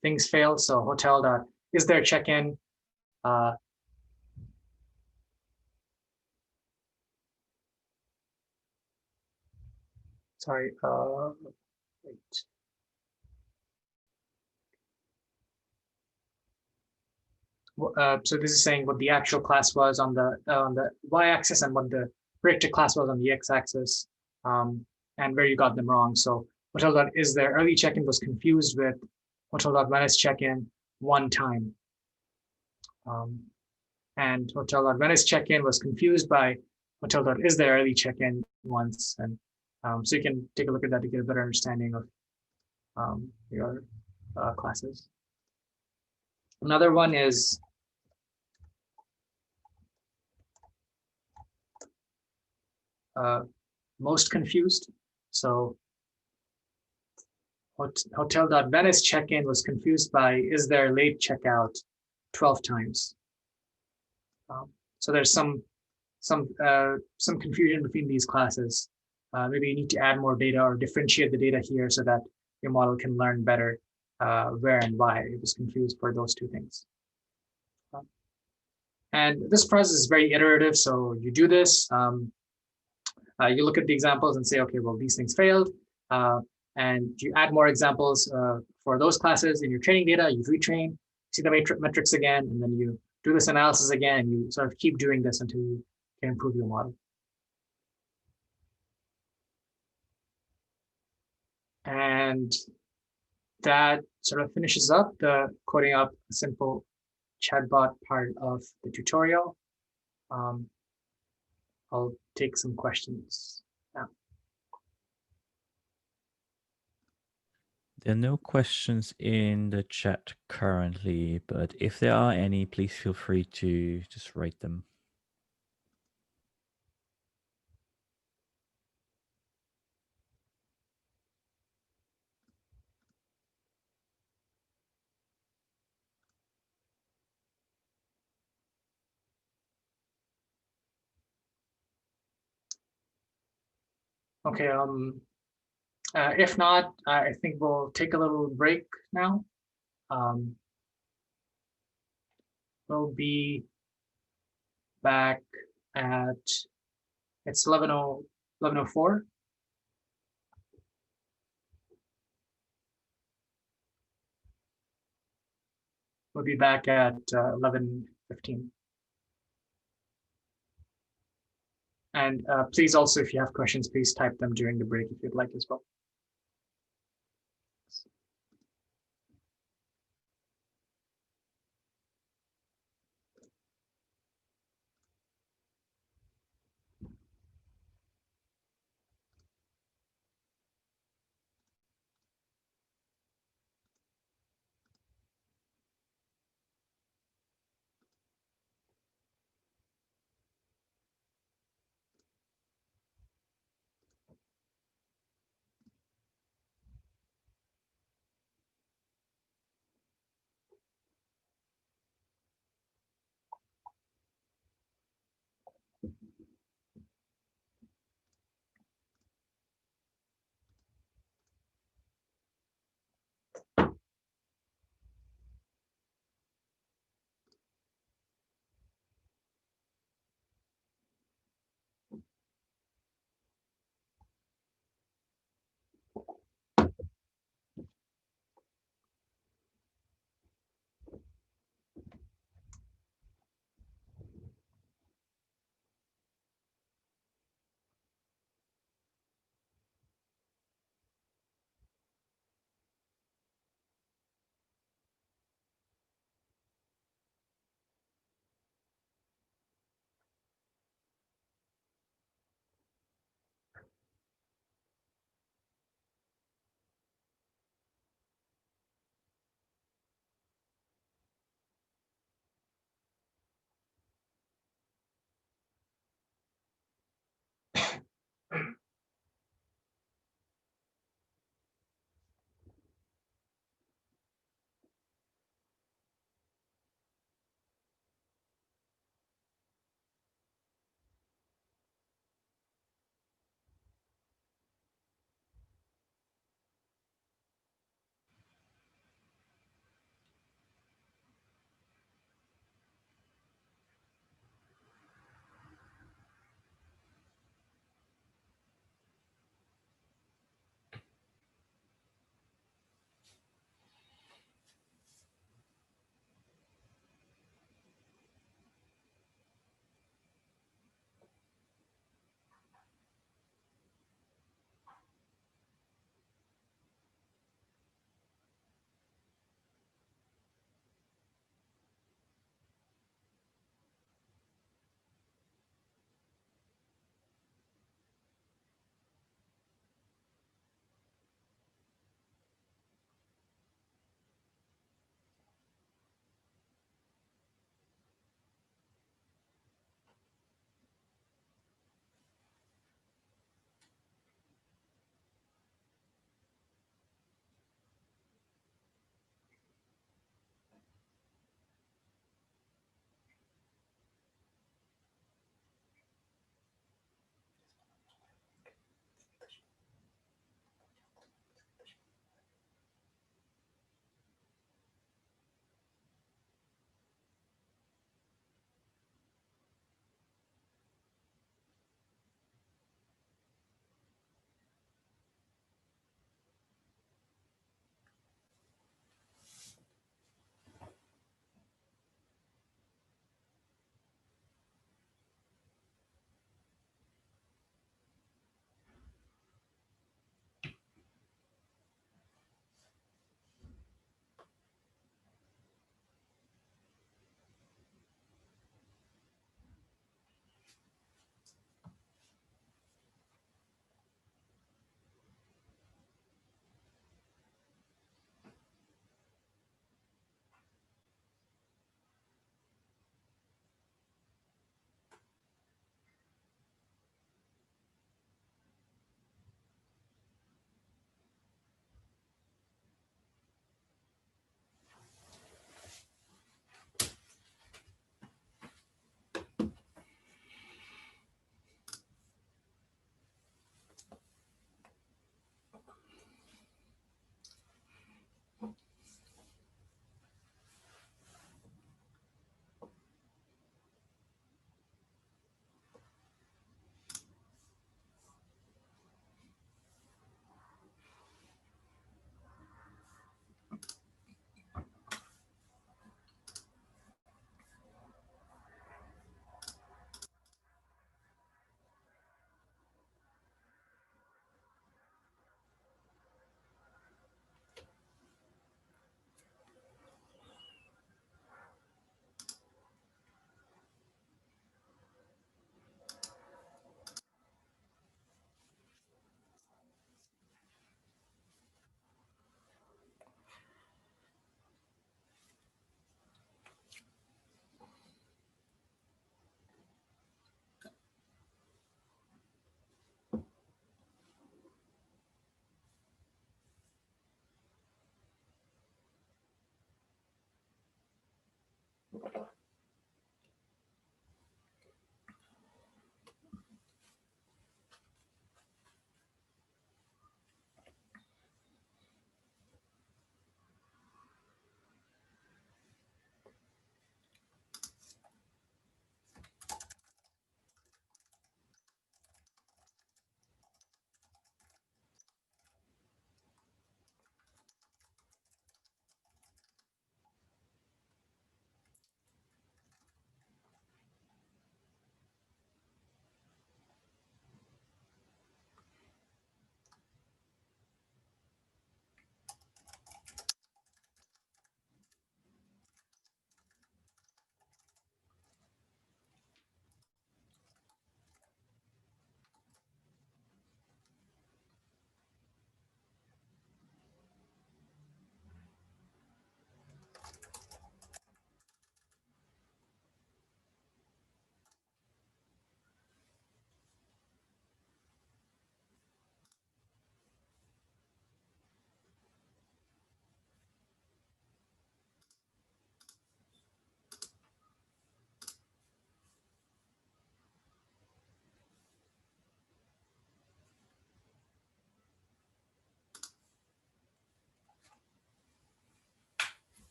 things failed. So hotel dot is there check-in. Sorry. Wait. So this is saying what the actual class was on the y-axis and what the predicted class was on the x-axis, and where you got them wrong. So hotel dot is there early check-in was confused with hotel dot when is check-in one time, and hotel dot when is check-in was confused by hotel dot is there early check-in once, and so you can take a look at that to get a better understanding of your classes. Another one is most confused. So hotel.venice check-in was confused by is there late checkout 12 times. So there's some confusion between these classes. Maybe you need to add more data or differentiate the data here so that your model can learn better where and why it was confused for those two things. And this process is very iterative. So you do this, you look at the examples and say, okay, well, these things failed. And you add more examples for those classes in your training data, you retrain, see the metrics again, and then you do this analysis again, and you sort of keep doing this until you can improve your model. And that sort of finishes up the coding up a simple chatbot part of the tutorial. I'll take some questions now. There are no questions in the chat currently, but if there are any, please feel free to just write them. Okay, if not, I think we'll take a little break now. We'll be back at, it's 11:04. We'll be back at 11:15. And please also, if you have questions, please type them during the break if you'd like as well.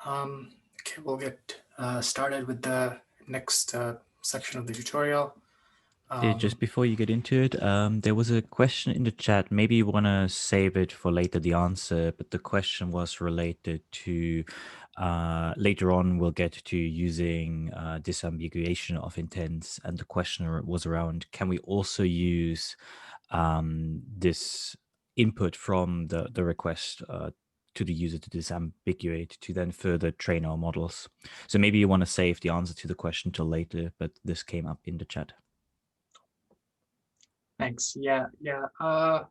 Okay, we'll get started with the next section of the tutorial. Just before you get into it, there was a question in the chat. Maybe you want to save it for later, the answer, but the question was related to later on, we'll get to using disambiguation of intents. And the question was around, can we also use this input from the request to the user to disambiguate to then further train our models? So maybe you want to save the answer to the question till later, but this came up in the chat. Thanks. Yeah. I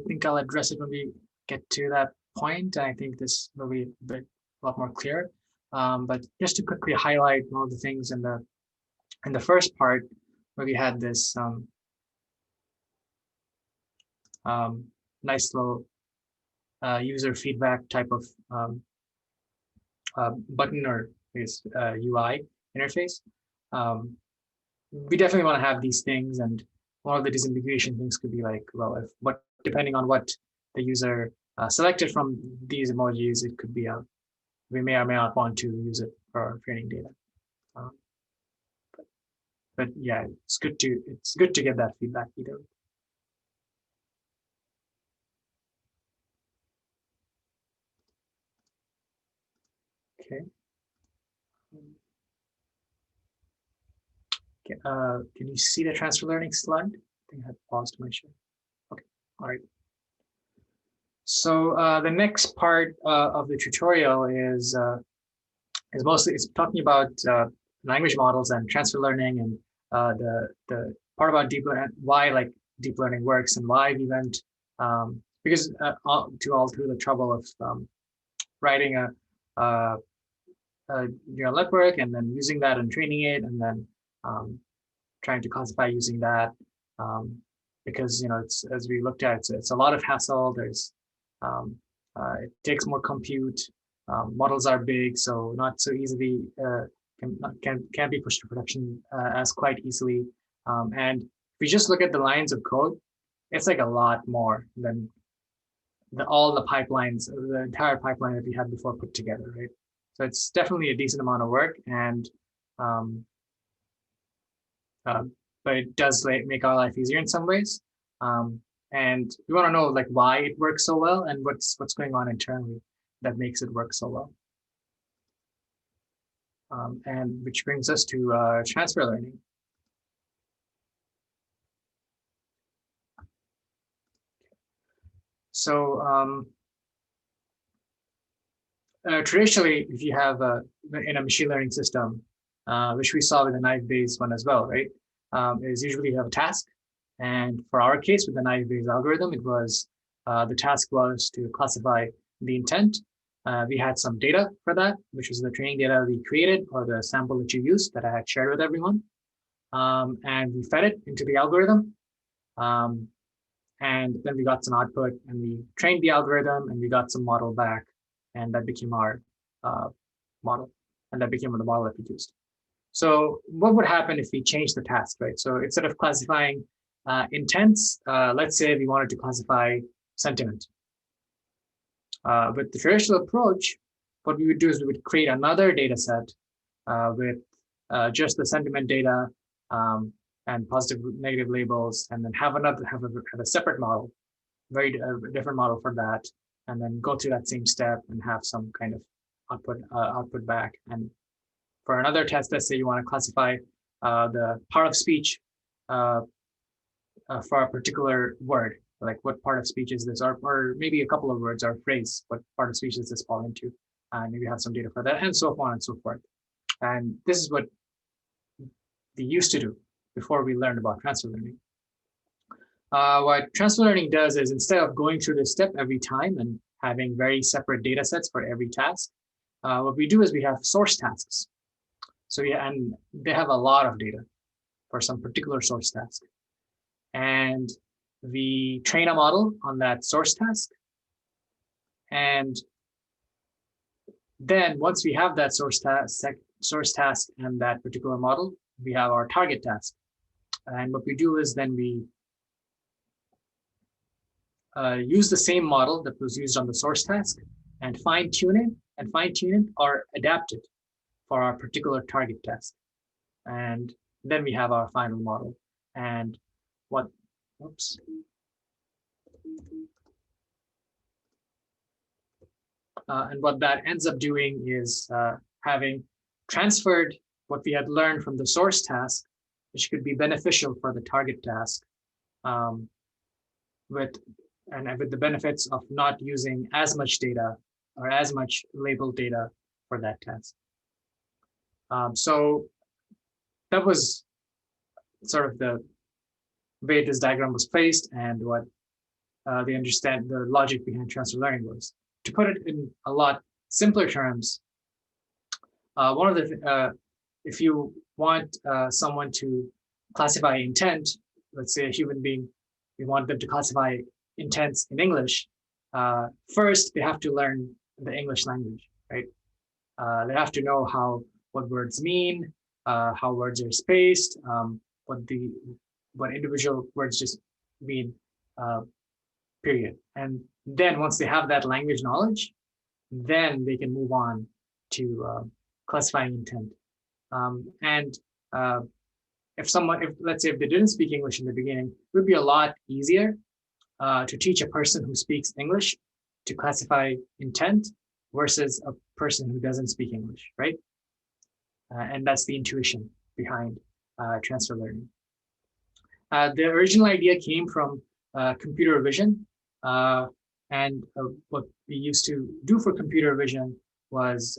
think I'll address it when we get to that point. I think this will be a lot more clear. But just to quickly highlight one of the things in the first part where we had this nice little user feedback type of button or UI interface. We definitely want to have these things, and one of the disambiguation things could be like, well, but depending on what the user selected from these emojis, it could be we may or may not want to use it for training data. But yeah, it's good to get that feedback either. Okay. Can you see the transfer learning slide? I think I had paused my share. Okay, all right. So the next part of the tutorial is mostly talking about language models and transfer learning, and the part about deep learning, why like deep learning works, and why we went because all through the trouble of writing a neural network and then using that and training it, and then trying to classify using that, because it's, as we looked at, it's a lot of hassle. There's it takes more compute. Models are big, so not so easily can be pushed to production as quite easily. And if we just look at the lines of code, it's like a lot more than all the pipelines, the entire pipeline that we had before put together, right? So it's definitely a decent amount of work, and but it does make our life easier in some ways. And we want to know like why it works so well and what's going on internally that makes it work so well. And which brings us to transfer learning. So traditionally, if you have in a machine learning system, which we saw with the naive-Bayes one as well, right? Is usually you have a task. And for our case, with the naive-Bayes algorithm, it was the task was to classify the intent. We had some data for that, which was the training data we created or the sample that you used that I had shared with everyone. And we fed it into the algorithm. And then we got some output, and we trained the algorithm, and we got some model back, and that became our model, and that became the model that we used. So what would happen if we changed the task, right? So instead of classifying intents, let's say we wanted to classify sentiment. With the traditional approach, what we would do is we would create another data set with just the sentiment data and positive, negative labels, and then have a separate model, very different model for that, and then go through that same step and have some kind of output back. And for another test, let's say you want to classify the part of speech for a particular word, like what part of speech is this, or maybe a couple of words or a phrase, what part of speech does this fall into? And maybe have some data for that, and so on and so forth. And this is what we used to do before we learned about transfer learning. What transfer learning does is, instead of going through this step every time and having very separate data sets for every task, what we do is we have source tasks. So yeah, and they have a lot of data for some particular source task. And we train a model on that source task. And then once we have that source task and that particular model, we have our target task. And what we do is then we use the same model that was used on the source task and fine-tune it or adapt it for our particular target task. And then we have our final model. And what, oops. And what that ends up doing is having transferred what we had learned from the source task, which could be beneficial for the target task, with the benefits of not using as much data or as much labeled data for that task. So that was sort of the way this diagram was placed and what the logic behind transfer learning was. To put it in a lot simpler terms, if you want someone to classify intent, let's say a human being, we want them to classify intents in English, first they have to learn the English language, right? They have to know what words mean, how words are spaced, what individual words just mean, period. And then once they have that language knowledge, then they can move on to classifying intent. Let's say if they didn't speak English in the beginning, it would be a lot easier to teach a person who speaks English to classify intent versus a person who doesn't speak English, right? And that's the intuition behind transfer learning. The original idea came from computer vision. And what we used to do for computer vision was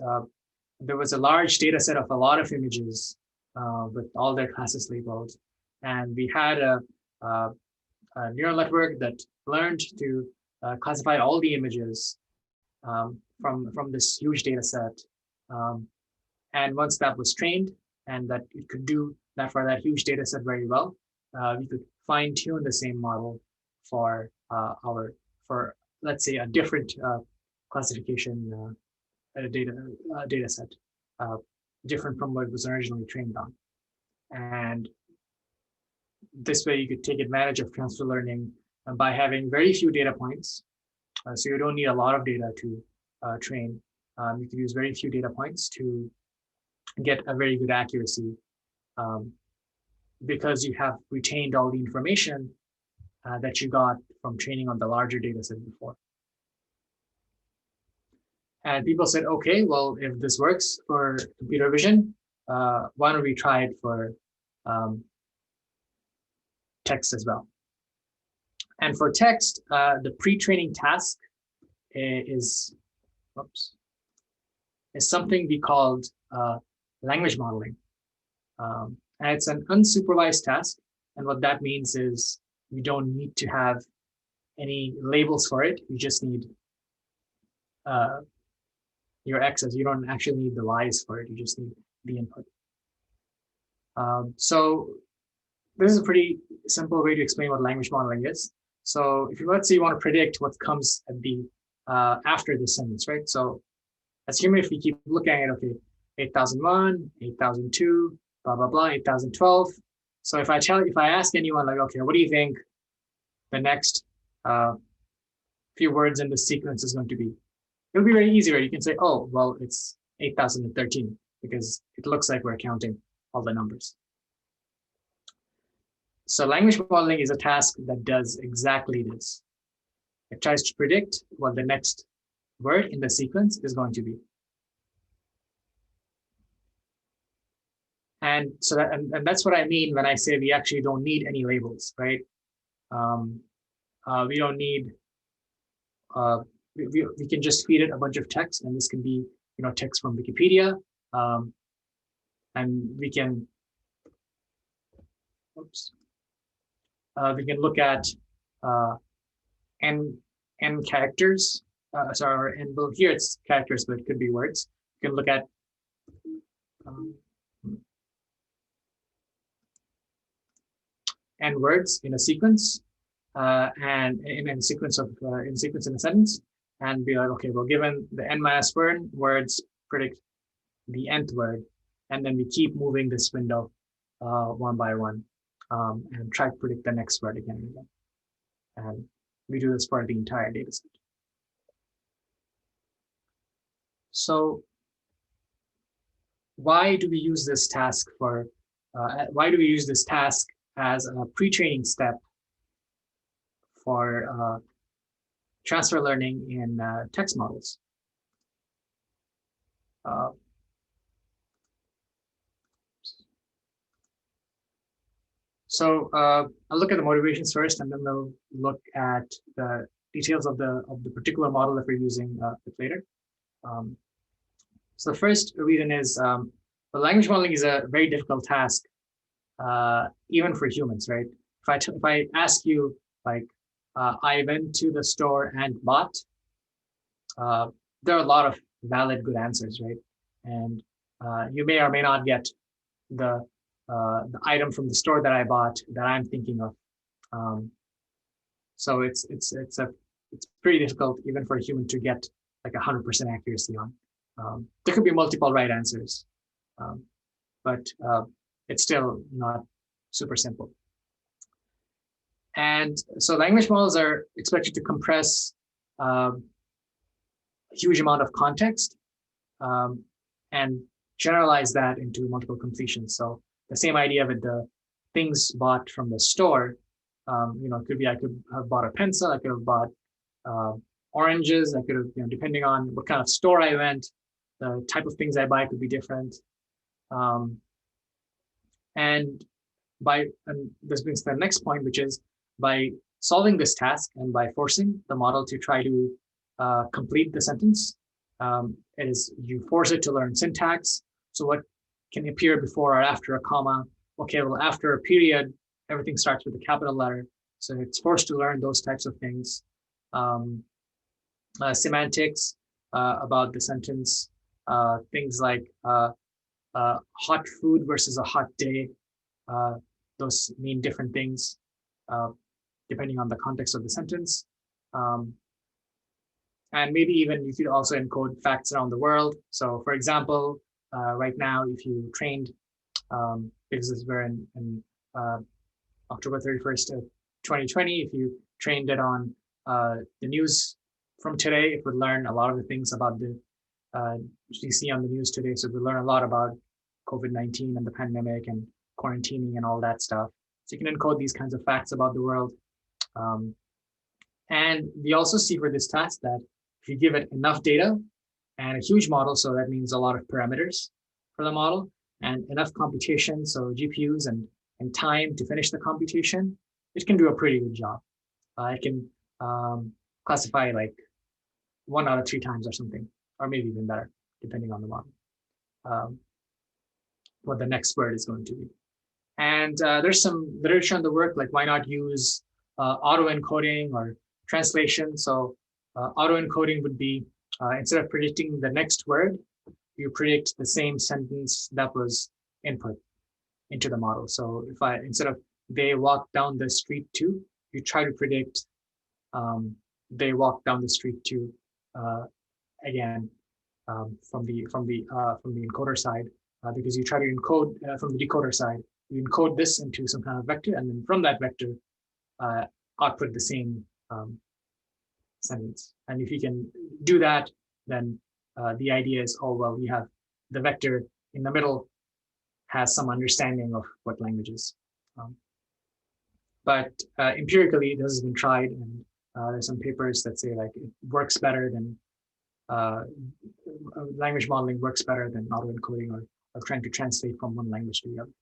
there was a large data set of a lot of images with all their classes labeled. And we had a neural network that learned to classify all the images from this huge data set. And once that was trained and that it could do that for that huge data set very well, we could fine tune the same model for let's say a different classification data set, different from what it was originally trained on. And this way you could take advantage of transfer learning by having very few data points. So you don't need a lot of data to train. You can use very few data points to get a very good accuracy because you have retained all the information that you got from training on the larger data set before. And people said, okay, well, if this works for computer vision, why don't we try it for text as well? And for text, the pre-training task is something we called language modeling. And it's an unsupervised task. And what that means is you don't need to have any labels for it. You just need your X's. You don't actually need the Y's for it. You just need the input. So this is a pretty simple way to explain what language modeling is. So if let's say you want to predict what comes at the after the sentence, right? So assuming if we keep looking at, okay, 8001, 8002, blah, blah, blah, 8012. So if I ask anyone like, okay, what do you think the next few words in the sequence is going to be? It'll be very easy, right? You can say, oh, well, it's 8013 because it looks like we're counting all the numbers. So language modeling is a task that does exactly this. It tries to predict what the next word in the sequence is going to be. And so that's what I mean when I say we actually don't need any labels, right? We don't need, we can just feed it a bunch of text, and this can be, text from Wikipedia, and we can, we can look at n characters. Sorry, well, here it's characters, but it could be words. You can look at n words in a sequence, and in a sequence in a sentence, and be like, okay, well, given the n-1 words, predict the nth word, and then we keep moving this window one by one, and try to predict the next word again and again. And We do this for the entire data set. So why do we use this task for, why do we use this task as a pre-training step for transfer learning in text models? So I'll look at the motivations first, and then we'll look at the details of the particular model that we're using later. So the first reason is the language modeling is a very difficult task, even for humans, right? If I ask you, like, I went to the store and bought, there are a lot of valid, good answers, right? And you may or may not get the item from the store that I bought that I'm thinking of. So it's pretty difficult even for a human to get like 100% accuracy on. There could be multiple right answers, but it's still not super simple. And so language models are expected to compress a huge amount of context and generalize that into multiple completions. So the same idea with the things bought from the store, it could be I could have bought a pencil, I could have bought oranges, I could have, depending on what kind of store I went, the type of things I buy could be different. And this brings to the next point, which is by solving this task and by forcing the model to try to complete the sentence, you force it to learn syntax. So what can appear before or after a comma? Okay, well, after a period, everything starts with a capital letter. So it's forced to learn those types of things. Semantics about the sentence, things like hot food versus a hot day. Those mean different things depending on the context of the sentence. And maybe even you could also encode facts around the world. So for example, right now, if you trained, because we're in October 31st of 2020, if you trained it on the news from today, it would learn a lot of the things about the you see on the news today. So we learn a lot about COVID-19 and the pandemic and quarantining and all that stuff. So you can encode these kinds of facts about the world. And we also see for this task that if you give it enough data and a huge model, so that means a lot of parameters for the model and enough computation, so GPUs and time to finish the computation, it can do a pretty good job. It can classify like 1 out of 3 times or something, or maybe even better, depending on the model, what the next word is going to be. And there's some literature on the work, like why not use auto-encoding or translation. So auto-encoding would be, instead of predicting the next word, you predict the same sentence that was input into the model. So if instead of they walk down the street too, you try to predict they walk down the street too, again, from the encoder side, because you try to encode from the decoder side, you encode this into some kind of vector, and then from that vector, output the same sentence. And if you can do that, then the idea is, oh, well, you have the vector in the middle has some understanding of what language is. But empirically, this has been tried, and there's some papers that say like it works better than language modeling works better than autoencoding or trying to translate from one language to the other.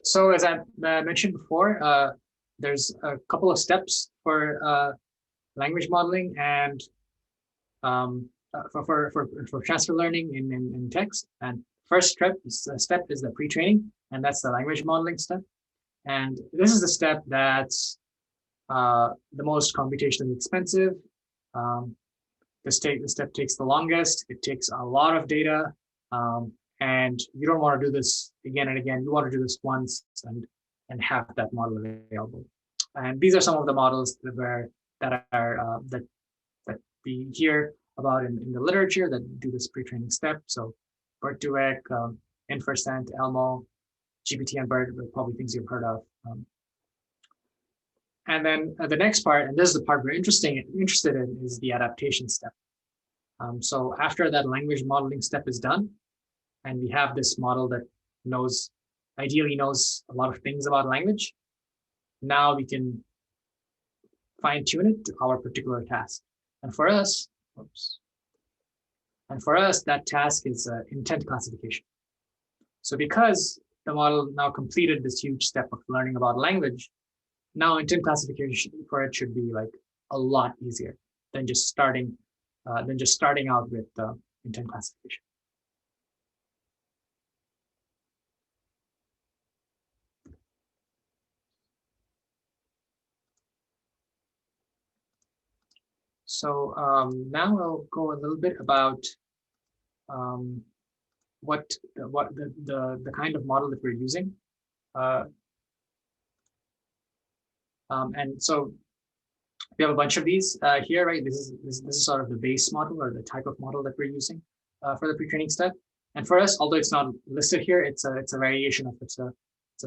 So as I mentioned before, there's a couple of steps for language modeling and for transfer learning in text. And first step is the pre-training, and that's the language modeling step. And this is the step that's the most computationally expensive. The step takes the longest. It takes a lot of data, and you don't want to do this again and again. You want to do this once and have that model available. And these are some of the models that we here about in the literature that do this pre-training step. So BERT2Ek, Infercent, Elmo, GPT and BERT are probably things you've heard of. And then the next part, and this is the part we're interested in, is the adaptation step. So after that language modeling step is done, and we have this model that ideally knows a lot of things about language, now we can fine tune it to our particular task. And for us, that task is intent classification. So because the model now completed this huge step of learning about language, now intent classification for it should be like a lot easier than just starting out with intent classification. So now I'll go a little bit about what the kind of model that we're using. And so we have a bunch of these here, right? This is sort of the base model or the type of model that we're using for the pre-training step. And for us, although it's not listed here, it's a variation of it's a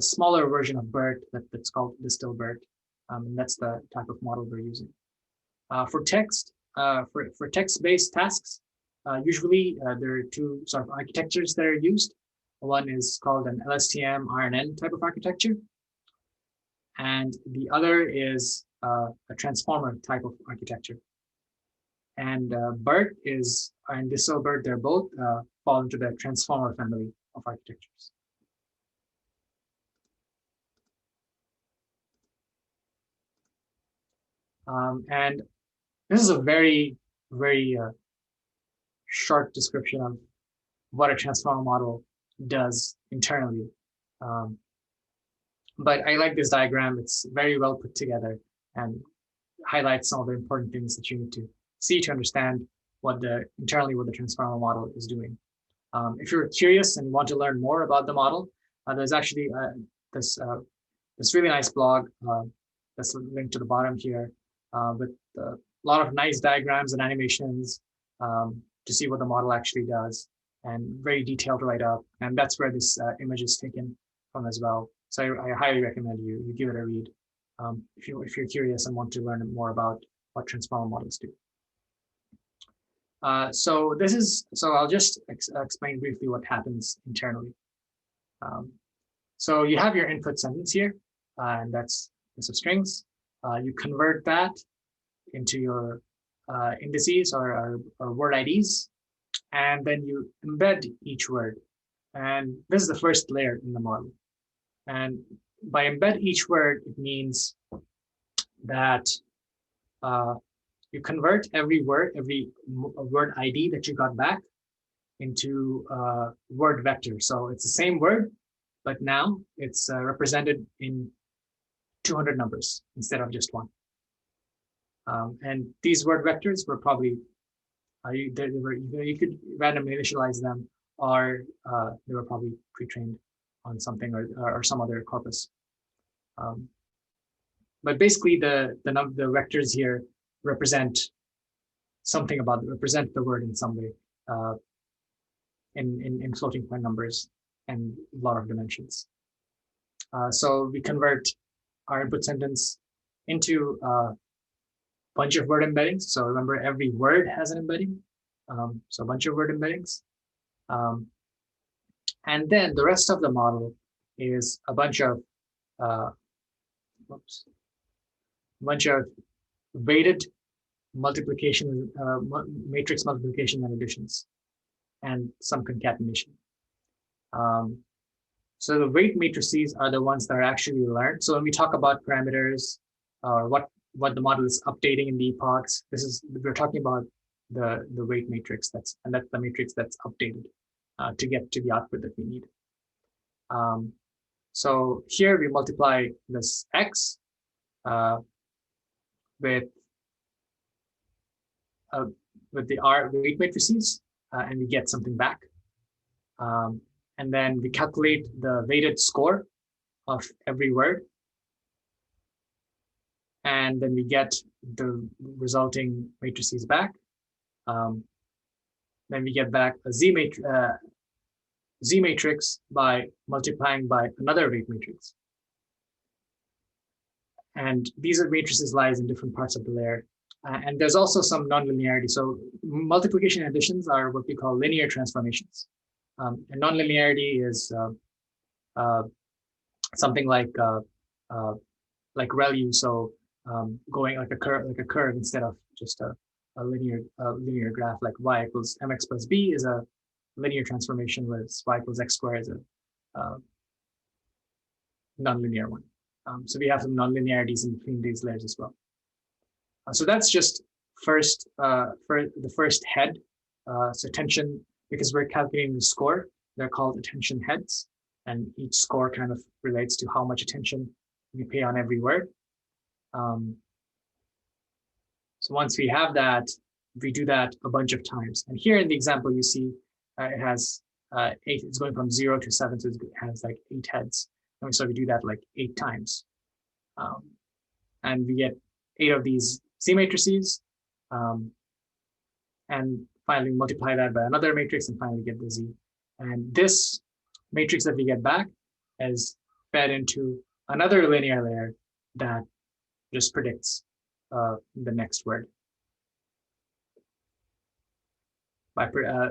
smaller version of BERT that's called Distill BERT. And that's the type of model we're using. For text, for text-based tasks, usually there are two sort of architectures that are used. One is called an LSTM RNN type of architecture, and the other is a transformer type of architecture. And BERT and Distill BERT, they're both fall into the transformer family of architectures. And this is a very, very short description of what a transformer model does internally. But I like this diagram. It's very well put together and highlights some of the important things that you need to see to understand internally what the transformer model is doing. If you're curious and want to learn more about the model, there's actually this really nice blog that's linked to the bottom here with a lot of nice diagrams and animations to see what the model actually does, and very detailed write-up. And that's where this image is taken from as well. So I highly recommend you give it a read if you're curious and want to learn more about what transformer models do. So I'll just explain briefly what happens internally. So you have your input sentence here, and that's of strings. You convert that into your indices or word IDs, and then you embed each word. And this is the first layer in the model. And by embed each word, it means that you convert every word ID that you got back into a word vector. So it's the same word, but now it's represented in 200 numbers instead of just one. And these word vectors were probably, you could randomly initialize them, or they were probably pre-trained on something or some other corpus. But basically the vectors here represent something represent the word in some way in floating point numbers and a lot of dimensions. So we convert our input sentence into a bunch of word embeddings. So remember, every word has an embedding. So a bunch of word embeddings. And then the rest of the model is a bunch of weighted multiplication, matrix multiplication and additions, and some concatenation. So the weight matrices are the ones that are actually learned. So when we talk about parameters or what the model is updating in the epochs, we're talking about the weight matrix that's the matrix that's updated to get to the output that we need. So here we multiply this X with the R weight matrices, and we get something back. And then we calculate the weighted score of every word. And then we get the resulting matrices back. Then we get back a Z matrix by multiplying by another weight matrix. And these matrices lies in different parts of the layer. And there's also some nonlinearity. So multiplication and additions are what we call linear transformations. And nonlinearity is something like ReLU, so going like a curve instead of just a linear graph, like y equals mx plus b is a linear transformation, whereas y equals x squared is a nonlinear one. So we have some nonlinearities in between these layers as well. So that's just for the first head. So attention, because we're calculating the score, they're called attention heads, and each score kind of relates to how much attention we pay on every word. So once we have that, we do that a bunch of times. And here in the example, you see it has 8, it's going from 0 to 7, so it has like 8 heads. And so we do that like 8 times. And we get 8 of these Z matrices. And finally multiply that by another matrix and finally get the Z. And this matrix that we get back is fed into another linear layer that just predicts the next word.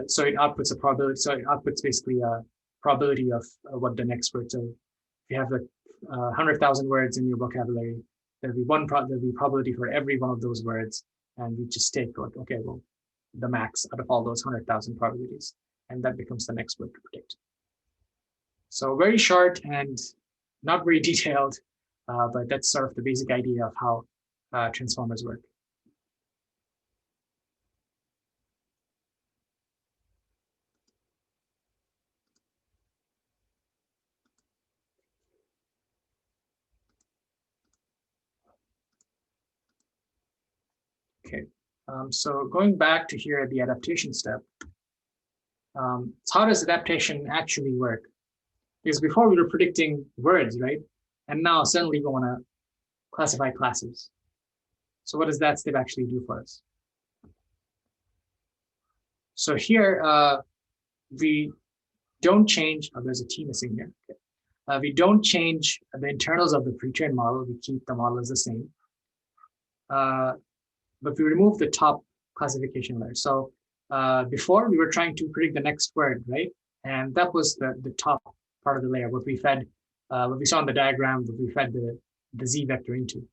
So it outputs a probability. So it outputs basically a probability of what the next word. So if you have like 100,000 words in your vocabulary, there'll be probability for every one of those words, and we just take like, okay, well, the max out of all those 100,000 probabilities, and that becomes the next word to predict. So very short and not very detailed, but that's sort of the basic idea of how transformers work. Okay, so going back to here at the adaptation step, so how does adaptation actually work? Because before we were predicting words, right? And now suddenly we want to classify classes. So what does that step actually do for us? So here we don't change, oh, there's a T missing here. Okay. We don't change the internals of the pre-trained model. We keep the model as the same. But we remove the top classification layer. So before we were trying to predict the next word, right? And that was the top part of the layer, what we fed, what we saw in the diagram, what we fed the Z vector into.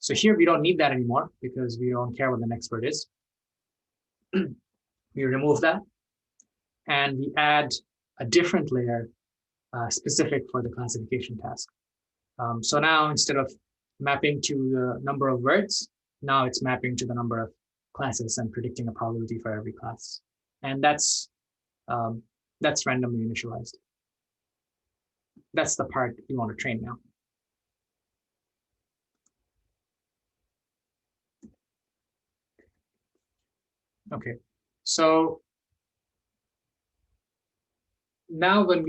So here we don't need that anymore because we don't care what the next word is. We remove that and we add a different layer specific for the classification task. So now instead of mapping to the number of words, now it's mapping to the number of classes and predicting a probability for every class. And that's randomly initialized. That's the part you want to train now. Okay, so now when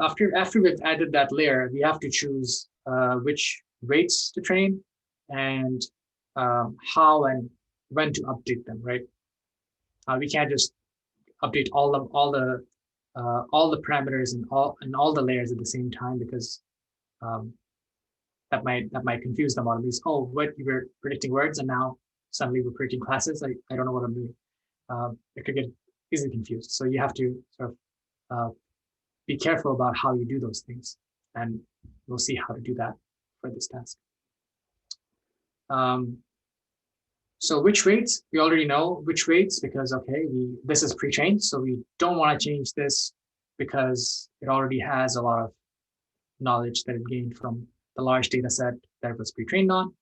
after we've added that layer, we have to choose which weights to train and how and when to update them, right? We can't just update all the parameters and all the layers at the same time, because that might confuse the model. Because, oh, what, you were predicting words and now suddenly we're predicting classes. I don't know what I'm doing. It could get easily confused. So you have to sort of be careful about how you do those things, and we'll see how to do that for this task. So which weights? We already know which weights because, okay, this is pre-trained, so we don't want to change this because it already has a lot of knowledge that it gained from the large data set that it was pre-trained on.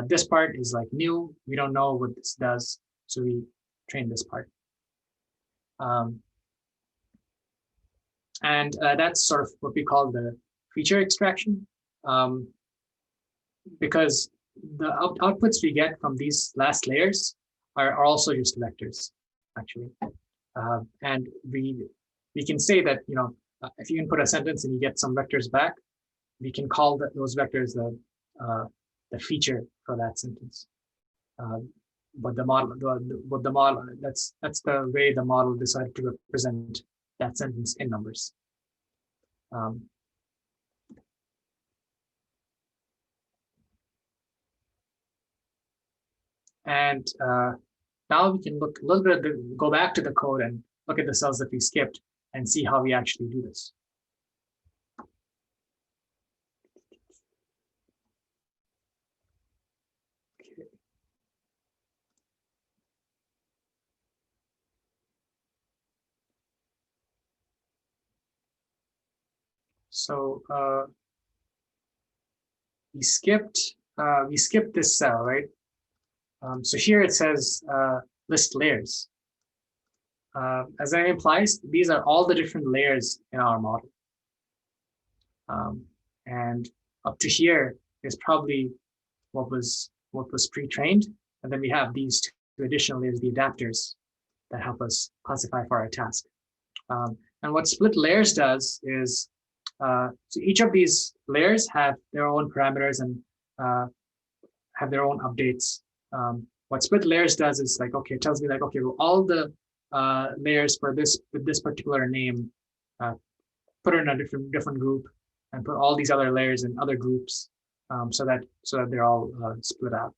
This part is like new. We don't know what this does, so we train this part. And that's sort of what we call the feature extraction, because the outputs we get from these last layers are also just vectors, actually. And we can say that, you know, if you input a sentence and you get some vectors back, we can call those vectors the feature for that sentence. but the model that's the way the model decided to represent that sentence in numbers. And now we can look a little bit go back to the code and look at the cells that we skipped and see how we actually do this. Okay. So we skipped this cell, right? So here it says list layers. As that implies, these are all the different layers in our model. And up to here is probably what was pre-trained. And then we have these two additional layers, the adapters, that help us classify for our task. And what split layers does is, so each of these layers have their own parameters and have their own updates. What split layers does is like, okay, it tells me like, okay, well, all the layers for this with this particular name, put it in a different group, and put all these other layers in other groups, so that they're all split out.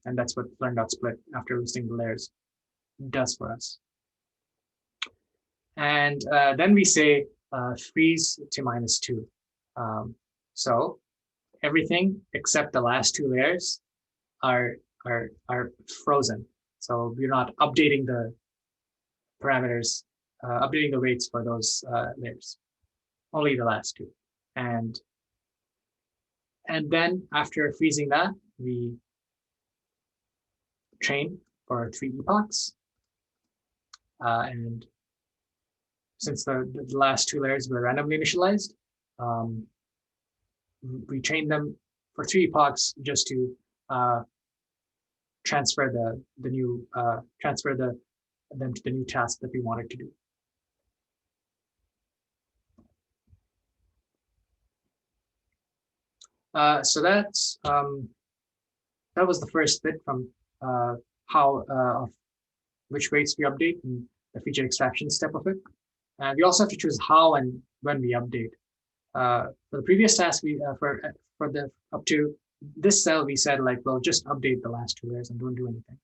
And that's what learn.split after listing the layers does for us. And then we say freeze to -2. So everything except the last two layers are frozen. So we're not updating the parameters, updating the weights for those layers. Only the last two. And then after freezing that, we train for 3 epochs. And since the last two layers were randomly initialized, we train them for 3 epochs just to transfer them to the new task that we wanted to do. So that's that was the first bit from how of which weights we update and the feature extraction step of it. And we also have to choose how and when we update. For the previous task, we for the up to this cell, we said like, well, just update the last two layers and don't do anything.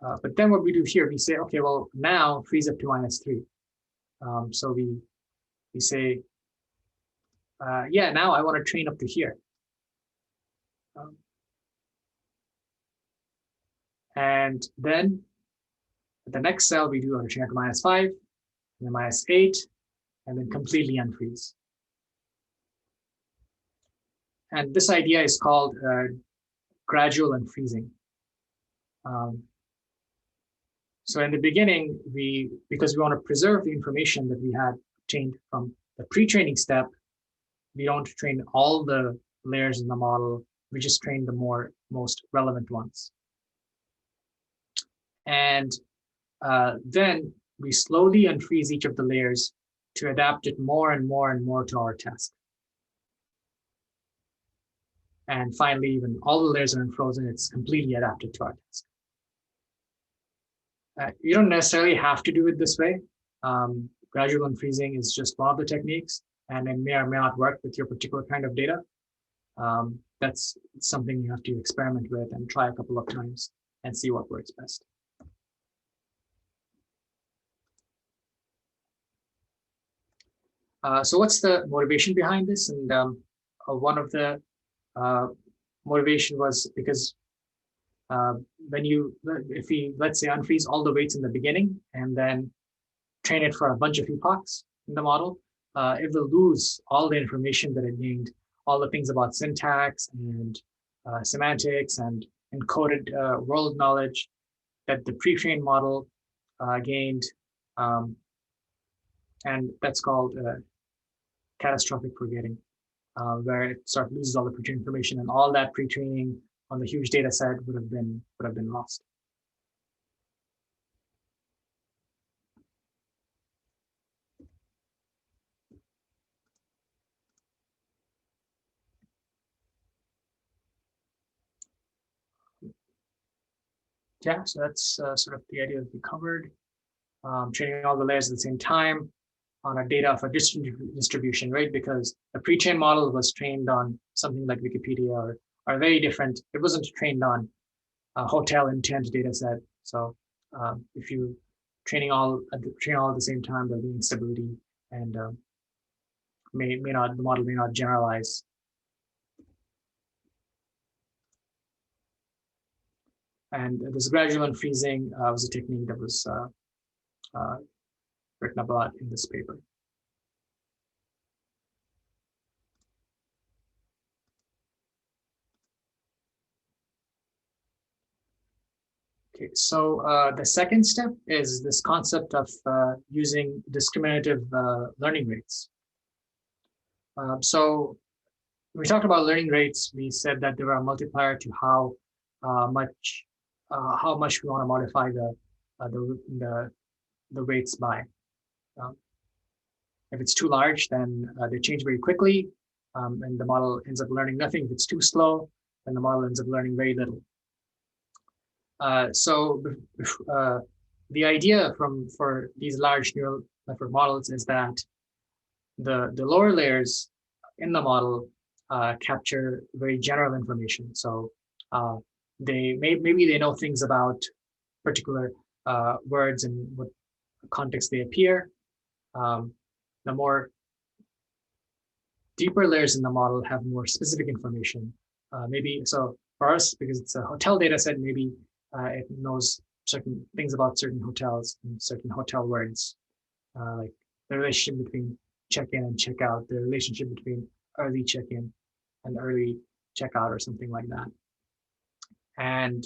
But then what we do here, we say, okay, well, now freeze up to -3. So we say, yeah, now I want to train up to here. And then at the next cell, we do a train up to -5, and then -8, and then completely unfreeze. And this idea is called gradual unfreezing. So in the beginning, because we want to preserve the information that we had obtained from the pre-training step, we don't train all the layers in the model. We just train the most relevant ones. And then we slowly unfreeze each of the layers to adapt it more and more and more to our task. And finally, when all the layers are unfrozen, it's completely adapted to our task. You don't necessarily have to do it this way. Gradual unfreezing is just one of the techniques, and it may or may not work with your particular kind of data. That's something you have to experiment with and try a couple of times and see what works best. So what's the motivation behind this? And one of the motivation was because if we, let's say, unfreeze all the weights in the beginning and then train it for a bunch of epochs in the model, it will lose all the information that it gained, all the things about syntax and semantics and encoded world knowledge that the pre-trained model gained. And that's called catastrophic forgetting, where it sort of loses all the pre-trained information, and all that pre-training on the huge data set would have been lost. Yeah, so that's sort of the idea that we covered. Training all the layers at the same time on a data of a distribution, right? Because the pre-trained model was trained on something like Wikipedia or very different. It wasn't trained on a hotel intent data set. So if you train all at the same time, there'll be instability and may not the model may not generalize. And this gradual unfreezing was a technique that was uh, written about in this paper. Okay, so the second step is this concept of using discriminative learning rates. So when we talked about learning rates, we said that there are a multiplier to uh, much how much we want to modify uh, the, the the weights by. Um, if it's too large, then they change very quickly, and the model ends up learning nothing. If it's too slow, then the model ends up learning very little. So the idea for these large neural network models is that the lower layers in the model capture very general information. So maybe they know things about particular words and what context they appear. Um, the more deeper layers in the model have more specific information. Maybe so for us, because it's a hotel data set, maybe it knows certain things about certain hotels and certain hotel words, like the relationship between check-in and check-out, the relationship between early check-in and early checkout, or something like that. And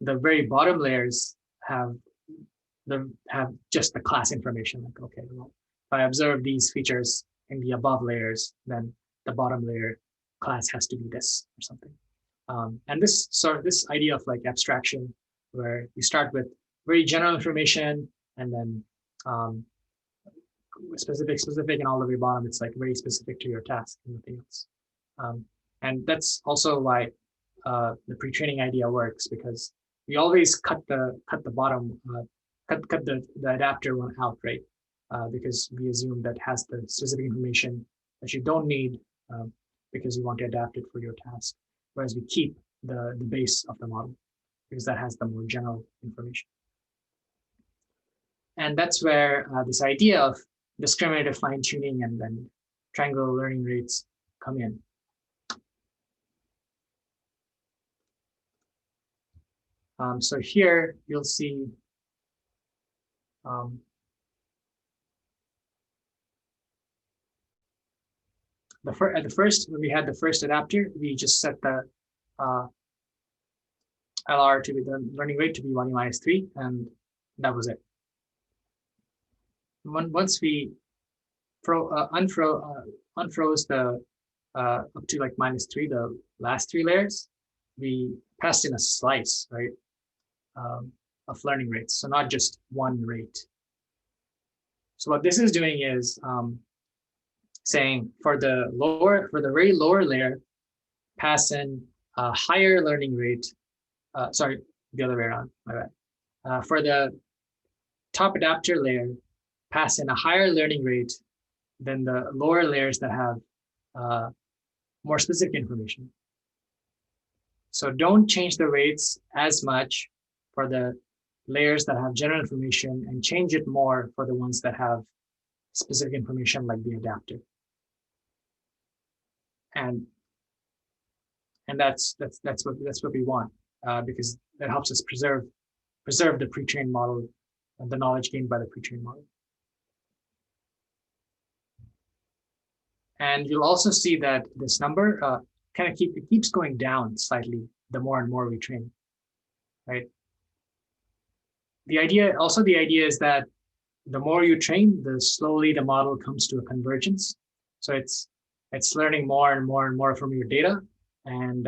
the very bottom layers have have just the class information. Like, okay, well, if I observe these features in the above layers, then the bottom layer class has to be this or something. And this idea of like abstraction, where you start with very general information and then specific, and all the way bottom, it's like very specific to your task and nothing else. And that's also why the pre-training idea works, because we always cut the bottom, cut the adapter one out, right? Because we assume that has the specific information that you don't need, because you want to adapt it for your task. Whereas we keep the base of the model because that has the more general information. And that's where this idea of discriminative fine tuning and then triangular learning rates come in. So here you'll see at the first, when we had the first adapter, we just set the LR to be the learning rate to be 1 minus 3, and that was it. Once we unfroze the up to like -3, the last 3 layers, we passed in a slice, right, of learning rates. So not just one rate. So what this is doing is saying for the very lower layer, pass in a higher learning rate. Sorry, the other way around. My bad. For the top adapter layer, pass in a higher learning rate than the lower layers that have more specific information. So don't change the weights as much for the layers that have general information, and change it more for the ones that have specific information, like the adapter. And that's what we want, because that helps us preserve the pre-trained model and the knowledge gained by the pre-trained model. And you'll also see that this number keeps going down slightly the more and more we train, right? The idea is that the more you train, the slowly the model comes to a convergence. So it's learning more and more and more from your data, and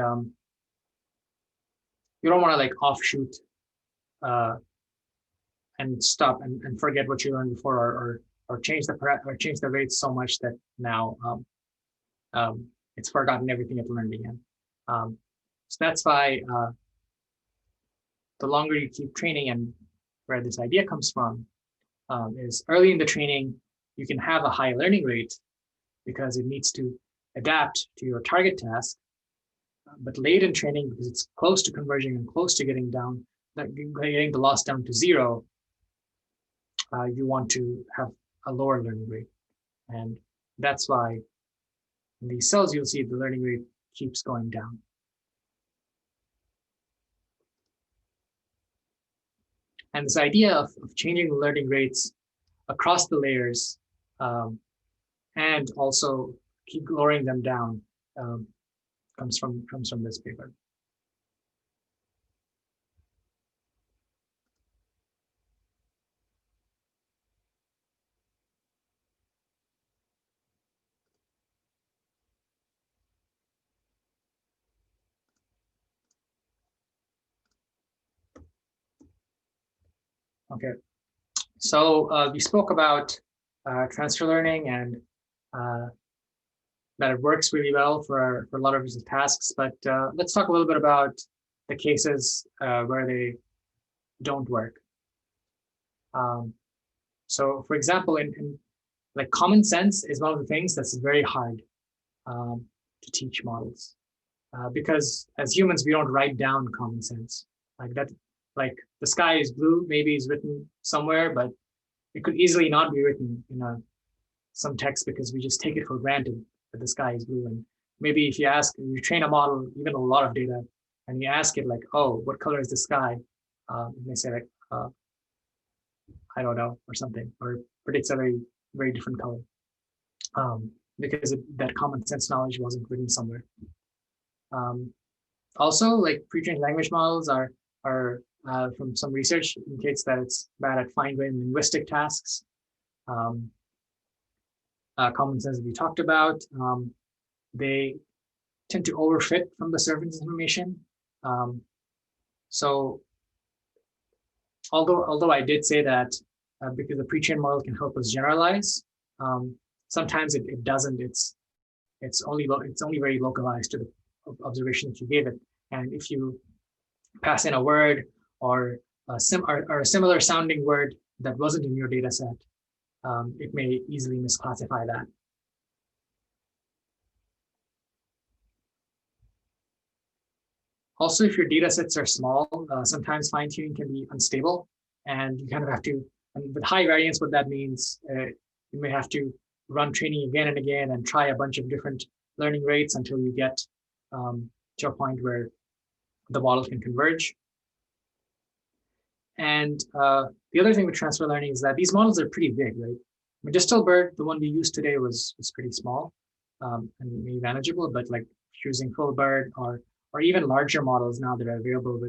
you don't want to like offshoot and stop and forget what you learned before, or change the rates so much that now it's forgotten everything it learned again. So that's why the longer you keep training, and where this idea comes from is early in the training, you can have a high learning rate because it needs to adapt to your target task. But late in training, because it's close to converging and close to getting the loss down to zero, you want to have a lower learning rate. And that's why in these cells, you'll see the learning rate keeps going down. And this idea of changing the learning rates across the layers and also keep lowering them down comes from this paper. Okay, so we spoke about transfer learning and that it works really well for a lot of business tasks, but let's talk a little bit about the cases where they don't work. So for example, in like common sense is one of the things that's very hard to teach models because as humans, we don't write down common sense like that. Like the sky is blue, maybe is written somewhere, but it could easily not be written in some text because we just take it for granted that the sky is blue. And maybe if you train a model, even a lot of data, and you ask it like, oh, what color is the sky? And they say like, I don't know, or something, or predicts a very, very different color because that common sense knowledge wasn't written somewhere. Also, like pre-trained language models are from some research indicates that it's bad at fine-grained linguistic tasks. Common sense that we talked about. They tend to overfit from the surface information. So although I did say that because the pre-trained model can help us generalize, sometimes it doesn't. It's only very localized to the observation that you gave it. And if you pass in a word or a similar sounding word that wasn't in your data set, it may easily misclassify that. Also, if your data sets are small, sometimes fine-tuning can be unstable, and you kind of have to, and with high variance, what that means, you may have to run training again and again and try a bunch of different learning rates until you get to a point where the model can converge. And the other thing with transfer learning is that these models are pretty big, right? I mean, Distilbert, the one we used today, was pretty small and maybe manageable, but like using Fullbert or even larger models now that are available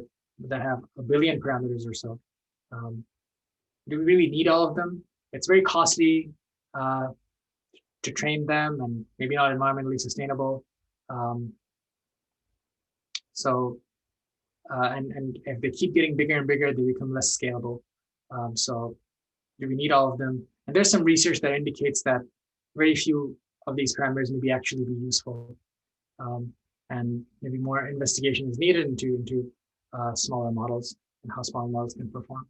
that have 1 billion parameters or so. Do we really need all of them? It's very costly to train them and maybe not environmentally sustainable. And if they keep getting bigger and bigger, they become less scalable. So do we need all of them? And there's some research that indicates that very few of these parameters may actually be useful. And maybe more investigation is needed into smaller models and how smaller models can perform.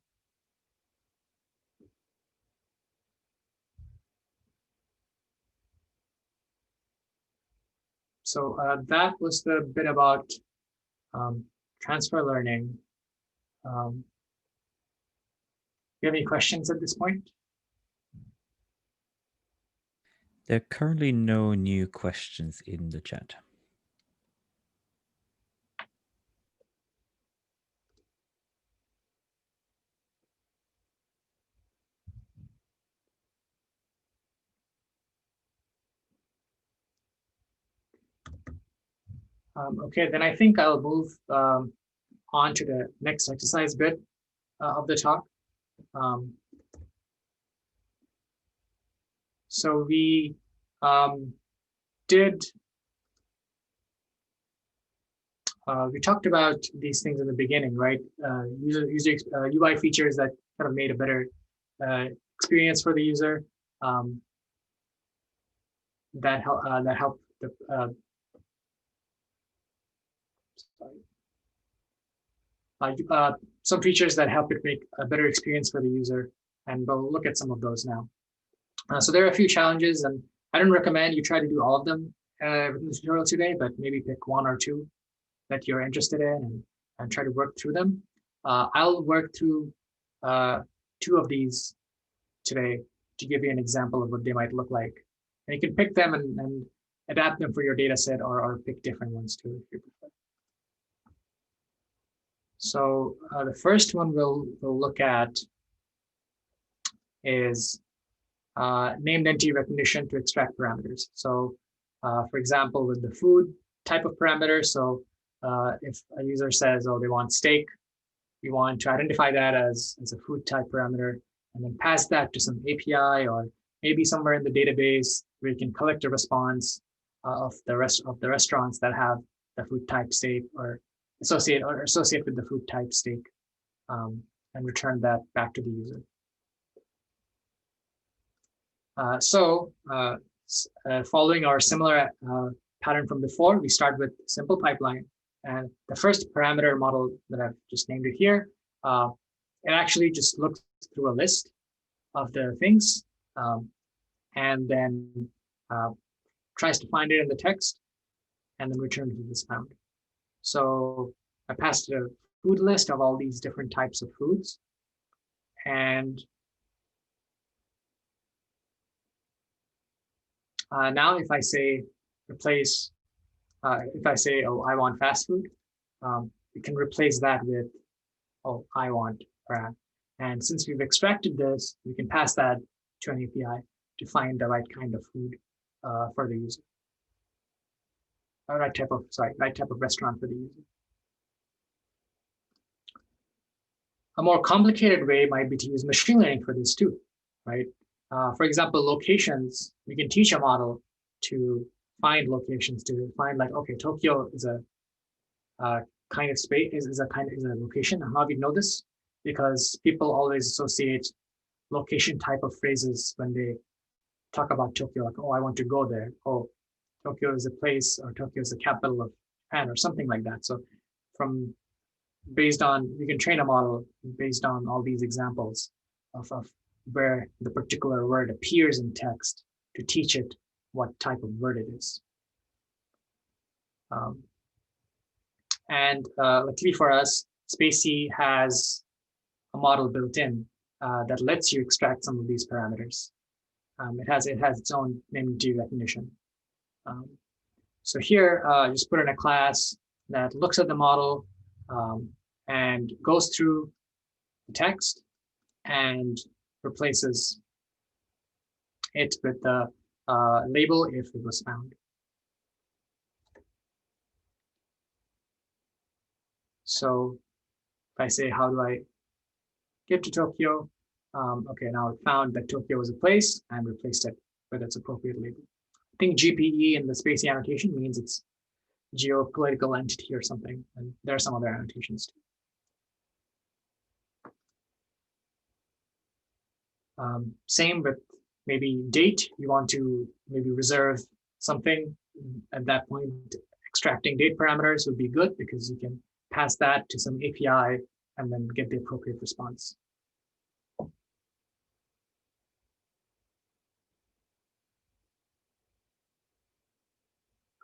So that was the bit about transfer learning. Do you have any questions at this point? There are currently no new questions in the chat. Okay, then I think I'll move on to the next exercise bit of the talk. So we we talked about these things in the beginning, right? UI features that kind of made a better experience for the user. That help the some features that help it make a better experience for the user, and we'll look at some of those now. So there are a few challenges, and I don't recommend you try to do all of them in this tutorial today, but maybe pick one or two that you're interested in and try to work through them. I'll work through two of these today to give you an example of what they might look like. And you can pick them and adapt them for your data set, or pick different ones too if you prefer. So the first one we'll look at is named entity recognition to extract parameters. So for example, with the food type of parameter, so if a user says, oh, they want steak, you want to identify that as a food type parameter, and then pass that to some API or maybe somewhere in the database where you can collect a response of the rest of the restaurants that have the food type steak or associate with the food type steak, and return that back to the user. Following our similar pattern from before, we start with simple pipeline. And the first parameter model that I've just named it here, it actually just looks through a list of the things and then tries to find it in the text and then return to this found. So I passed a food list of all these different types of foods. And now if I say replace, if I say, oh, I want fast food, you can replace that with, oh, I want brand. And since we've extracted this, we can pass that to an API to find the right kind of food for the user. Right type of restaurant for the user. A more complicated way might be to use machine learning for this too, right? For example, locations, we can teach a model to find locations, to find like, okay, Tokyo is a kind of space, is a location. How do you know this? Because people always associate location type of phrases when they talk about Tokyo, like, oh, I want to go there. Oh, Tokyo is a place, or Tokyo is the capital of Japan, or something like that. So based on, you can train a model based on all these examples of where the particular word appears in text to teach it what type of word it is. Luckily for us, SciPy has a model built in that lets you extract some of these parameters. It has its own name entity recognition. So here, just put in a class that looks at the model and goes through the text and replaces it with the label if it was found. So if I say, how do I get to Tokyo? Okay, now it found that Tokyo was a place and replaced it with its appropriate label. I think GPE in the SciPy annotation means it's geopolitical entity or something, and there are some other annotations too. Same with maybe date. You want to maybe reserve something at that point. Extracting date parameters would be good because you can pass that to some API and then get the appropriate response.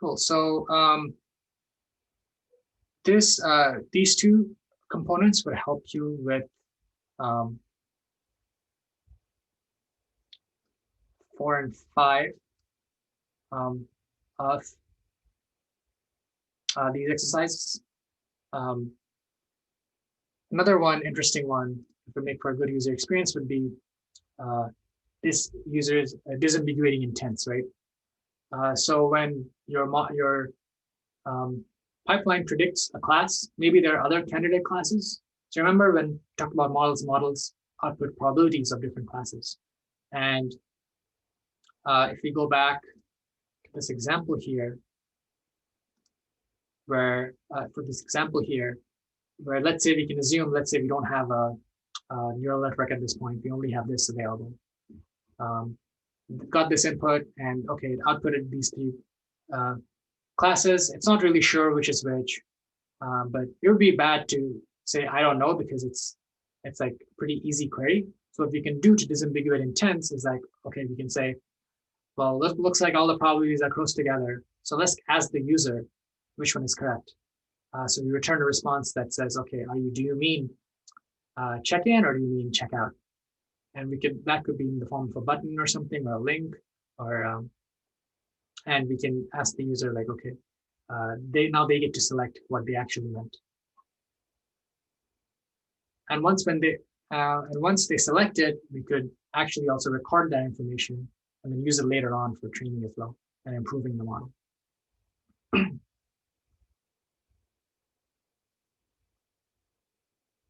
Cool. So these two components would help you with 4 and 5 of these exercises. Another one, interesting one, if we make for a good user experience, would be this user's disambiguating intents, right? So when your pipeline predicts a class, maybe there are other candidate classes. So remember when we talked about models output probabilities of different classes. And if we go back to this example here, where let's say we can assume, let's say we don't have a neural network at this point, we only have this available. Got this input, and okay, it outputted these three classes. It's not really sure which is which, but it would be bad to say I don't know because it's like a pretty easy query. So what we can do to disambiguate intents is like, okay, we can say, well, it looks like all the probabilities are close together. So let's ask the user which one is correct. So we return a response that says, okay, do you mean check in or do you mean check out? And that could be in the form of a button or something or a link, or and we can ask the user like, okay, they get to select what they actually meant. And once they select it, we could actually also record that information and then use it later on for training as well and improving the model.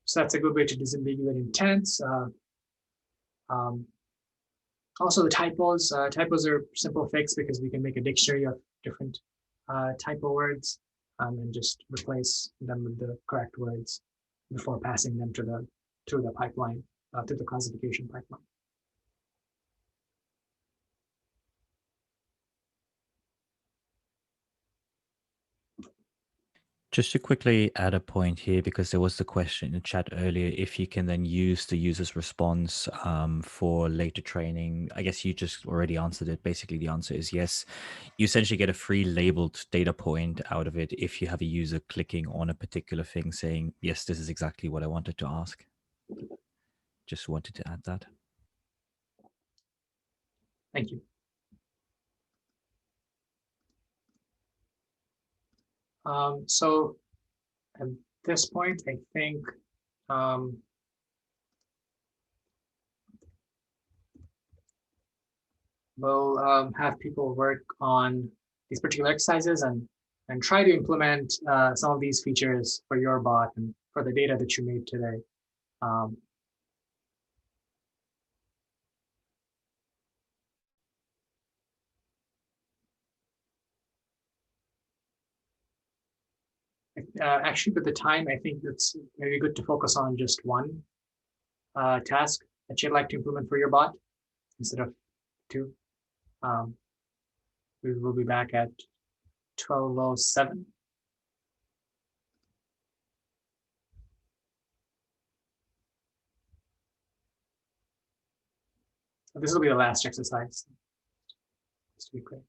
So that's a good way to disambiguate intents. Um, Also, the typos. Typos are simple fix because we can make a dictionary of different typo words and just replace them with the correct words before passing them to the pipeline, to the classification pipeline. Just to quickly add a point here, because there was the question in the chat earlier, if you can then use the user's response for later training. I guess you just already answered it. Basically, the answer is yes. You essentially get a free labeled data point out of it if you have a user clicking on a particular thing saying, yes, this is exactly what I wanted to ask. Just wanted to add that. Thank you. So at this point, I think we'll have people work on these particular exercises and try to implement some of these features for your bot and for the data that you made today. Um, Actually, with the time, I think it's maybe good to focus on just one task that you'd like to implement for your bot instead of two. Um, we will be back at 12:07. This will be the last exercise, just to be clear.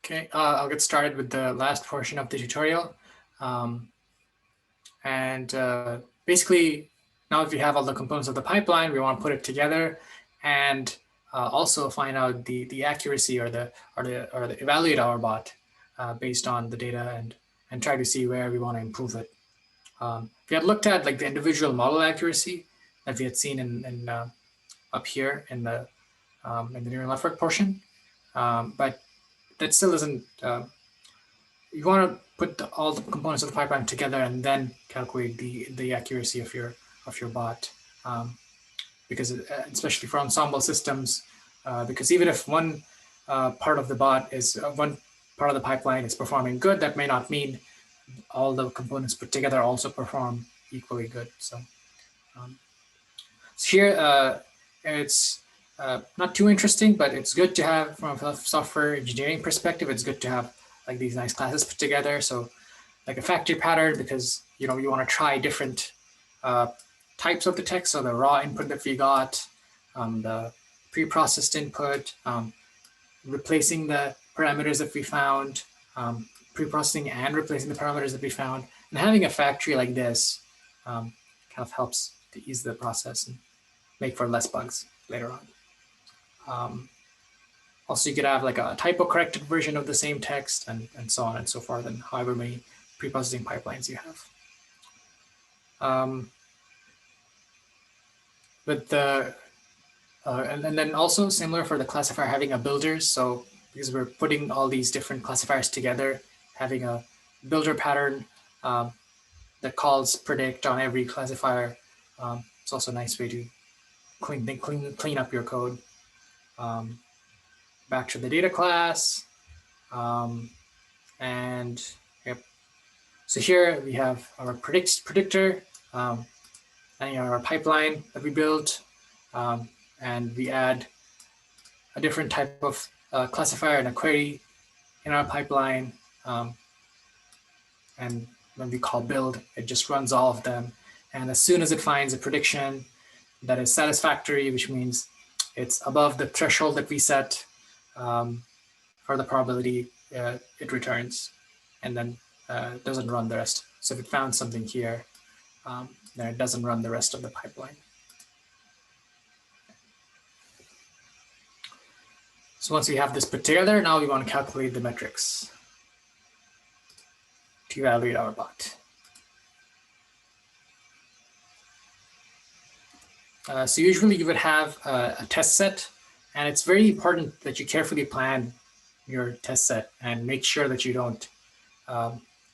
Okay, I'll get started with the last portion of the tutorial. Um, and basically, now if we have all the components of the pipeline, we want to put it together and also find out the accuracy or the evaluate our bot based on the data and try to see where we want to improve it. We had looked at like the individual model accuracy that we had seen in up here in the neural network portion, but that still isn't. You want to put all the components of the pipeline together and then calculate the accuracy of your bot, because especially for ensemble systems, because even if one part of the bot is one part of the pipeline is performing good, that may not mean all the components put together also perform equally good. Um, so here it's not too interesting, but it's good to have from a software engineering perspective. It's good to have like these nice classes put together. So like a factory pattern, because you want to try different uh, types of the text. So the raw input that we got, the pre-processed input, replacing the parameters that we found, pre-processing and replacing the parameters that we found, and having a factory like this kind of helps to ease the process and make for less bugs later on. Also, you could have like a typo corrected version of the same text and so on and so forth, and however many pre-processing pipelines you have. But and then also similar for the classifier having a builders. So because we're putting all these different classifiers together, having a builder pattern that calls predict on every classifier. It's also a nice way to clean up your code. Back to the data class. And yep. So here we have our predictor and our pipeline that we built. And we add a different type of classifier and a query in our pipeline. And when we call build, it just runs all of them. And as soon as it finds a prediction that is satisfactory, which means it's above the threshold that we set for the probability, it returns and then doesn't run the rest. So if it found something here, then it doesn't run the rest of the pipeline. So once we have this put together, now we want to calculate the metrics to evaluate our bot. So usually you would have a test set, and it's very important that you carefully plan your test set and make sure that you don't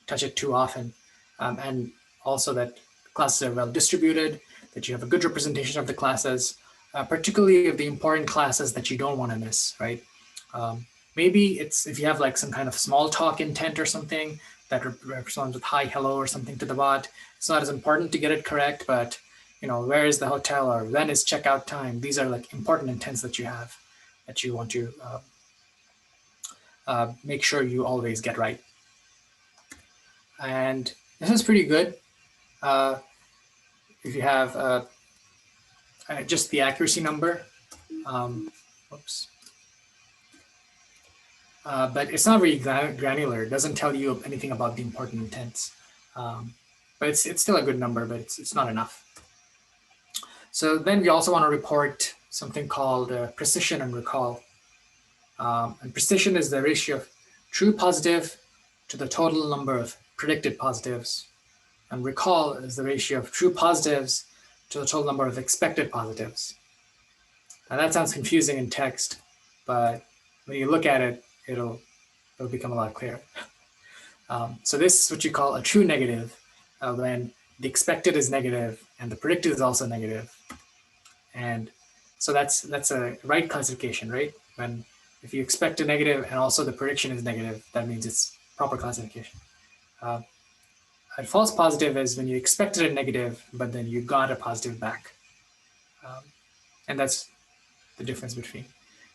touch it too often. And also that classes are well distributed, that you have a good representation of the classes, particularly of the important classes that you don't want to miss, right? Maybe it's if you have like some kind of small talk intent or something that responds with hi, hello, or something to the bot. It's not as important to get it correct, but where is the hotel or when is checkout time? These are like important intents that you have that you want to make sure you always get right. And this is pretty good. If you have just the accuracy number, whoops. But it's not very granular. It doesn't tell you anything about the important intents. But it's still a good number, but it's not enough. So then we also want to report something called precision and recall. And precision is the ratio of true positive to the total number of predicted positives. And recall is the ratio of true positives to the total number of expected positives. Now that sounds confusing in text, but when you look at it, it'll become a lot clearer. So this is what you call a true negative, when the expected is negative and the predicted is also negative. And so that's a right classification, right? If you expect a negative and also the prediction is negative, that means it's proper classification. A false positive is when you expected a negative, but then you got a positive back. And that's the difference between.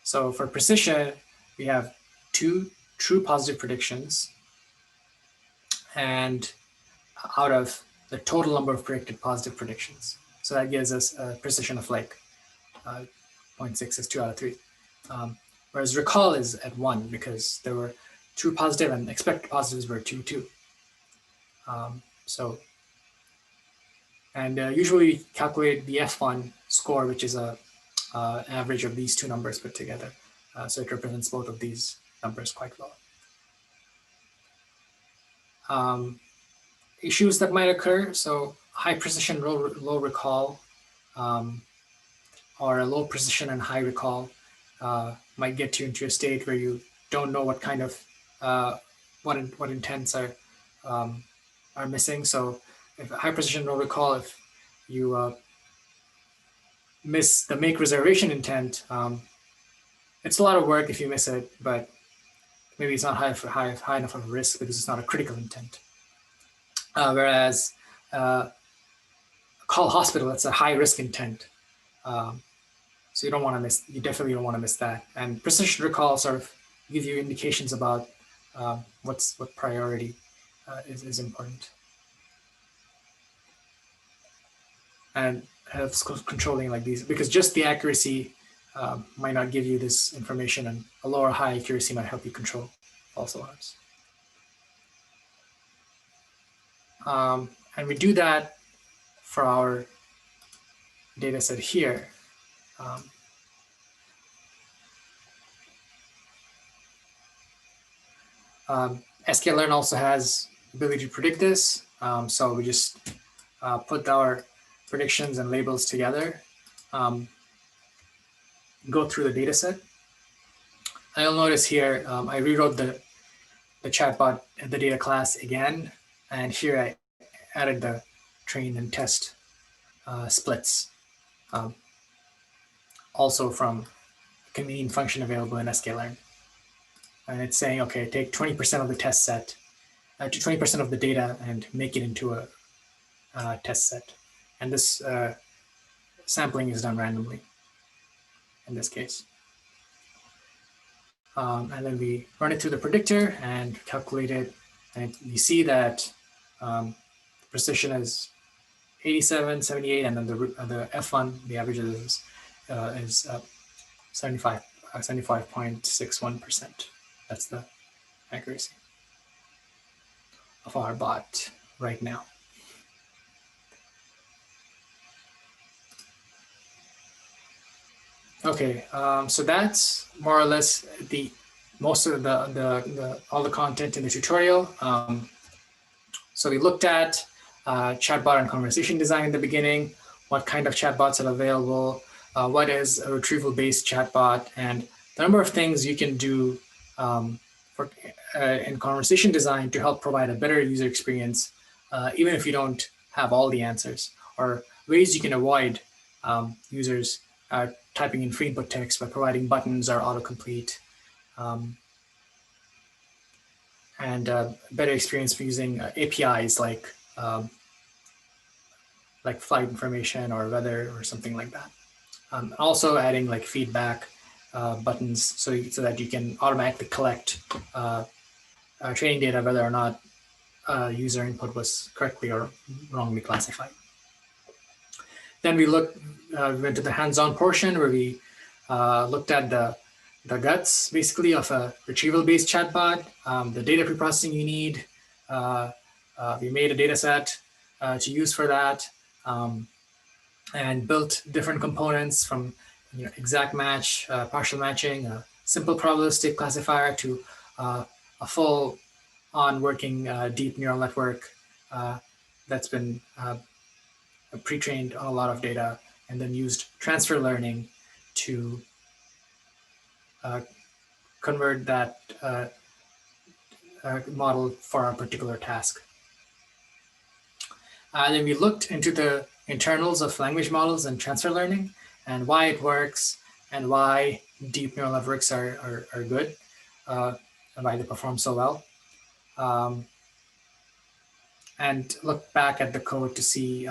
So for precision, we have two true positive predictions, and out of the total number of predicted positive predictions. So that gives us a precision of like 0.6 is 2 out of 3. Whereas recall is at 1 because there were true positive, and expected positives were 2, 2. Usually calculate the F1 score, which is a average of these two numbers put together. So it represents both of these numbers quite well. Issues that might occur, so high precision, low recall, or a low precision and high recall might get you into a state where you don't know what kind of what intents are missing. So if high precision, low recall, if you miss the make reservation intent, it's a lot of work if you miss it, but maybe it's not high enough of a risk because it's not a critical intent. Whereas call hospital, it's a high risk intent. So you don't want to miss. You definitely don't want to miss that. And precision recall sort of give you indications about what priority is important, and helps controlling like these, because just the accuracy might not give you this information, and a low or high accuracy might help you control false alarms. And we do that for our data set here. sklearn also has ability to predict this. So we just put our predictions and labels together, go through the data set. And you'll notice here, I rewrote the chatbot, the data class again. And here I added the train and test splits, also from a convenient function available in sklearn. And it's saying, okay, take 20% of the test set, to 20% of the data and make it into a test set. And this sampling is done randomly in this case. And then we run it through the predictor and calculate it. And you see that precision is 87, 78, and then the F1, the average is 75.61%. That's the accuracy of our bot right now. Okay, so that's more or less most of all the content in the tutorial. So we looked at chatbot and conversation design in the beginning, what kind of chatbots are available, what is a retrieval-based chatbot, and the number of things you can do in conversation design to help provide a better user experience, even if you don't have all the answers, or ways you can avoid users typing in free input text by providing buttons or autocomplete, and better experience for using APIs like flight information or weather or something like that. Also adding like feedback buttons so that you can automatically collect training data whether or not user input was correctly or wrongly classified. Then we went to the hands-on portion where we looked at the guts basically of a retrieval-based chatbot, the data preprocessing you need. We made a data set to use for that, and built different components from exact match, partial matching, a simple probabilistic classifier to a full-on working deep neural network that's been pre-trained on a lot of data, and then used transfer learning to convert that model for our particular task. Then we looked into the internals of language models and transfer learning and why it works and why deep neural networks are good and why they perform so well. And look back at the code to see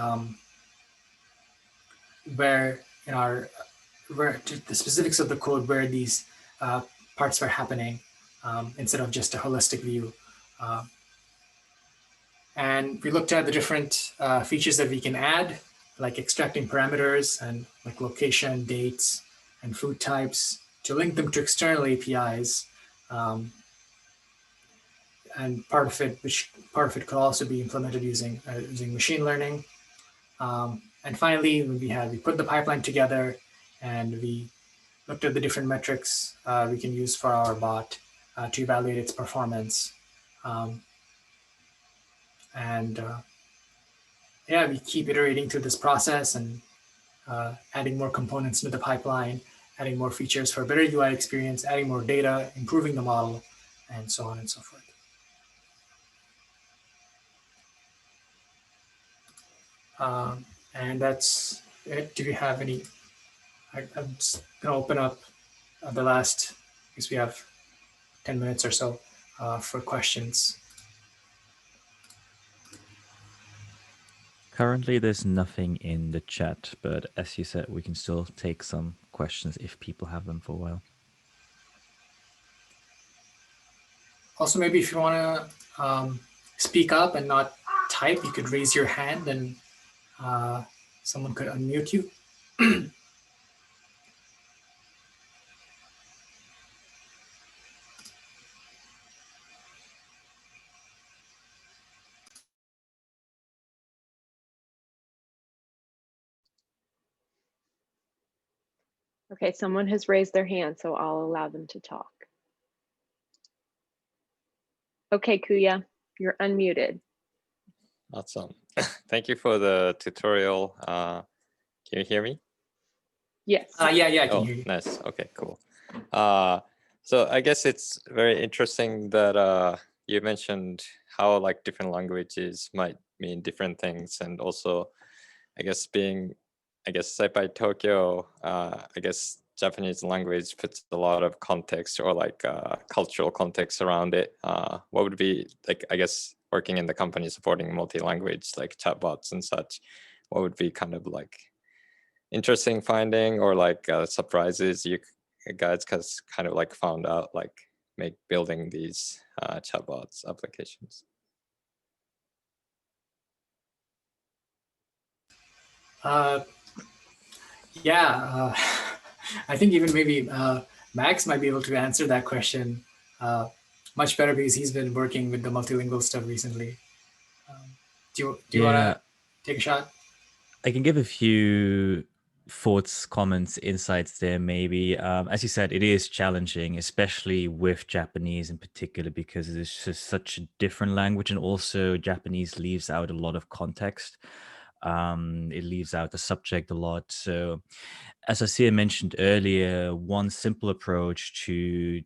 where the specifics of the code, where these parts were happening, instead of just a holistic view. And we looked at the different features that we can add, like extracting parameters and like location, dates, and food types to link them to external APIs and part of it could also be implemented using machine learning. And finally, we put the pipeline together, and we looked at the different metrics we can use for our bot to evaluate its performance. Um, and yeah, we keep iterating through this process and adding more components into the pipeline, adding more features for a better UI experience, adding more data, improving the model, and so on and so forth. And that's it. Do you have any? I'm just going to open up the last, because we have 10 minutes or so for questions. Currently, there's nothing in the chat, but as you said, we can still take some questions if people have them for a while. Also, maybe if you want to speak up and not type, you could raise your hand and someone could unmute you. Okay, someone has raised their hand, so I'll allow them to talk. Okay, Kuya, you're unmuted. Awesome. Thank you for the tutorial. Can you hear me? Yes. Yeah, I can hear you. Nice. Okay, cool. So I guess it's very interesting that you mentioned how like different languages might mean different things, and also I guess SciPy Tokyo, I guess Japanese language puts a lot of context or like cultural context around it. What would be like, I guess, working in the company supporting multi-language like chatbots and such, what would be kind of like interesting finding or like surprises you guys kind of like found out like make building these chatbots applications? Yeah, I think even maybe Max might be able to answer that question much better because he's been working with the multilingual stuff recently. Do you want to take a shot? I can give a few thoughts, comments, insights there maybe. As you said, it is challenging, especially with Japanese in particular, because it's just such a different language, and also Japanese leaves out a lot of context. It leaves out the subject a lot. So as Asir mentioned earlier, one simple approach to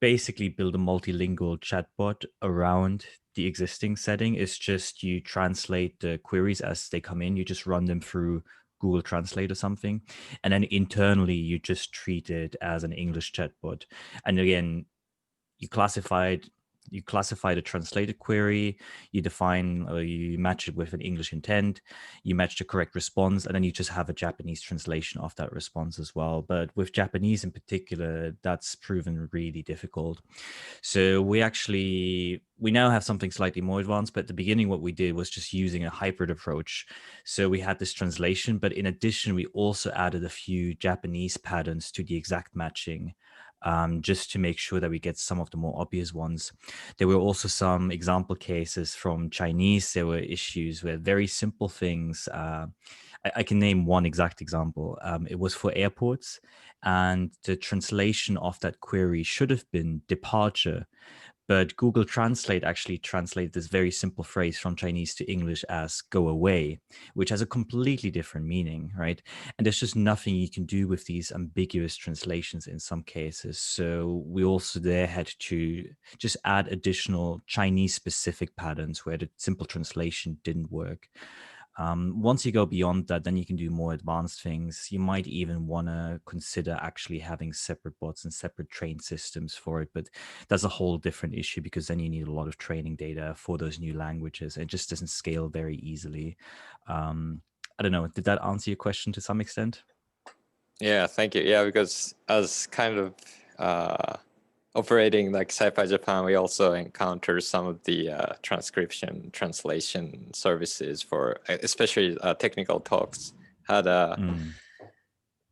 basically build a multilingual chatbot around the existing setting is just you translate the queries as they come in. You just run them through Google Translate or something. And then internally, you just treat it as an English chatbot. And again, you classify the translated query, you define or you match it with an English intent, you match the correct response, and then you just have a Japanese translation of that response as well. But with Japanese in particular, that's proven really difficult. So we now have something slightly more advanced, but at the beginning what we did was just using a hybrid approach. So we had this translation, but in addition, we also added a few Japanese patterns to the exact matching, just to make sure that we get some of the more obvious ones. There were also some example cases from Chinese. There were issues with very simple things. I can name one exact example. It was for airports, and the translation of that query should have been departure, but Google Translate actually translated this very simple phrase from Chinese to English as go away, which has a completely different meaning, right? And there's just nothing you can do with these ambiguous translations in some cases. So we also there had to just add additional Chinese specific patterns where the simple translation didn't work. Once you go beyond that, then you can do more advanced things. You might even want to consider actually having separate bots and separate train systems for it. But that's a whole different issue, because then you need a lot of training data for those new languages. It just doesn't scale very easily. I don't know. Did that answer your question to some extent? Yeah, thank you. Yeah, because as kind of operating like SciPy Japan, we also encounter some of the transcription translation services for especially technical talks.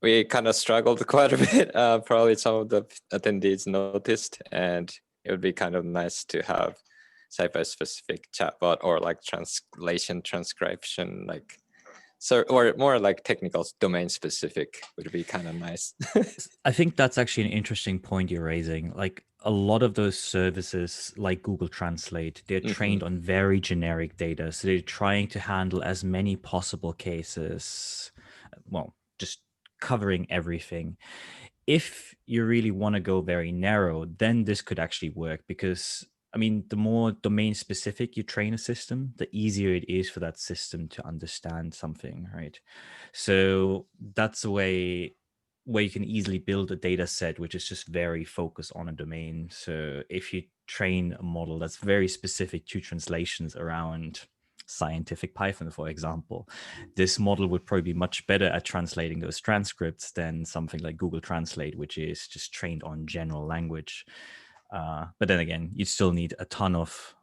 We kind of struggled quite a bit. Probably some of the attendees noticed, and it would be kind of nice to have SciPy specific chatbot or like translation transcription, like so, or more like technical domain specific would be kind of nice. I think that's actually an interesting point you're raising. Like a lot of those services, like Google Translate, they're trained on very generic data. So they're trying to handle as many possible cases, well, just covering everything. If you really want to go very narrow, then this could actually work because, I mean, the more domain specific you train a system, the easier it is for that system to understand something, right? So that's a way where you can easily build a data set which is just very focused on a domain. So if you train a model that's very specific to translations around scientific Python, for example, this model would probably be much better at translating those transcripts than something like Google Translate, which is just trained on general language. But then again, you still need a ton of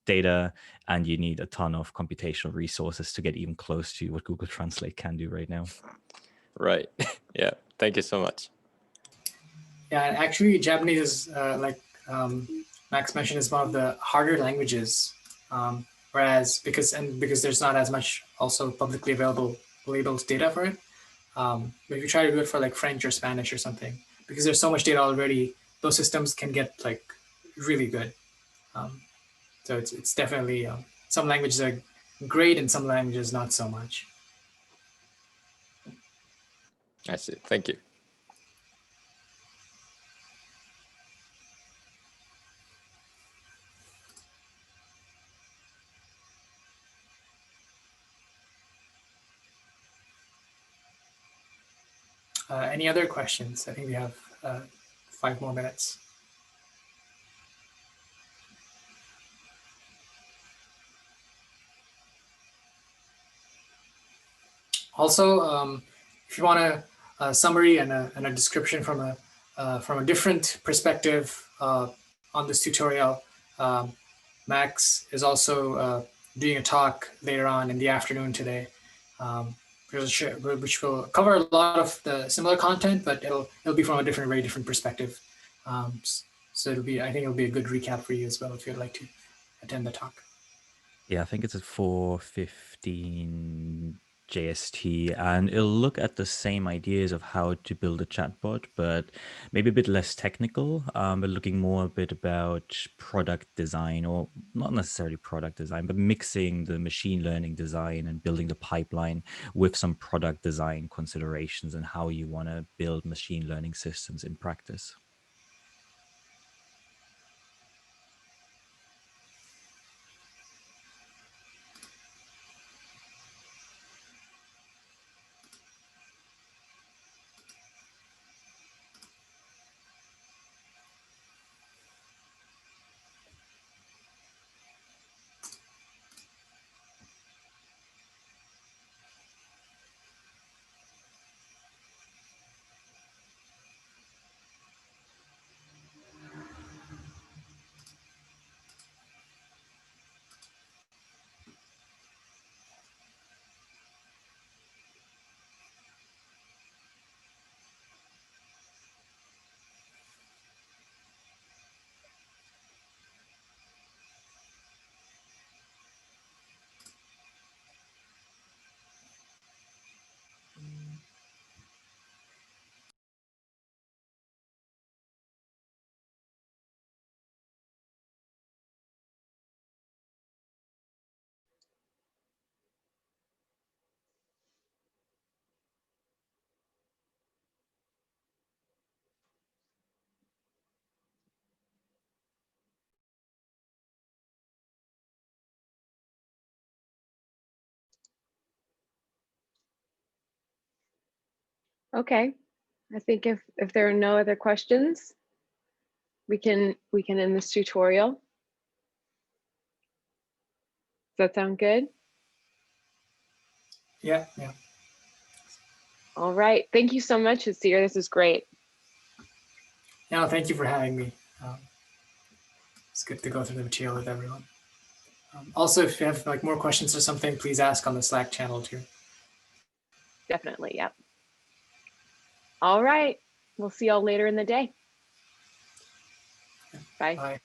data and you need a ton of computational resources to get even close to what Google Translate can do right now. Right. Yeah. Thank you so much. Yeah, and actually, Japanese is like Max mentioned, is one of the harder languages. Whereas because there's not as much also publicly available labeled data for it. But if you try to do it for like French or Spanish or something, because there's so much data already, those systems can get like really good. So it's definitely some languages are great and some languages not so much. I see. Thank you. Any other questions? I think we have 5 more minutes. Also, if you want a summary and a description from a different perspective on this tutorial, Max is also doing a talk later on in the afternoon today, which will cover a lot of the similar content, but it'll be from a very different perspective. So I think it'll be a good recap for you as well if you'd like to attend the talk. Yeah, I think it's at 4:15 JST, and it'll look at the same ideas of how to build a chatbot, but maybe a bit less technical, but looking more a bit about product design, or not necessarily product design, but mixing the machine learning design and building the pipeline with some product design considerations and how you want to build machine learning systems in practice. Okay, I think if there are no other questions, we can end this tutorial. Does that sound good? Yeah. All right, thank you so much, Asir. This is great. Yeah, thank you for having me. It's good to go through the material with everyone. Also, if you have like more questions or something, please ask on the Slack channel too. Definitely, yep. All right, we'll see y'all later in the day. Bye. Bye.